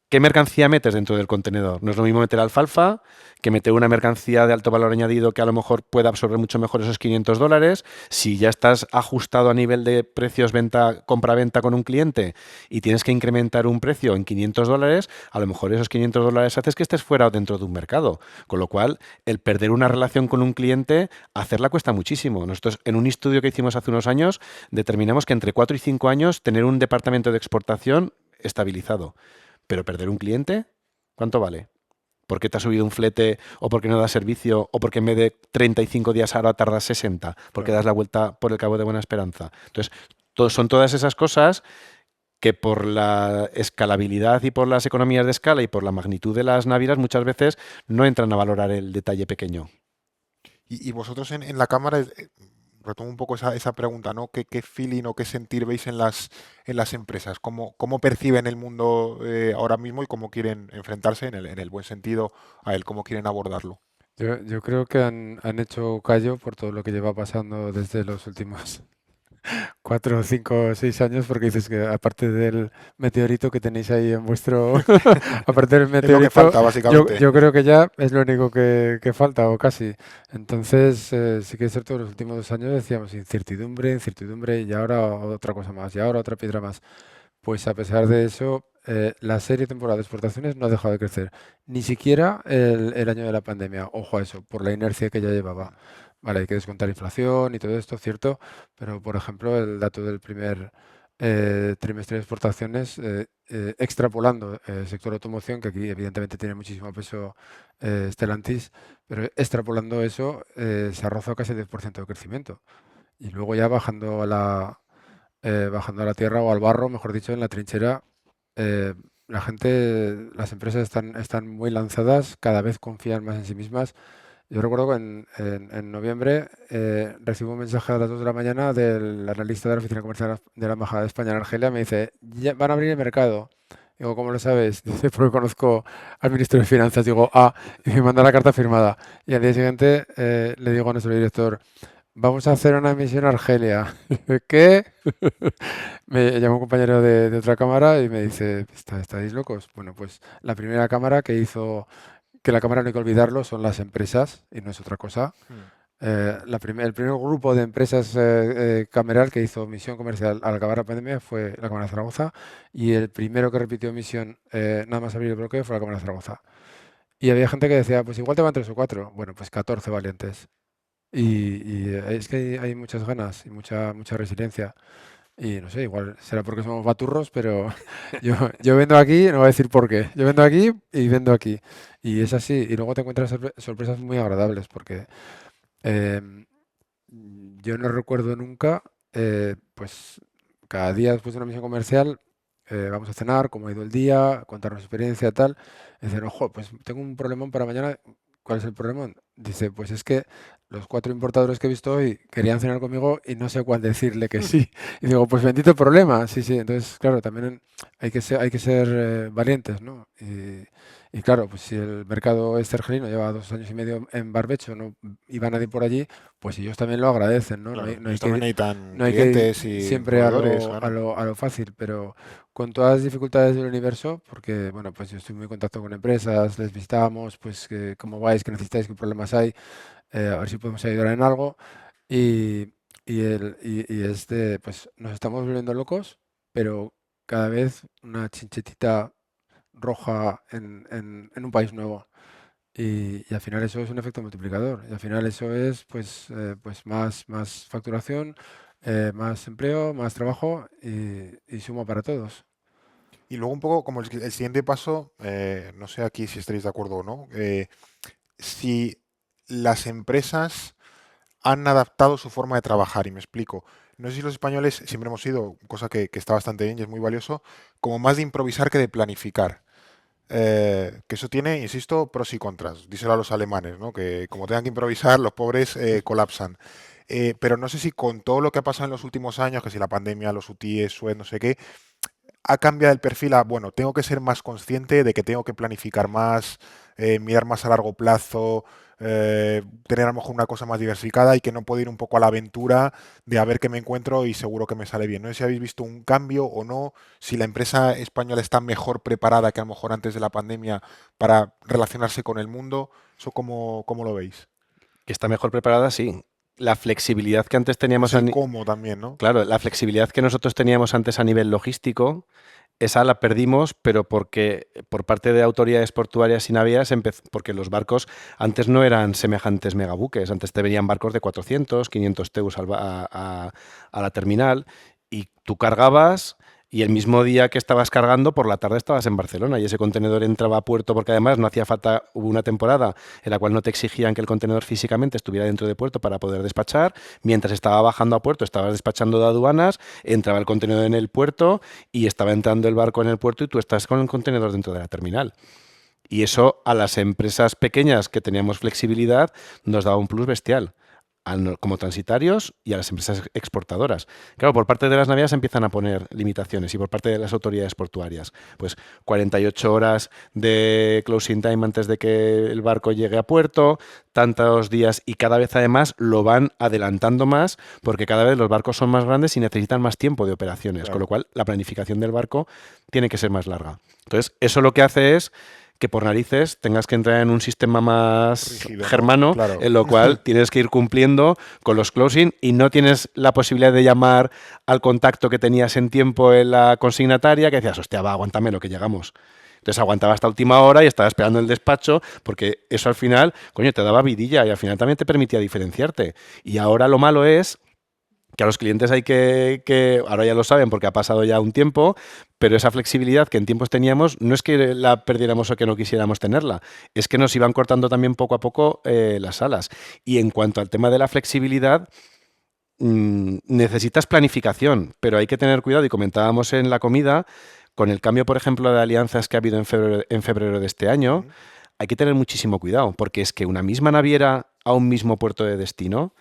¿Qué mercancía metes dentro del contenedor? No es lo mismo meter alfalfa que meter una mercancía de alto valor añadido que a lo mejor pueda absorber mucho mejor esos $500. Si ya estás ajustado a nivel de precios compra-venta con un cliente y tienes que incrementar un precio en $500, a lo mejor esos $500 haces que estés fuera o dentro de un mercado. Con lo cual, el perder una relación con un cliente, hacerla cuesta muchísimo. Nosotros, en un estudio que hicimos hace unos años, determinamos que entre 4 y 5 años tener un departamento de exportación estabilizado. Pero perder un cliente, ¿cuánto vale? ¿Por qué te ha subido un flete o porque no da servicio o porque en vez de 35 días ahora tardas 60? Porque Claro. das la vuelta por el Cabo de Buena Esperanza. Entonces, son todas esas cosas que por la escalabilidad y por las economías de escala y por la magnitud de las navieras muchas veces no entran a valorar el detalle pequeño. Y vosotros en la cámara, retomo un poco esa pregunta, ¿no? ¿Qué feeling o qué sentir veis en las empresas? ¿Cómo perciben el mundo ahora mismo y cómo quieren enfrentarse en el buen sentido a él? ¿Cómo quieren abordarlo? Yo creo que han hecho callo por todo lo que lleva pasando desde los últimos 4, 5, 6 años, porque dices que aparte del meteorito que tenéis ahí en vuestro, aparte del Es lo que meteorito, falta, básicamente. yo creo que ya es lo único que falta, o casi. Entonces, sí que es cierto, los últimos 2 años decíamos incertidumbre, incertidumbre, y ahora otra cosa más, y ahora otra piedra más. Pues a pesar de eso, la serie temporal de exportaciones no ha dejado de crecer, ni siquiera el año de la pandemia. Ojo a eso, por la inercia que ya llevaba. Vale, hay que descontar inflación y todo esto, cierto, pero por ejemplo, el dato del primer trimestre de exportaciones, extrapolando el sector automoción, que aquí evidentemente tiene muchísimo peso Stellantis, pero extrapolando eso, se ha rozado casi el 10% de crecimiento. Y luego ya bajando a la tierra o al barro, mejor dicho, en la trinchera, eh, la gente, las empresas están muy lanzadas, cada vez confían más en sí mismas. Yo recuerdo que en noviembre recibo un mensaje a las 2 de la mañana del analista de la oficina comercial de la Embajada de España en Argelia. Me dice, "Ya van a abrir el mercado". Digo, ¿cómo lo sabes? Dice, porque conozco al ministro de Finanzas. Digo, y me manda la carta firmada. Y al día siguiente le digo a nuestro director, vamos a hacer una misión a Argelia. ¿Qué? Me llama un compañero de otra cámara y me dice, ¿estáis locos? Bueno, pues la primera cámara que hizo, que la cámara no hay que olvidarlo, son las empresas y no es otra cosa. Hmm. El primer grupo de empresas cameral que hizo misión comercial al acabar la pandemia fue la Cámara de Zaragoza, y el primero que repitió misión nada más abrir el bloqueo fue la Cámara de Zaragoza. Y había gente que decía, pues igual te van 3 o 4. Bueno, pues 14 valientes. Y es que hay muchas ganas y mucha resiliencia. Y no sé, igual será porque somos baturros, pero yo vendo aquí, no voy a decir por qué. Yo vendo aquí y vendo aquí. Y es así. Y luego te encuentras sorpresas muy agradables, porque em, yo no recuerdo nunca, pues cada día después de una misión comercial, vamos a cenar, cómo ha ido el día, contar nuestra experiencia, tal. Y dicen, ojo, pues tengo un problemón para mañana. ¿Cuál es el problemón? Dice, pues es que los 4 importadores que he visto hoy querían cenar conmigo y no sé cuál decirle que sí. Y digo, pues bendito problema. Sí, sí. Entonces, claro, también hay que ser valientes, ¿no? Y claro, pues si el mercado este argelino lleva 2 años y medio en barbecho, no iba nadie por allí, pues ellos también lo agradecen, ¿no? No hay, Claro, no hay ellos que también ir, necesitan no hay que ir clientes y siempre a proveedores, lo, a claro. lo, a lo fácil, pero con todas las dificultades del universo, porque, bueno, pues yo estoy muy en contacto con empresas, les visitamos, pues cómo vais, qué necesitáis, qué problemas hay, a ver si podemos ayudar en algo. Y, pues nos estamos volviendo locos, pero cada vez una chinchetita roja en un país nuevo. Y al final eso es un efecto multiplicador. Y al final eso es pues más facturación, más empleo, más trabajo y suma para todos. Y luego un poco como el siguiente paso, no sé aquí si estaréis de acuerdo o no, si las empresas han adaptado su forma de trabajar, y me explico. No sé si los españoles siempre hemos sido, cosa que está bastante bien y es muy valioso, como más de improvisar que de planificar. Que eso tiene, insisto, pros y contras. Díselo a los alemanes, ¿no? Que como tengan que improvisar, los pobres colapsan. Pero no sé si con todo lo que ha pasado en los últimos años, que si la pandemia, los UTIs, Suez, no sé qué, ha cambiado el perfil a, bueno, tengo que ser más consciente de que tengo que planificar más, mirar más a largo plazo, tener a lo mejor una cosa más diversificada y que no puedo ir un poco a la aventura de a ver qué me encuentro y seguro que me sale bien. No sé si habéis visto un cambio o no, si la empresa española está mejor preparada que a lo mejor antes de la pandemia para relacionarse con el mundo. ¿Eso cómo lo veis? Que está mejor preparada, sí. La flexibilidad que antes Es teníamos, el cómo también, ¿no? claro, la flexibilidad que nosotros teníamos antes a nivel logístico, esa la perdimos, pero porque por parte de autoridades portuarias y navieras, porque los barcos antes no eran semejantes megabuques, antes te venían barcos de 400, 500 teus a la terminal y tú cargabas y el mismo día que estabas cargando, por la tarde estabas en Barcelona y ese contenedor entraba a puerto porque además no hacía falta, hubo una temporada en la cual no te exigían que el contenedor físicamente estuviera dentro de puerto para poder despachar, mientras estaba bajando a puerto estabas despachando de aduanas, entraba el contenedor en el puerto y estaba entrando el barco en el puerto y tú estás con el contenedor dentro de la terminal. Y eso a las empresas pequeñas que teníamos flexibilidad nos daba un plus bestial como transitarios y a las empresas exportadoras. Claro, por parte de las navieras empiezan a poner limitaciones y por parte de las autoridades portuarias, pues 48 horas de closing time antes de que el barco llegue a puerto, tantos días y cada vez además lo van adelantando más porque cada vez los barcos son más grandes y necesitan más tiempo de operaciones, Claro. con lo cual la planificación del barco tiene que ser más larga. Entonces, eso lo que hace es que por narices tengas que entrar en un sistema más Rígido, ¿no? germano, Claro. en lo cual tienes que ir cumpliendo con los closing y no tienes la posibilidad de llamar al contacto que tenías en tiempo en la consignataria, que decías, hostia, va, aguántame lo que llegamos. Entonces aguantaba hasta última hora y estaba esperando el despacho porque eso al final, coño, te daba vidilla y al final también te permitía diferenciarte. Y ahora lo malo es que a los clientes hay ahora ya lo saben porque ha pasado ya un tiempo, pero esa flexibilidad que en tiempos teníamos no es que la perdiéramos o que no quisiéramos tenerla, es que nos iban cortando también poco a poco las alas. Y en cuanto al tema de la flexibilidad, necesitas planificación, pero hay que tener cuidado, y comentábamos en la comida, con el cambio, por ejemplo, de alianzas que ha habido en febrero de este año, Ujú. hay que tener muchísimo cuidado, porque es que una misma naviera a un mismo puerto de destino,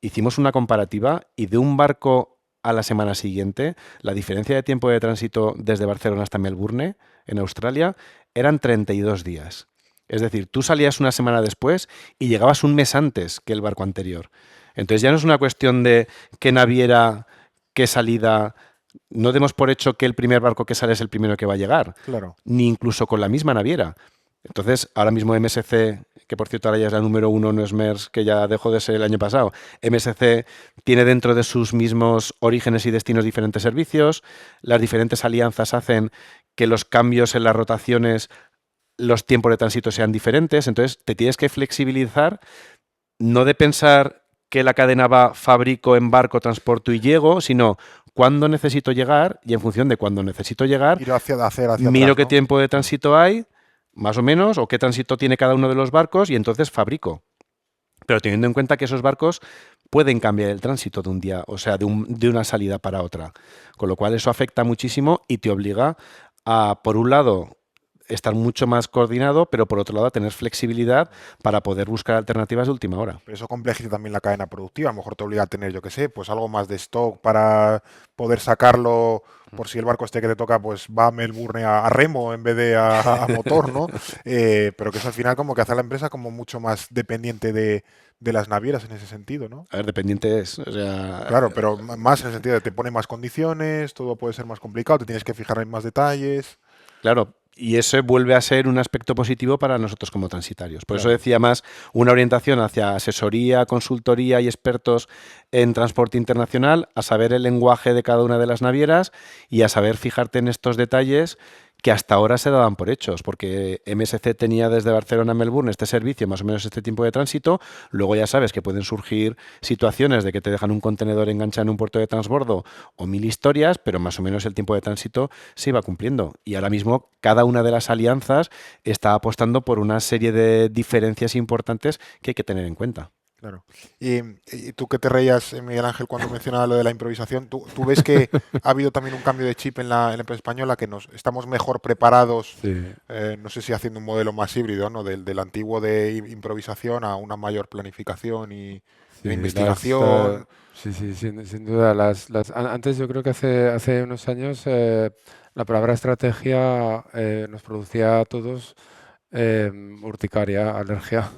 hicimos una comparativa y de un barco a la semana siguiente, la diferencia de tiempo de tránsito desde Barcelona hasta Melbourne, en Australia, eran 32 días. Es decir, tú salías una semana después y llegabas un mes antes que el barco anterior. Entonces ya no es una cuestión de qué naviera, qué salida. No demos por hecho que el primer barco que sale es el primero que va a llegar, Claro. ni incluso con la misma naviera. Entonces, ahora mismo MSC, que por cierto ahora ya es la número uno, no es Maersk, que ya dejó de ser el año pasado, MSC tiene dentro de sus mismos orígenes y destinos diferentes servicios, las diferentes alianzas hacen que los cambios en las rotaciones, los tiempos de tránsito sean diferentes, entonces te tienes que flexibilizar, no de pensar que la cadena va fabrico, embarco, transporto y llego, sino cuándo necesito llegar y en función de cuándo necesito llegar, Ir hacia miro atrás, qué ¿no? tiempo de tránsito hay, más o menos, o qué tránsito tiene cada uno de los barcos y entonces fabrico. Pero teniendo en cuenta que esos barcos pueden cambiar el tránsito de un día, o sea, de una salida para otra. Con lo cual eso afecta muchísimo y te obliga a, por un lado, estar mucho más coordinado, pero por otro lado, a tener flexibilidad para poder buscar alternativas de última hora. Pero eso complejiza también la cadena productiva. A lo mejor te obliga a tener, yo qué sé, pues algo más de stock para poder sacarlo por si el barco este que te toca pues va a Melbourne a remo en vez de a motor, ¿no? Pero que eso al final como que hace a la empresa como mucho más dependiente de las navieras en ese sentido, ¿no? A ver, dependiente es. O sea, Claro, pero más en el sentido de te pone más condiciones, todo puede ser más complicado, te tienes que fijar en más detalles. claro, y eso vuelve a ser un aspecto positivo para nosotros como transitarios. Por eso Claro. decía más una orientación hacia asesoría, consultoría y expertos en transporte internacional, a saber el lenguaje de cada una de las navieras y a saber fijarte en estos detalles que hasta ahora se daban por hechos, porque MSC tenía desde Barcelona a Melbourne este servicio, más o menos este tiempo de tránsito. Luego ya sabes que pueden surgir situaciones de que te dejan un contenedor enganchado en un puerto de transbordo o mil historias, pero más o menos el tiempo de tránsito se iba cumpliendo. Y ahora mismo cada una de las alianzas está apostando por una serie de diferencias importantes que hay que tener en cuenta. Claro. Y tú que te reías, Miguel Ángel, cuando mencionaba lo de la improvisación, ¿tú ves que ha habido también un cambio de chip en la empresa española, que nos estamos mejor preparados, Sí. no sé si haciendo un modelo más híbrido, ¿no? Del antiguo de improvisación a una mayor planificación y Sí, investigación? sí, sí, sin duda. Antes yo creo que hace unos años la palabra estrategia nos producía a todos urticaria, alergia,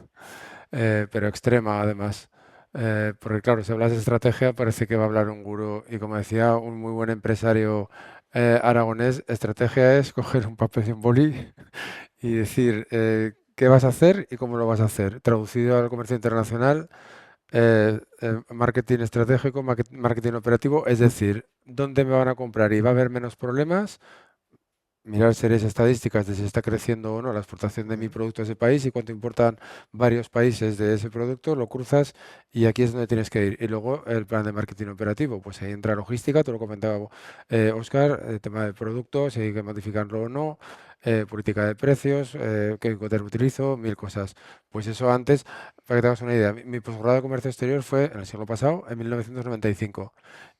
pero extrema además. Porque claro, si hablas de estrategia parece que va a hablar un gurú. Y como decía un muy buen empresario aragonés, estrategia es coger un papel y un boli y decir qué vas a hacer y cómo lo vas a hacer. Traducido al comercio internacional, marketing estratégico, marketing operativo, es decir, dónde me van a comprar y va a haber menos problemas. Mirar series estadísticas de si está creciendo o no la exportación de mi producto a ese país y cuánto importan varios países de ese producto, lo cruzas y aquí es donde tienes que ir. Y luego el plan de marketing operativo, pues ahí entra logística, te lo comentaba Óscar, el tema de productos, si hay que modificarlo o no, política de precios, qué Incoterm utilizo, mil cosas. Pues eso antes, para que te hagas una idea, mi posgrado de comercio exterior fue en el siglo pasado, en 1995.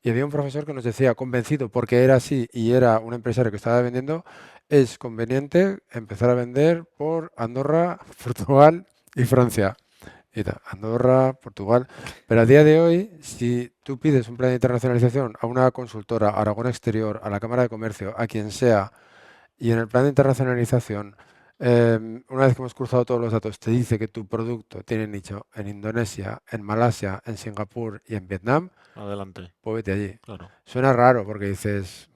Y había un profesor que nos decía, convencido, porque era así y era un empresario que estaba vendiendo, es conveniente empezar a vender por Andorra, Portugal y Francia. Y tal, Andorra, Portugal. Pero a día de hoy, si tú pides un plan de internacionalización a una consultora, a Aragón Exterior, a la Cámara de Comercio, a quien sea, y en el plan de internacionalización, una vez que hemos cruzado todos los datos, te dice que tu producto tiene nicho en Indonesia, en Malasia, en Singapur y en Vietnam, Adelante, pues vete allí. claro. Suena raro porque dices,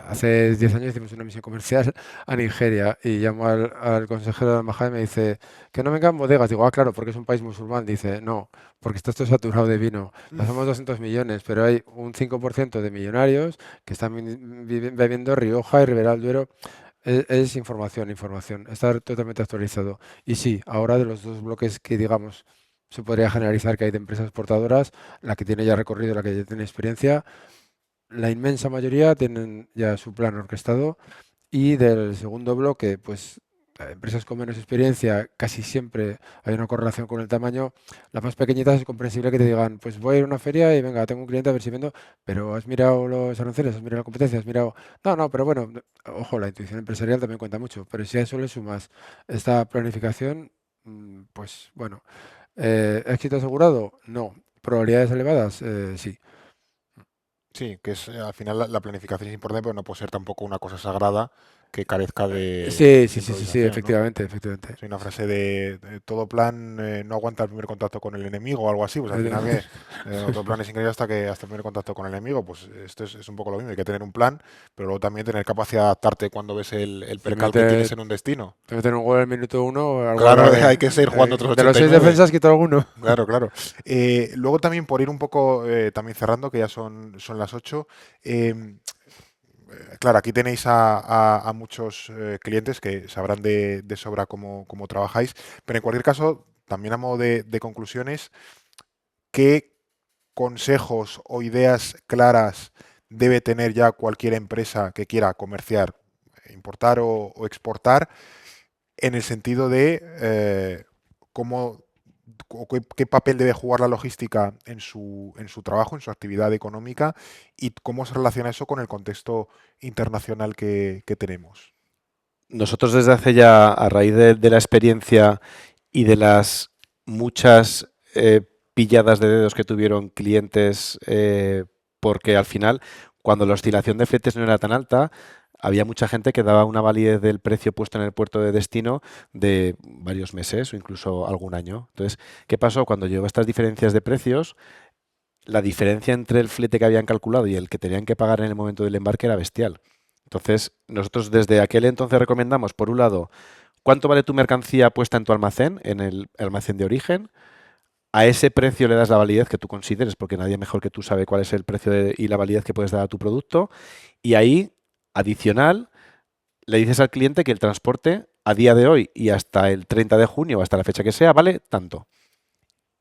hace 10 años hicimos una misión comercial a Nigeria y llamo al consejero de la embajada y me dice que no vengan bodegas. Digo, ah, claro, porque es un país musulmán. Dice, no, porque está esto saturado de vino. No somos 200 millones, pero hay un 5% de millonarios que están bebiendo Rioja y Ribera del Duero. Es información, información. Está totalmente actualizado. Y sí, ahora de los dos bloques que digamos se podría generalizar que hay de empresas exportadoras, la que tiene ya recorrido, la que ya tiene experiencia, la inmensa mayoría tienen ya su plan orquestado y del segundo bloque, pues empresas con menos experiencia, casi siempre hay una correlación con el tamaño. Las más pequeñitas es comprensible que te digan, pues voy a ir a una feria y venga, tengo un cliente a ver si vendo, pero has mirado los aranceles, has mirado la competencia, has mirado... No, no, pero bueno, ojo, la intuición empresarial también cuenta mucho, pero si a eso le sumas esta planificación, pues bueno, ¿éxito asegurado? No. ¿Probabilidades elevadas? Sí. Sí, que es al final la planificación es importante, pero no puede ser tampoco una cosa sagrada que carezca Sí, de sí, sí, sí, sí, improvisación, ¿no? efectivamente, efectivamente. Soy una frase de todo plan no aguanta el primer contacto con el enemigo o algo así, pues al final que todo plan es increíble hasta el primer contacto con el enemigo, pues esto es un poco lo mismo, hay que tener un plan, pero luego también tener capacidad de adaptarte cuando ves el Te percal que mete, tienes en un destino. te meten un gol en el minuto uno, alguno Claro, vale. hay que seguir jugando otros De los 6 89. defensas quito alguno. Claro, claro. Luego también por ir un poco, también cerrando, que ya son las 8. Claro, aquí tenéis a muchos clientes que sabrán de sobra cómo trabajáis, pero en cualquier caso, también a modo de conclusiones, ¿qué consejos o ideas claras debe tener ya cualquier empresa que quiera comerciar, importar o exportar, en el sentido de cómo o qué papel debe jugar la logística en su trabajo, en su actividad económica y cómo se relaciona eso con el contexto internacional que tenemos? Nosotros desde hace ya, a raíz de la experiencia y de las muchas pilladas de dedos que tuvieron clientes, porque al final, cuando la oscilación de fletes no era tan alta, había mucha gente que daba una validez del precio puesto en el puerto de destino de varios meses o incluso algún año. Entonces, ¿qué pasó? Cuando llegó a estas diferencias de precios, la diferencia entre el flete que habían calculado y el que tenían que pagar en el momento del embarque era bestial. Entonces, nosotros desde aquel entonces recomendamos, por un lado, cuánto vale tu mercancía puesta en tu almacén, en el almacén de origen. A ese precio le das la validez que tú consideres, porque nadie mejor que tú sabe cuál es el precio y la validez que puedes dar a tu producto. Y ahí, adicional, le dices al cliente que el transporte a día de hoy y hasta el 30 de junio o hasta la fecha que sea vale tanto.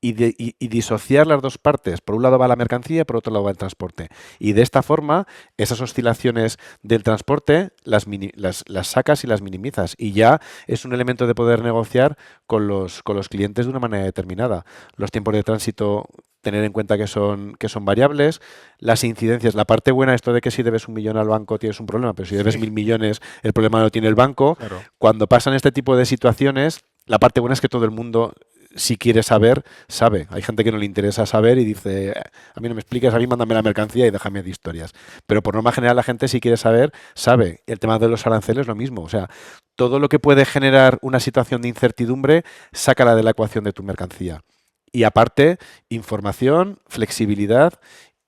Y disociar las dos partes. Por un lado va la mercancía y por otro lado va el transporte. Y de esta forma, esas oscilaciones del transporte las sacas y las minimizas. Y ya es un elemento de poder negociar con los clientes de una manera determinada. Los tiempos de tránsito, tener en cuenta que son variables, las incidencias. La parte buena, esto de que si debes 1 millón al banco tienes un problema, pero si debes 1.000 millones, el problema no lo tiene el banco. Claro. Cuando pasan este tipo de situaciones, la parte buena es que todo el mundo, si quiere saber, sabe. Hay gente que no le interesa saber y dice, a mí no me explicas, a mí mándame la mercancía y déjame de historias. Pero por norma general la gente, si quiere saber, sabe. El tema de los aranceles es lo mismo. O sea, todo lo que puede generar una situación de incertidumbre, sácala de la ecuación de tu mercancía. Y aparte, información, flexibilidad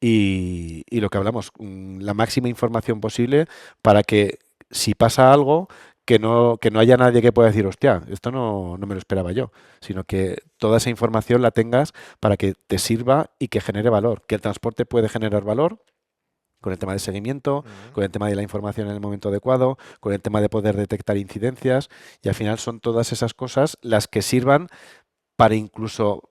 y lo que hablamos, la máxima información posible para que si pasa algo, que no haya nadie que pueda decir, hostia, esto no me lo esperaba yo, sino que toda esa información la tengas para que te sirva y que genere valor. Que el transporte puede generar valor con el tema del seguimiento, con el tema de la información en el momento adecuado, con el tema de poder detectar incidencias, y al final son todas esas cosas las que sirvan para incluso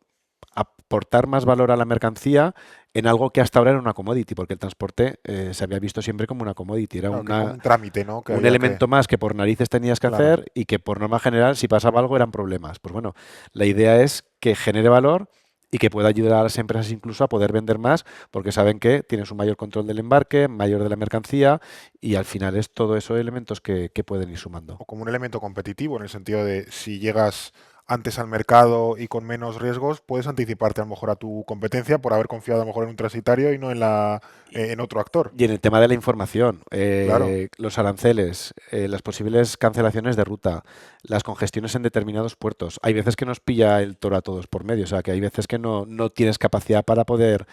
aportar más valor a la mercancía en algo que hasta ahora era una commodity, porque el transporte se había visto siempre como una commodity, era Claro, que como un trámite, ¿no? Que un había elemento más que por narices tenías que Claro. hacer y que por norma general, si pasaba algo, eran problemas. Pues bueno, la idea es que genere valor y que pueda ayudar a las empresas incluso a poder vender más, porque saben que tienes un mayor control del embarque, mayor de la mercancía, y al final es todo eso elementos que pueden ir sumando. O como un elemento competitivo, en el sentido de si llegas antes al mercado y con menos riesgos, puedes anticiparte a lo mejor a tu competencia por haber confiado a lo mejor en un transitario y no en otro actor. Y en el tema de la información, Claro. los aranceles, las posibles cancelaciones de ruta, las congestiones en determinados puertos. Hay veces que nos pilla el toro a todos por medio, o sea, que hay veces que no tienes capacidad para poder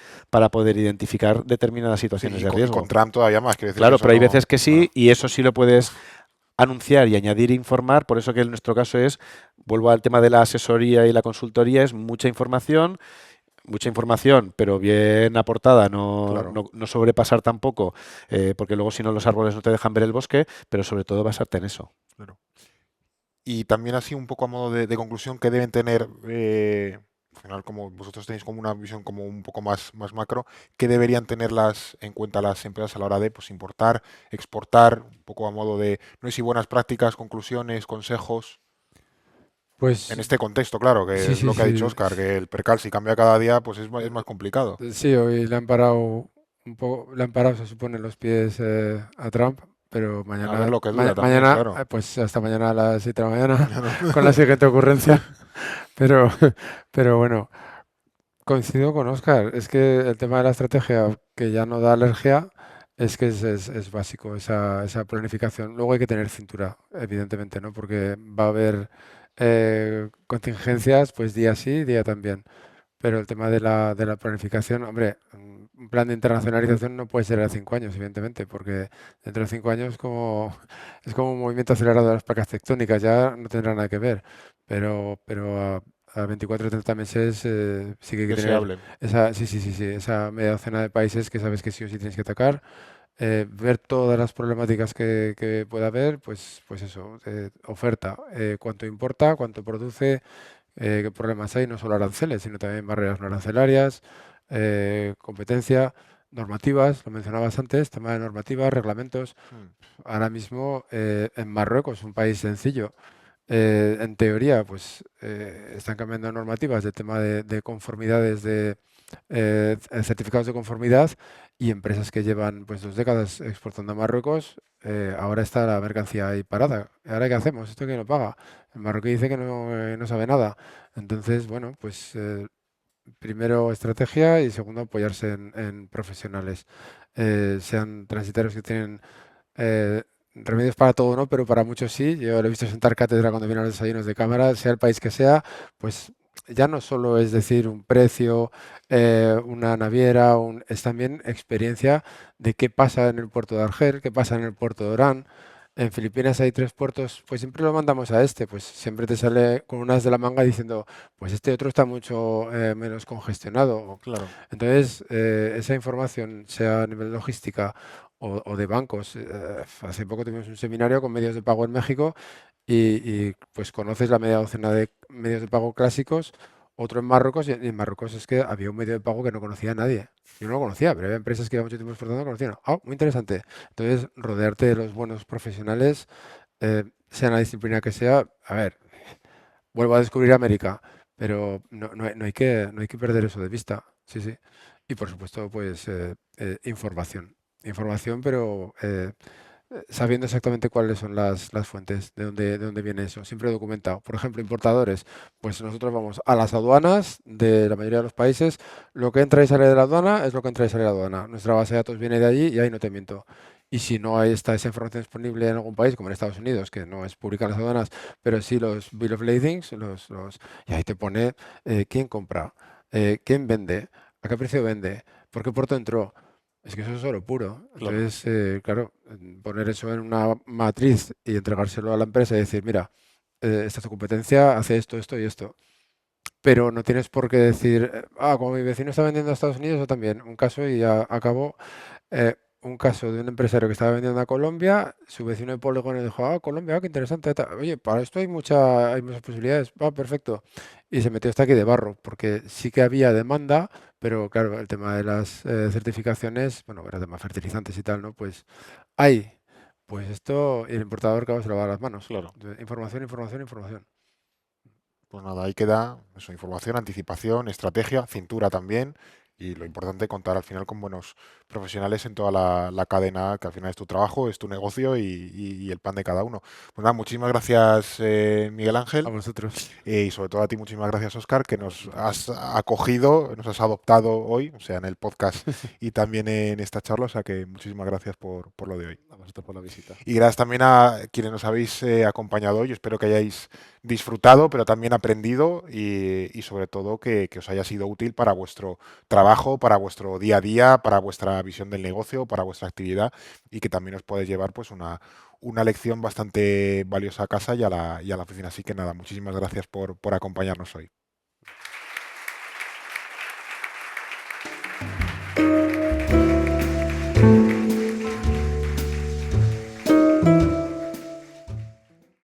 identificar determinadas Sí, situaciones y de con, riesgo. con Trump todavía más, quiero decir que Claro, eso pero hay no. veces que sí, y eso sí lo puedes anunciar y añadir e informar. Por eso que en nuestro caso vuelvo al tema de la asesoría y la consultoría, es mucha información, pero bien aportada, Claro. no sobrepasar tampoco, porque luego si no los árboles no te dejan ver el bosque, pero sobre todo basarte en eso. Claro. Y también así un poco a modo de conclusión que deben tener, al final como vosotros tenéis como una visión como un poco más macro, que deberían tenerlas en cuenta las empresas a la hora de pues, importar, exportar, un poco a modo de, no sé si buenas prácticas, conclusiones, consejos, Pues en este contexto, claro, que sí, es sí, lo que ha dicho sí. Oscar, que el percal si cambia cada día, pues es más complicado. Sí, hoy le han parado un poco, le han parado, se supone, los pies a Trump, pero A ver mañana, lo que dura también, mañana, claro. pues hasta mañana a las 7 de la mañana Mañana. con la siguiente ocurrencia. Pero, pero bueno, coincido con Oscar. Es que el tema de la estrategia que ya no da alergia es que es básico esa planificación. Luego hay que tener cintura, evidentemente, ¿no? Porque va a haber contingencias, pues día sí, día también. Pero el tema de la planificación, hombre, un plan de internacionalización no puede ser a 5 años, evidentemente, porque dentro de 5 años es como un movimiento acelerado de las placas tectónicas, ya no tendrá nada que ver. Pero a 24 o 30 meses sí que hay que Que se tener hablen. sí, esa media docena de países que sabes que sí o sí tienes que atacar, ver todas las problemáticas que pueda haber, pues eso, oferta, cuánto importa, cuánto produce, qué problemas hay, no solo aranceles, sino también barreras no arancelarias, competencia, normativas, lo mencionabas antes, tema de normativas, reglamentos. Mm. Ahora mismo en Marruecos, un país sencillo, en teoría, pues están cambiando normativas del tema de conformidades de certificados de conformidad y empresas que llevan pues 2 décadas exportando a Marruecos, ahora está la mercancía ahí parada. ¿Ahora qué hacemos? ¿Esto quién lo paga? El marroquí dice que no sabe nada. Entonces, bueno, pues primero estrategia y segundo apoyarse en profesionales, sean transitarios que tienen remedios para todo, ¿no? Pero para muchos sí. Yo lo he visto sentar cátedra cuando vienen a los desayunos de cámara, sea el país que sea, pues ya no solo es decir un precio, una naviera, es también experiencia de qué pasa en el puerto de Argel, qué pasa en el puerto de Orán. En Filipinas hay 3 puertos, pues siempre lo mandamos a este, pues siempre te sale con unas de la manga diciendo, pues este otro está mucho menos congestionado. Claro. Entonces, esa información, sea a nivel logística o de bancos. Hace poco tuvimos un seminario con medios de pago en México pues conoces la media docena de medios de pago clásicos, otro en Marruecos, y en Marruecos es que había un medio de pago que no conocía a nadie. Yo no lo conocía, pero había empresas que llevan mucho tiempo exportando que conocían. Ah, muy interesante. Entonces, rodearte de los buenos profesionales, sea la disciplina que sea, a ver, vuelvo a descubrir América, pero no hay que perder eso de vista. Sí, sí. Y por supuesto, pues información. Información, pero sabiendo exactamente cuáles son las fuentes, de dónde viene eso, siempre documentado. Por ejemplo, importadores, pues nosotros vamos a las aduanas de la mayoría de los países, lo que entra y sale de la aduana es lo que entra y sale de la aduana. Nuestra base de datos viene de allí y ahí no te miento. Y si no hay esa información disponible en algún país, como en Estados Unidos, que no es pública en las aduanas, pero sí los Bill of Ladings, y ahí te pone quién compra, quién vende, a qué precio vende, por qué puerto entró. Es que eso es oro puro. Claro. Entonces, claro, poner eso en una matriz y entregárselo a la empresa y decir, mira, esta es tu competencia, hace esto, esto y esto. Pero no tienes por qué decir, como mi vecino está vendiendo a Estados Unidos, yo también. Un caso y ya acabó. Un caso de un empresario que estaba vendiendo a Colombia, su vecino de polígono dijo, Colombia, qué interesante. Oye, para esto hay muchas posibilidades. Perfecto. Y se metió hasta aquí de barro, porque sí que había demanda, pero claro, el tema de las certificaciones, bueno, era tema fertilizantes y tal, ¿no? Pues hay, pues esto, y el importador, claro, se lo va a las manos. Claro. Entonces, información, información, información. Pues nada, ahí queda eso, información, anticipación, estrategia, cintura también. Y lo importante, contar al final con buenos profesionales en toda la cadena, que al final es tu trabajo, es tu negocio y el pan de cada uno. Pues nada, muchísimas gracias, Miguel A Ángel. vosotros. Y sobre todo a ti, muchísimas gracias, Oscar, que nos has acogido, nos has adoptado hoy, o sea, en el podcast y también en esta charla. O sea que muchísimas gracias por lo de hoy. A vosotros por la visita. Y gracias también a quienes nos habéis acompañado hoy. Espero que hayáis disfrutado, pero también aprendido y sobre todo que os haya sido útil para vuestro trabajo, para vuestro día a día, para vuestra visión del negocio, para vuestra actividad y que también os podéis llevar pues una lección bastante valiosa a casa y a la oficina. Así que nada, muchísimas gracias por acompañarnos hoy.